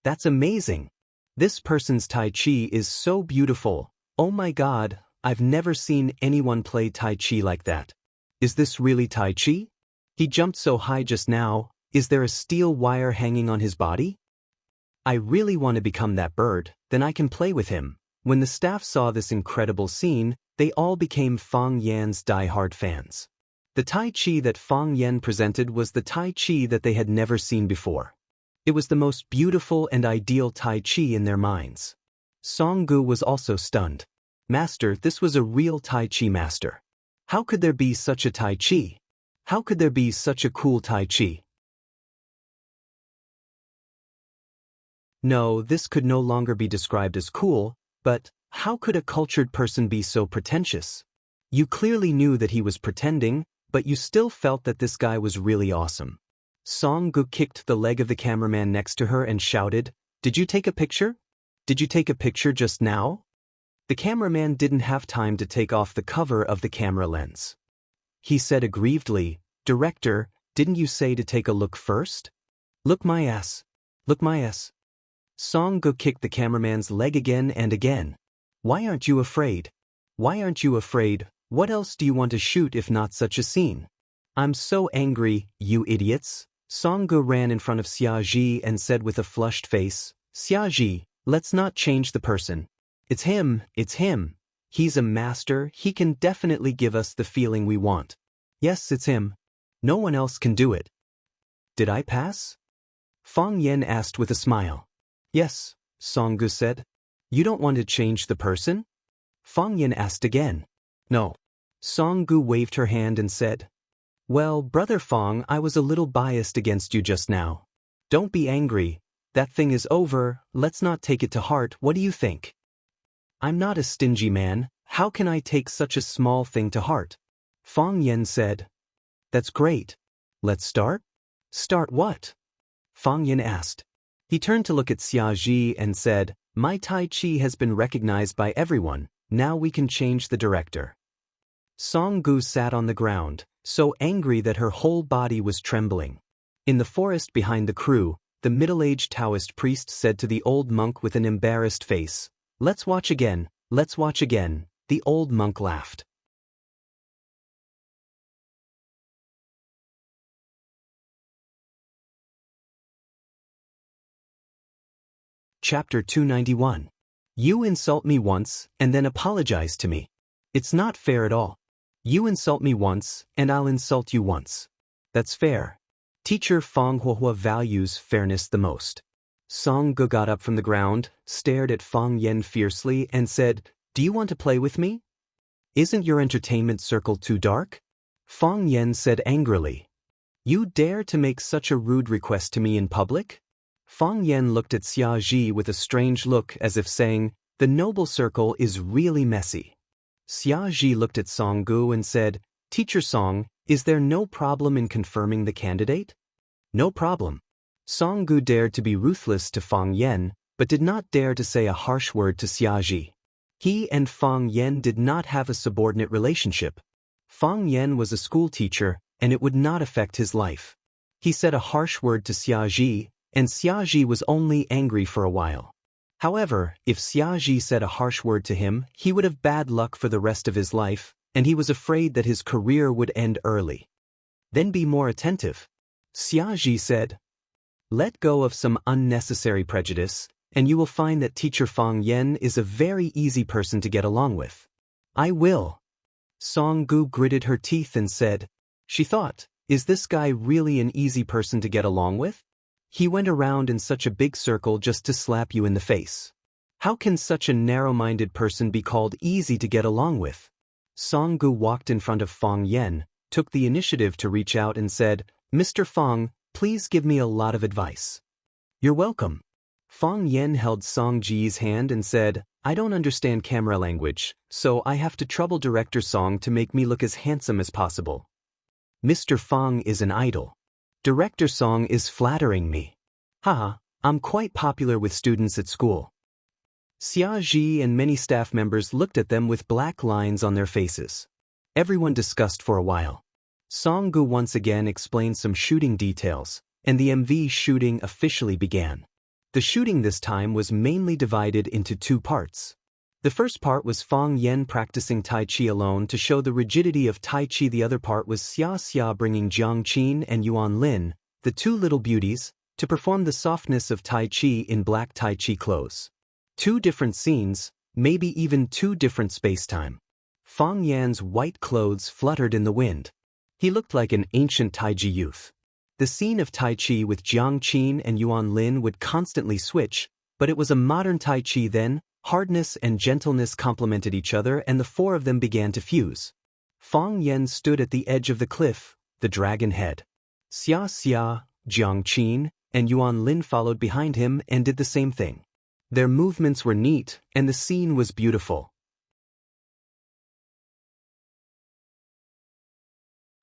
"That's amazing. This person's Tai Chi is so beautiful. Oh my God, I've never seen anyone play Tai Chi like that. Is this really Tai Chi? He jumped so high just now. Is there a steel wire hanging on his body? I really want to become that bird, then I can play with him." When the staff saw this incredible scene, they all became Fang Yan's die-hard fans. The Tai Chi that Fang Yen presented was the Tai Chi that they had never seen before. It was the most beautiful and ideal Tai Chi in their minds. Song Gu was also stunned. "Master, this was a real Tai Chi master. How could there be such a Tai Chi? How could there be such a cool Tai Chi?" No, this could no longer be described as cool, but how could a cultured person be so pretentious? You clearly knew that he was pretending, but you still felt that this guy was really awesome. Song Gu kicked the leg of the cameraman next to her and shouted, "Did you take a picture? Did you take a picture just now?" The cameraman didn't have time to take off the cover of the camera lens. He said aggrievedly, "Director, didn't you say to take a look first? Look my ass. Look my ass." Song Gu kicked the cameraman's leg again and again. "Why aren't you afraid? Why aren't you afraid? What else do you want to shoot if not such a scene? I'm so angry, you idiots." Song Gu ran in front of Xiaji and said with a flushed face, "Xiaji, let's not change the person. It's him, it's him. He's a master, he can definitely give us the feeling we want. Yes, it's him. No one else can do it." "Did I pass?" Fang Yen asked with a smile. "Yes," Song Gu said. "You don't want to change the person?" Fang Yen asked again. "No." Song Gu waved her hand and said, "Well, Brother Fang, I was a little biased against you just now. Don't be angry. That thing is over, let's not take it to heart, what do you think? I'm not a stingy man, how can I take such a small thing to heart?" Fang Yen said, "That's great. Let's start?" "Start what?" Fang Yen asked. He turned to look at Xiaji and said, "My Tai Chi has been recognized by everyone, now we can change the director." Song Gu sat on the ground, so angry that her whole body was trembling. In the forest behind the crew, the middle-aged Taoist priest said to the old monk with an embarrassed face, "Let's watch again, let's watch again." The old monk laughed. Chapter 291. You insult me once, and then apologize to me. It's not fair at all. You insult me once, and I'll insult you once. That's fair. Teacher Fang Huohua values fairness the most. Song Gu got up from the ground, stared at Fang Yen fiercely, and said, "Do you want to play with me? Isn't your entertainment circle too dark?" Fang Yen said angrily, "You dare to make such a rude request to me in public?" Fang Yen looked at Xiaji with a strange look as if saying, "The noble circle is really messy." Xiaji looked at Song Gu and said, "Teacher Song, is there no problem in confirming the candidate?" "No problem." Song Gu dared to be ruthless to Fang Yen, but did not dare to say a harsh word to Xiaji. He and Fang Yen did not have a subordinate relationship. Fang Yen was a school teacher, and it would not affect his life. He said a harsh word to Xiaji, and Xiaji was only angry for a while. However, if Xiaji said a harsh word to him, he would have bad luck for the rest of his life, and he was afraid that his career would end early. Then be more attentive. Xiaji said, "Let go of some unnecessary prejudice, and you will find that Teacher Fang Yen is a very easy person to get along with." "I will." Song Gu gritted her teeth and said, "She thought, Is this guy really an easy person to get along with? He went around in such a big circle just to slap you in the face. How can such a narrow-minded person be called easy to get along with? Song Gu walked in front of Fang Yen, took the initiative to reach out and said, Mr. Fang, please give me a lot of advice. You're welcome. Fang Yen held Song Ji's hand and said, I don't understand camera language, so I have to trouble Director Song to make me look as handsome as possible. Mr. Fang is an idol. Director Song is flattering me. Haha, I'm quite popular with students at school. Xia Ji and many staff members looked at them with black lines on their faces. Everyone discussed for a while. Song Gu once again explained some shooting details, and the MV shooting officially began. The shooting this time was mainly divided into two parts. The first part was Fang Yen practicing Tai Chi alone to show the rigidity of Tai Chi. The other part was Xianxia bringing Jiang Qin and Wang Lin, the two little beauties, to perform the softness of Tai Chi in black Tai Chi clothes. Two different scenes, maybe even two different space-time. Fang Yan's white clothes fluttered in the wind. He looked like an ancient Taiji youth. The scene of Tai Chi with Jiang Qin and Wang Lin would constantly switch, but it was a modern Tai Chi then. Hardness and gentleness complemented each other and the four of them began to fuse. Fang Yen stood at the edge of the cliff, the dragon head. Xianxia, Jiang Qin, and Wang Lin followed behind him and did the same thing. Their movements were neat and the scene was beautiful.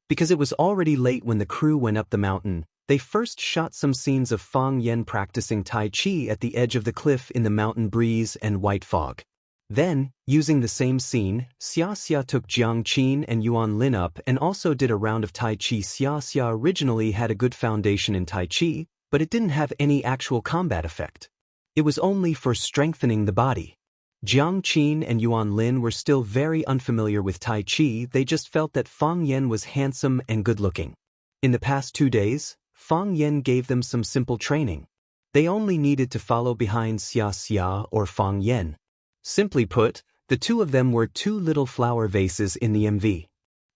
Because it was already late when the crew went up the mountain, they first shot some scenes of Fang Yen practicing Tai Chi at the edge of the cliff in the mountain breeze and white fog. Then, using the same scene, Xianxia took Jiang Qin and Wang Lin up and also did a round of Tai Chi. Xianxia originally had a good foundation in Tai Chi, but it didn't have any actual combat effect. It was only for strengthening the body. Jiang Qin and Wang Lin were still very unfamiliar with Tai Chi. They just felt that Fang Yen was handsome and good-looking. In the past 2 days, Fang Yen gave them some simple training. They only needed to follow behind Xianxia or Fang Yen. Simply put, the two of them were two little flower vases in the MV.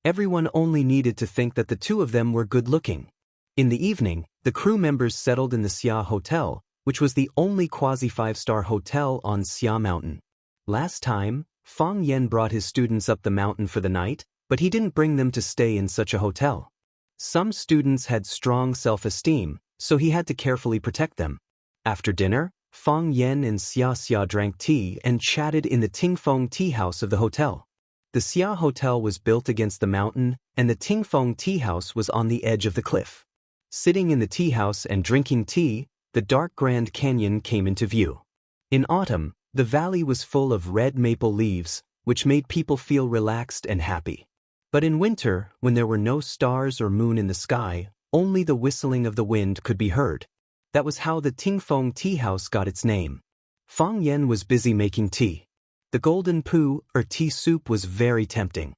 Everyone only needed to think that the two of them were good-looking. In the evening, the crew members settled in the Xia Hotel, which was the only quasi-5-star hotel on Xia Mountain. Last time, Fang Yen brought his students up the mountain for the night, but he didn't bring them to stay in such a hotel. Some students had strong self-esteem, so he had to carefully protect them. After dinner, Fang Yen and Xianxia drank tea and chatted in the Tingfeng tea house of the hotel. The Xia Hotel was built against the mountain, and the Tingfeng tea house was on the edge of the cliff. Sitting in the tea house and drinking tea, the dark Grand Canyon came into view. In autumn, the valley was full of red maple leaves, which made people feel relaxed and happy. But in winter, when there were no stars or moon in the sky, only the whistling of the wind could be heard. That was how the Tingfeng tea house got its name. Fang Yen was busy making tea. The golden poo, or tea soup, was very tempting.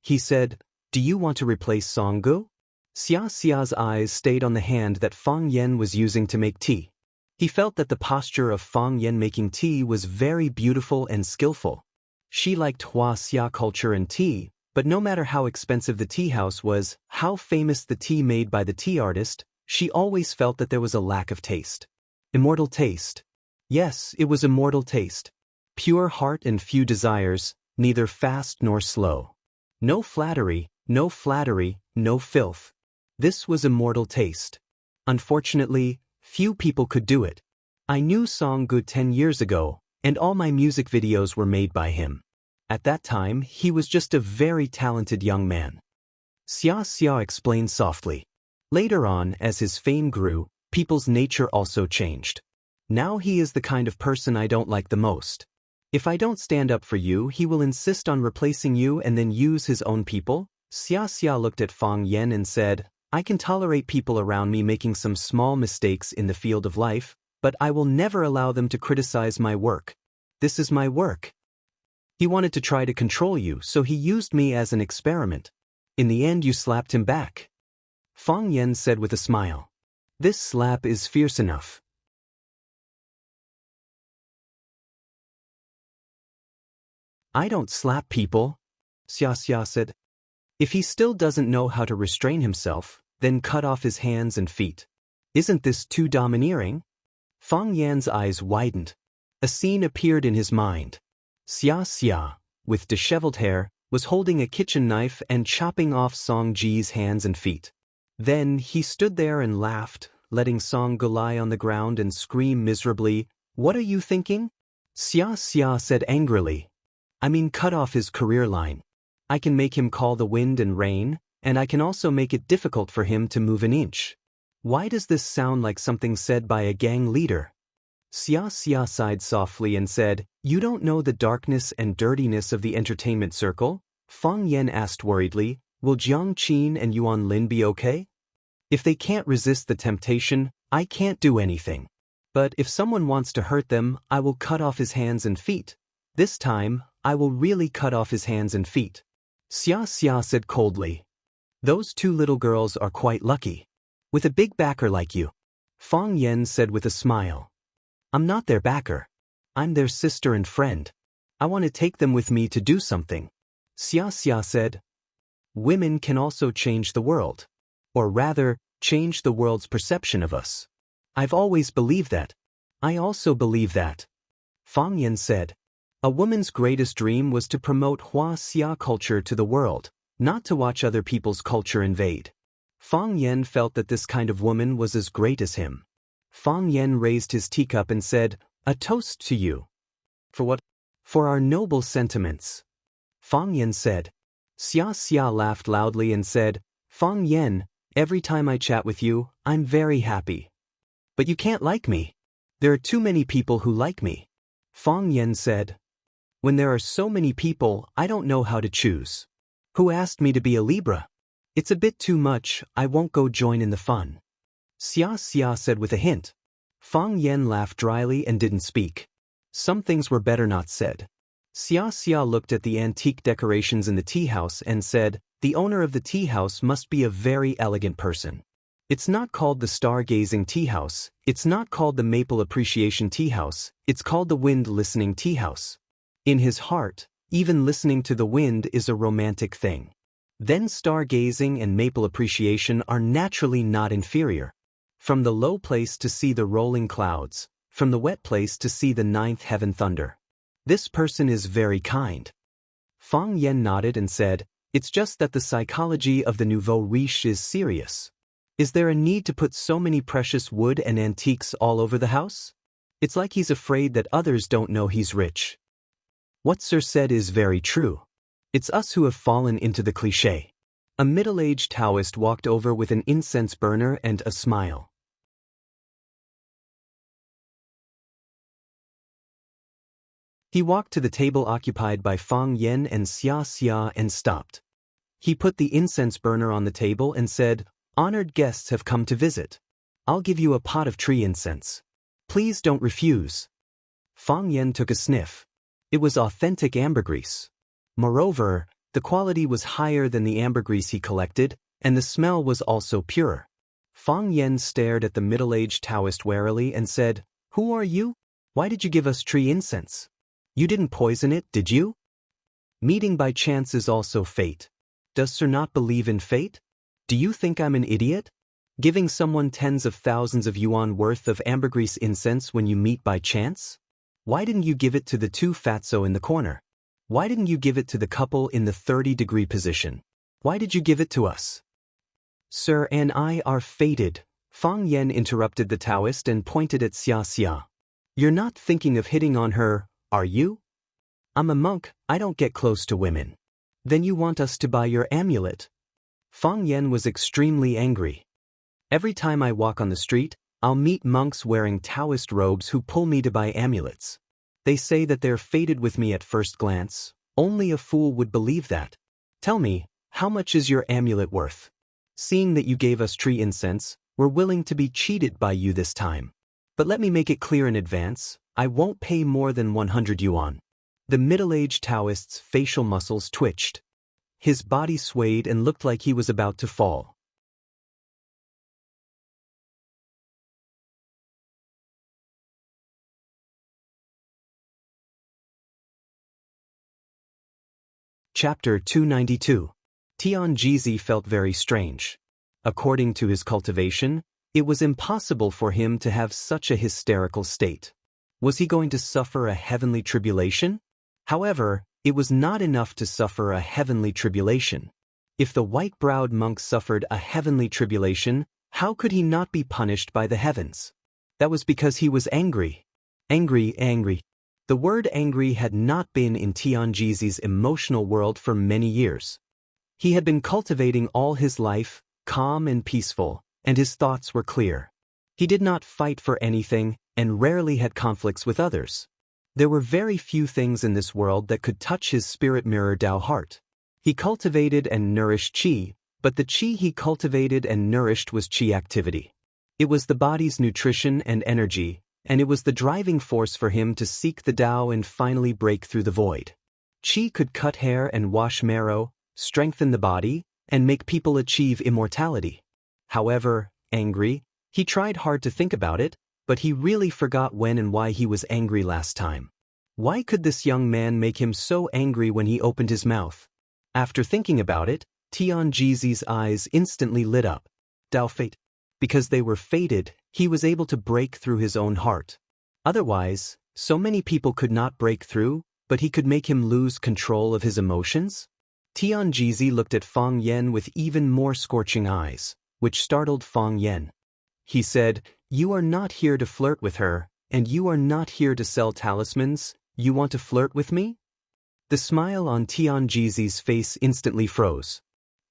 He said, "Do you want to replace Song Gu?" Xiaxia's eyes stayed on the hand that Fang Yen was using to make tea. He felt that the posture of Fang Yen making tea was very beautiful and skillful. She liked Wuxia culture and tea, but no matter how expensive the tea house was, how famous the tea made by the tea artist, she always felt that there was a lack of taste. Immortal taste. Yes, it was immortal taste. Pure heart and few desires, neither fast nor slow. No flattery, no flattery, no filth. This was immortal taste. Unfortunately, few people could do it. I knew Song Gu 10 years ago, and all my music videos were made by him. At that time, he was just a very talented young man. Xianxia explained softly. Later on, as his fame grew, people's nature also changed. Now he is the kind of person I don't like the most. If I don't stand up for you, he will insist on replacing you and then use his own people. Xianxia looked at Fang Yen and said, I can tolerate people around me making some small mistakes in the field of life, but I will never allow them to criticize my work. This is my work. He wanted to try to control you, so he used me as an experiment. In the end, you slapped him back. Fang Yen said with a smile. This slap is fierce enough. I don't slap people, Xiaxia said. If he still doesn't know how to restrain himself, then cut off his hands and feet. Isn't this too domineering? Fang Yan's eyes widened. A scene appeared in his mind. Xianxia, with disheveled hair, was holding a kitchen knife and chopping off Song Ji's hands and feet. Then he stood there and laughed, letting Song Ge lie on the ground and scream miserably, "What are you thinking?" Xianxia said angrily. "I mean cut off his career line. I can make him call the wind and rain, and I can also make it difficult for him to move an inch." Why does this sound like something said by a gang leader? Xianxia sighed softly and said, "You don't know the darkness and dirtiness of the entertainment circle?" Fang Yan asked worriedly, "Will Jiang Qin and Yuan Lin be okay? If they can't resist the temptation, I can't do anything. But if someone wants to hurt them, I will cut off his hands and feet. This time, I will really cut off his hands and feet." Xianxia said coldly. "Those two little girls are quite lucky. With a big backer like you." Fang Yan said with a smile. "I'm not their backer. I'm their sister and friend. I want to take them with me to do something." Xianxia said, "Women can also change the world. Or rather, change the world's perception of us. I've always believed that." "I also believe that." Fang Yan said. "A woman's greatest dream was to promote Wuxia culture to the world, not to watch other people's culture invade." Fang Yan felt that this kind of woman was as great as him. Fang Yan raised his teacup and said, "A toast to you." "For what?" "For our noble sentiments." Fang Yan said. Xianxia laughed loudly and said, "Fang Yan, every time I chat with you, I'm very happy. But you can't like me. There are too many people who like me." Fang Yan said, "When there are so many people, I don't know how to choose. Who asked me to be a Libra? It's a bit too much, I won't go join in the fun." Xianxia said with a hint. Fang Yan laughed dryly and didn't speak. Some things were better not said. Xianxia looked at the antique decorations in the tea house and said, "The owner of the tea house must be a very elegant person. It's not called the Stargazing Tea House, it's not called the Maple Appreciation Tea House, it's called the Wind Listening Tea House." In his heart, even listening to the wind is a romantic thing. Then stargazing and maple appreciation are naturally not inferior. From the low place to see the rolling clouds, from the wet place to see the ninth heaven thunder. This person is very kind. Fang Yan nodded and said, "It's just that the psychology of the nouveau riche is serious. Is there a need to put so many precious wood and antiques all over the house? It's like he's afraid that others don't know he's rich." What Sir said is very true. It's us who have fallen into the cliché. A middle-aged Taoist walked over with an incense burner and a smile. He walked to the table occupied by Fang Yan and Xianxia and stopped. He put the incense burner on the table and said, "Honored guests have come to visit. I'll give you a pot of tree incense. Please don't refuse." Fang Yan took a sniff. It was authentic ambergris. Moreover, the quality was higher than the ambergris he collected, and the smell was also pure. Fang Yan stared at the middle-aged Taoist warily and said, "Who are you? Why did you give us tree incense? You didn't poison it, did you?" Meeting by chance is also fate. Does Sir not believe in fate? Do you think I'm an idiot? Giving someone tens of thousands of yuan worth of ambergris incense when you meet by chance? Why didn't you give it to the two fatso in the corner? Why didn't you give it to the couple in the 30-degree position? Why did you give it to us? "Sir and I are fated," Fang Yan interrupted the Taoist and pointed at Xianxia. "You're not thinking of hitting on her, are you? I'm a monk, I don't get close to women. Then you want us to buy your amulet?" Fang Yan was extremely angry. "Every time I walk on the street, I'll meet monks wearing Taoist robes who pull me to buy amulets. They say that they're fated with me at first glance. Only a fool would believe that. Tell me, how much is your amulet worth? Seeing that you gave us tree incense, we're willing to be cheated by you this time. But let me make it clear in advance, I won't pay more than 100 yuan. The middle-aged Taoist's facial muscles twitched. His body swayed and looked like he was about to fall. Chapter 292. Tian Jizi felt very strange. According to his cultivation, it was impossible for him to have such a hysterical state. Was he going to suffer a heavenly tribulation? However, it was not enough to suffer a heavenly tribulation. If the white-browed monk suffered a heavenly tribulation, how could he not be punished by the heavens? That was because he was angry. Angry. The word angry had not been in Tianjizi's emotional world for many years. He had been cultivating all his life, calm and peaceful, and his thoughts were clear. He did not fight for anything, and rarely had conflicts with others. There were very few things in this world that could touch his spirit mirror Dao heart. He cultivated and nourished qi, but the qi he cultivated and nourished was qi activity. It was the body's nutrition and energy, and it was the driving force for him to seek the Dao and finally break through the void. Qi could cut hair and wash marrow, strengthen the body, and make people achieve immortality. However, angry, he tried hard to think about it, but he really forgot when and why he was angry last time. Why could this young man make him so angry when he opened his mouth? After thinking about it, Tianjizi's eyes instantly lit up. Dao fate. Because they were fated, he was able to break through his own heart. Otherwise, so many people could not break through, but he could make him lose control of his emotions? Tianjizi looked at Fang Yan with even more scorching eyes, which startled Fang Yan. He said, "You are not here to flirt with her, and you are not here to sell talismans. You want to flirt with me?" The smile on Tianjizi's face instantly froze.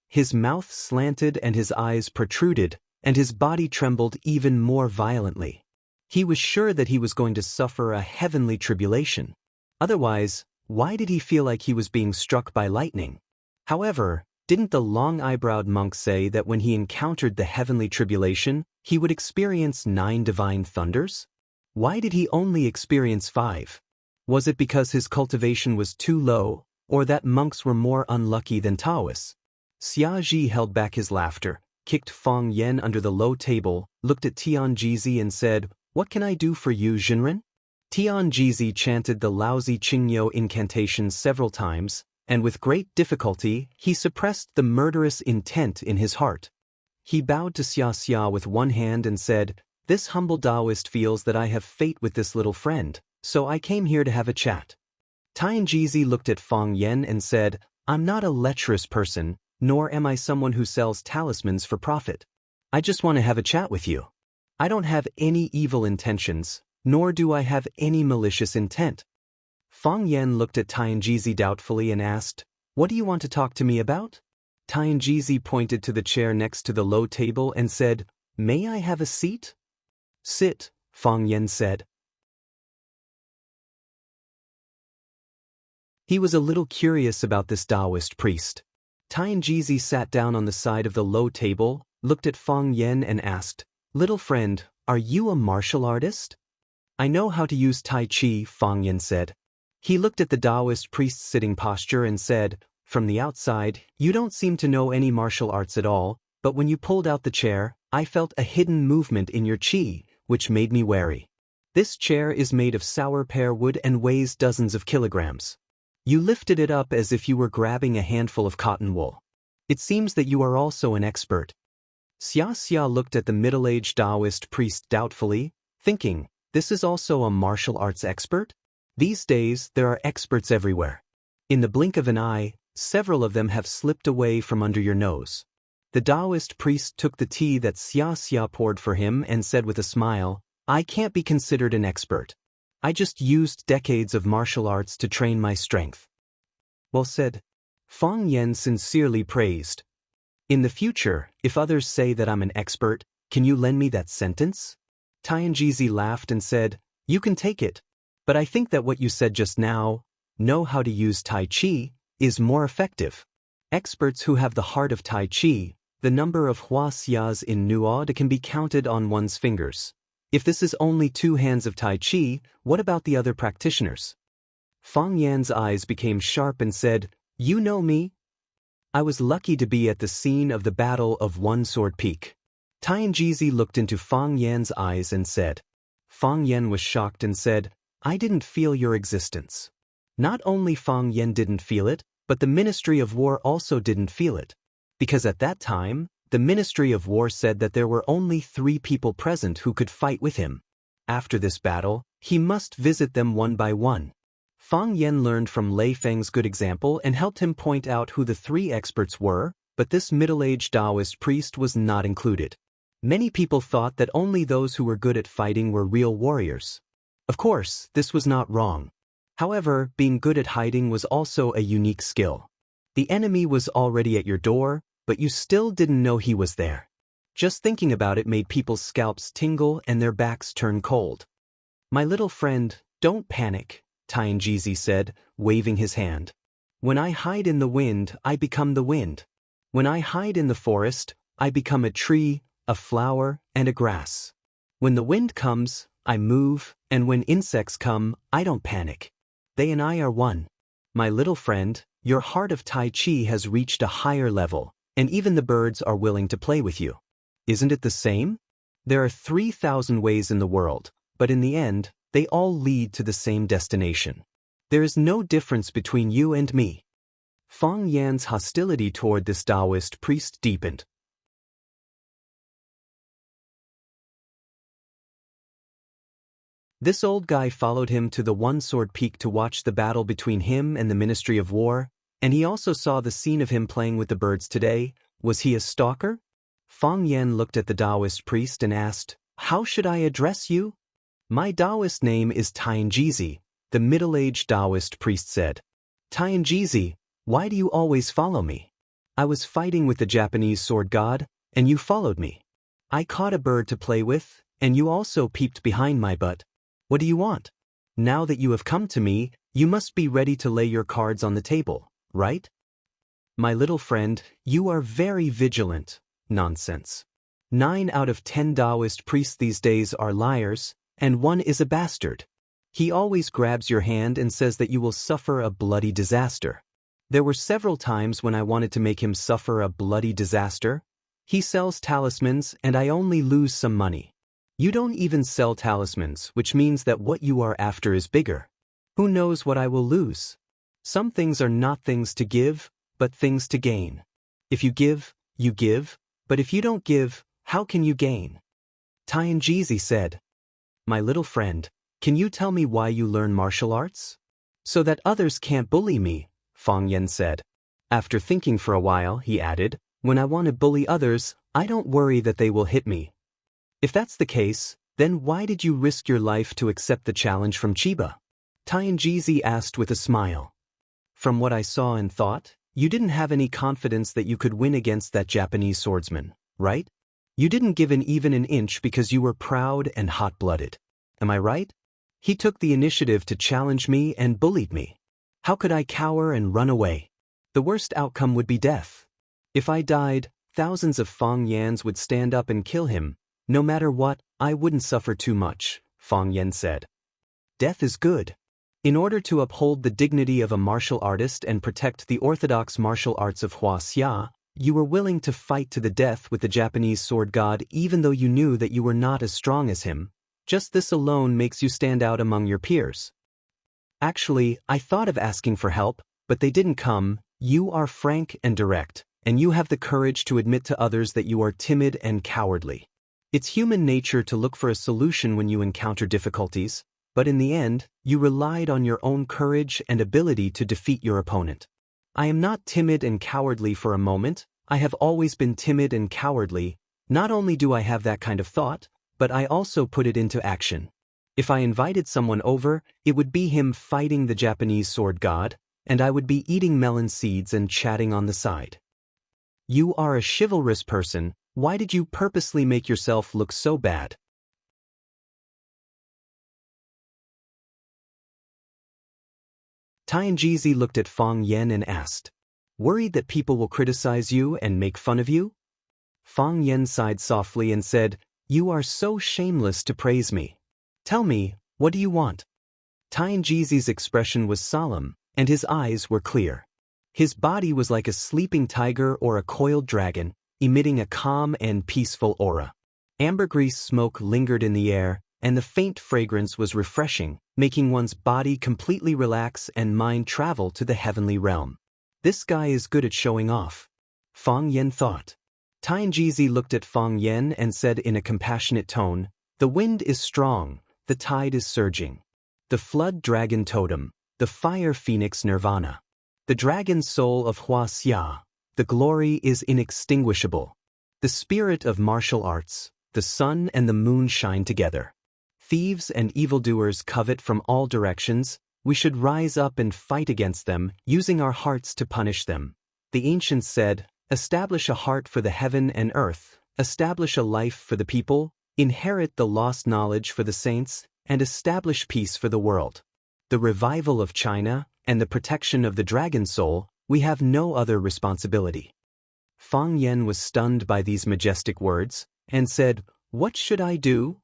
His mouth slanted and his eyes protruded, and his body trembled even more violently. He was sure that he was going to suffer a heavenly tribulation. Otherwise, why did he feel like he was being struck by lightning? However, didn't the long-eyebrowed monk say that when he encountered the heavenly tribulation, he would experience 9 divine thunders? Why did he only experience 5? Was it because his cultivation was too low, or that monks were more unlucky than Taoists? Xiaji held back his laughter, kicked Fang Yan under the low table, looked at Tianjizi and said, "What can I do for you, Jinren?" Tianjizi chanted the lousy Qingyo incantation several times, and with great difficulty, he suppressed the murderous intent in his heart. He bowed to Xiaxia with one hand and said, "This humble Daoist feels that I have fate with this little friend, so I came here to have a chat." Tianjizi looked at Fang Yan and said, "I'm not a lecherous person, nor am I someone who sells talismans for profit. I just want to have a chat with you. I don't have any evil intentions, nor do I have any malicious intent." Fang Yan looked at Tianjizi doubtfully and asked, "What do you want to talk to me about?" Tianjizi pointed to the chair next to the low table and said, "May I have a seat?" "Sit," Fang Yan said. He was a little curious about this Daoist priest. Tianjizi sat down on the side of the low table, looked at Fang Yan and asked, "Little friend, are you a martial artist?" "I know how to use Tai Chi," Fang Yan said. He looked at the Daoist priest's sitting posture and said, "From the outside, you don't seem to know any martial arts at all, but when you pulled out the chair, I felt a hidden movement in your qi, which made me wary. This chair is made of sour pear wood and weighs dozens of kilograms. You lifted it up as if you were grabbing a handful of cotton wool. It seems that you are also an expert." Xiaxia looked at the middle-aged Daoist priest doubtfully, thinking, this is also a martial arts expert? These days, there are experts everywhere. In the blink of an eye, several of them have slipped away from under your nose. The Daoist priest took the tea that Xiaxia poured for him and said with a smile, "I can't be considered an expert. I just used decades of martial arts to train my strength." "Well said." Fang Yan sincerely praised. "In the future, if others say that I'm an expert, can you lend me that sentence?" Tianjizi laughed and said, "You can take it. But I think that what you said just now, know how to use Tai Chi, is more effective. Experts who have the heart of Tai Chi, the number of Huaxias in Nuod can be counted on one's fingers. If this is only 2 hands of Tai Chi, what about the other practitioners?" Fang Yan's eyes became sharp and said, "You know me? I was lucky to be at the scene of the Battle of One Sword Peak." Tianjizi looked into Fang Yan's eyes and said. Fang Yan was shocked and said, "I didn't feel your existence." Not only Fang Yan didn't feel it, but the Ministry of War also didn't feel it. Because at that time, the Ministry of War said that there were only 3 people present who could fight with him. After this battle, he must visit them one by one. Fang Yan learned from Lei Feng's good example and helped him point out who the 3 experts were, but this middle-aged Daoist priest was not included. Many people thought that only those who were good at fighting were real warriors. Of course, this was not wrong. However, being good at hiding was also a unique skill. The enemy was already at your door, but you still didn't know he was there. Just thinking about it made people's scalps tingle and their backs turn cold. "My little friend, don't panic," Tianjizi said, waving his hand. "When I hide in the wind, I become the wind. When I hide in the forest, I become a tree, a flower, and a grass. When the wind comes, I move, and when insects come, I don't panic. They and I are one. My little friend, your heart of Tai Chi has reached a higher level, and even the birds are willing to play with you. Isn't it the same? There are 3,000 ways in the world, but in the end, they all lead to the same destination. There is no difference between you and me." Fang Yan's hostility toward this Daoist priest deepened. This old guy followed him to the One-Sword Peak to watch the battle between him and the Ministry of War, and he also saw the scene of him playing with the birds today. Was he a stalker? Fang Yan looked at the Daoist priest and asked, "How should I address you?" "My Daoist name is Tianjizi," the middle-aged Daoist priest said. "Tianjizi, why do you always follow me? I was fighting with the Japanese sword god, and you followed me. I caught a bird to play with, and you also peeped behind my butt. What do you want? Now that you have come to me, you must be ready to lay your cards on the table, right? My little friend, you are very vigilant." Nonsense. 9 out of 10 Daoist priests these days are liars, and one is a bastard. He always grabs your hand and says that you will suffer a bloody disaster. There were several times when I wanted to make him suffer a bloody disaster. He sells talismans and I only lose some money. You don't even sell talismans, which means that what you are after is bigger. Who knows what I will lose? Some things are not things to give, but things to gain. If you give, but if you don't give, how can you gain? Tianjizi said. "My little friend, can you tell me why you learn martial arts?" "So that others can't bully me," Fang Yan said. After thinking for a while, he added, "When I want to bully others, I don't worry that they will hit me." "If that's the case, then why did you risk your life to accept the challenge from Chiba?" Tianjizi asked with a smile. "From what I saw and thought, you didn't have any confidence that you could win against that Japanese swordsman, right? You didn't give even an inch because you were proud and hot-blooded. Am I right? He took the initiative to challenge me and bullied me. How could I cower and run away? The worst outcome would be death. If I died, thousands of Fang Yans would stand up and kill him. No matter what, I wouldn't suffer too much," Fang Yan said. "Death is good. In order to uphold the dignity of a martial artist and protect the orthodox martial arts of Wuxia, you were willing to fight to the death with the Japanese sword god even though you knew that you were not as strong as him. Just this alone makes you stand out among your peers. Actually, I thought of asking for help, but they didn't come. You are frank and direct, and you have the courage to admit to others that you are timid and cowardly. It's human nature to look for a solution when you encounter difficulties, but in the end, you relied on your own courage and ability to defeat your opponent. I am not timid and cowardly for a moment. I have always been timid and cowardly. Not only do I have that kind of thought, but I also put it into action. If I invited someone over, it would be him fighting the Japanese sword god, and I would be eating melon seeds and chatting on the side. You are a chivalrous person. Why did you purposely make yourself look so bad?" Tianjizi looked at Fang Yan and asked, "Worried that people will criticize you and make fun of you?" Fang Yan sighed softly and said, "You are so shameless to praise me. Tell me, what do you want?" Tianjizi's expression was solemn, and his eyes were clear. His body was like a sleeping tiger or a coiled dragon, emitting a calm and peaceful aura. Ambergris smoke lingered in the air, and the faint fragrance was refreshing, making one's body completely relax and mind travel to the heavenly realm. This guy is good at showing off, Fang Yan thought. Tianjizi looked at Fang Yen and said in a compassionate tone, "The wind is strong, the tide is surging. The flood dragon totem, the fire phoenix nirvana. The dragon soul of Wuxia, the glory is inextinguishable. The spirit of martial arts, the sun and the moon shine together. Thieves and evildoers covet from all directions, we should rise up and fight against them, using our hearts to punish them." The ancients said, "Establish a heart for the heaven and earth, establish a life for the people, inherit the lost knowledge for the saints, and establish peace for the world. The revival of China, and the protection of the dragon soul, we have no other responsibility." Fang Yen was stunned by these majestic words, and said, "What should I do?"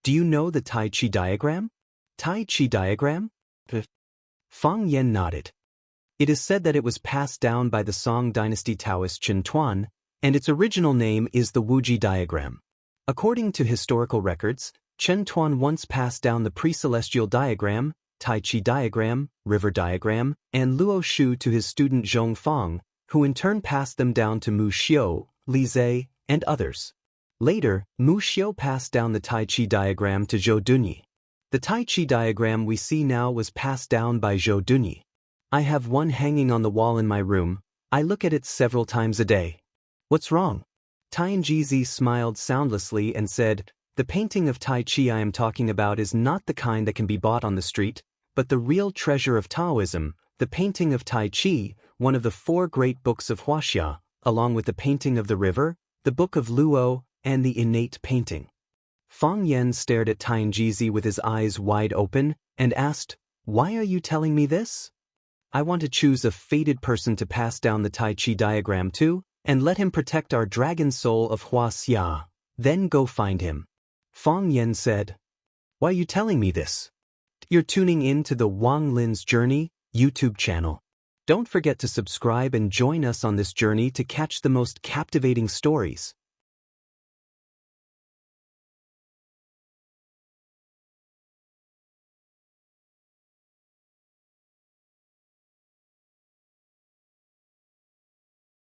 "Do you know the Tai Chi diagram?" "Tai Chi diagram?" Fang Yen nodded. It is said that it was passed down by the Song dynasty Taoist Chen Tuan, and its original name is the Wuji diagram. According to historical records, Chen Tuan once passed down the pre-celestial diagram, Tai Chi diagram, river diagram, and Luo Shu to his student Zhong Fang, who in turn passed them down to Mu Xiu, Li Zhe, and others. Later, Mu Xiu passed down the Tai Chi diagram to Zhou Dunyi. The Tai Chi diagram we see now was passed down by Zhou Dunyi. I have one hanging on the wall in my room. I look at it several times a day. What's wrong? Tianjizi smiled soundlessly and said, "The painting of Tai Chi I am talking about is not the kind that can be bought on the street, but the real treasure of Taoism, the painting of Tai Chi, one of the 4 great books of Wuxia, along with the painting of the river, the book of Luo, and the innate painting." Fang Yen stared at Tianjizi with his eyes wide open, and asked, "Why are you telling me this?" "I want to choose a fated person to pass down the Tai Chi diagram to, and let him protect our dragon soul of Wuxia. Then go find him." Fang Yen said, "Why are you telling me this?" "You're tuning in to the Wang Lin's Journey YouTube channel. Don't forget to subscribe and join us on this journey to catch the most captivating stories.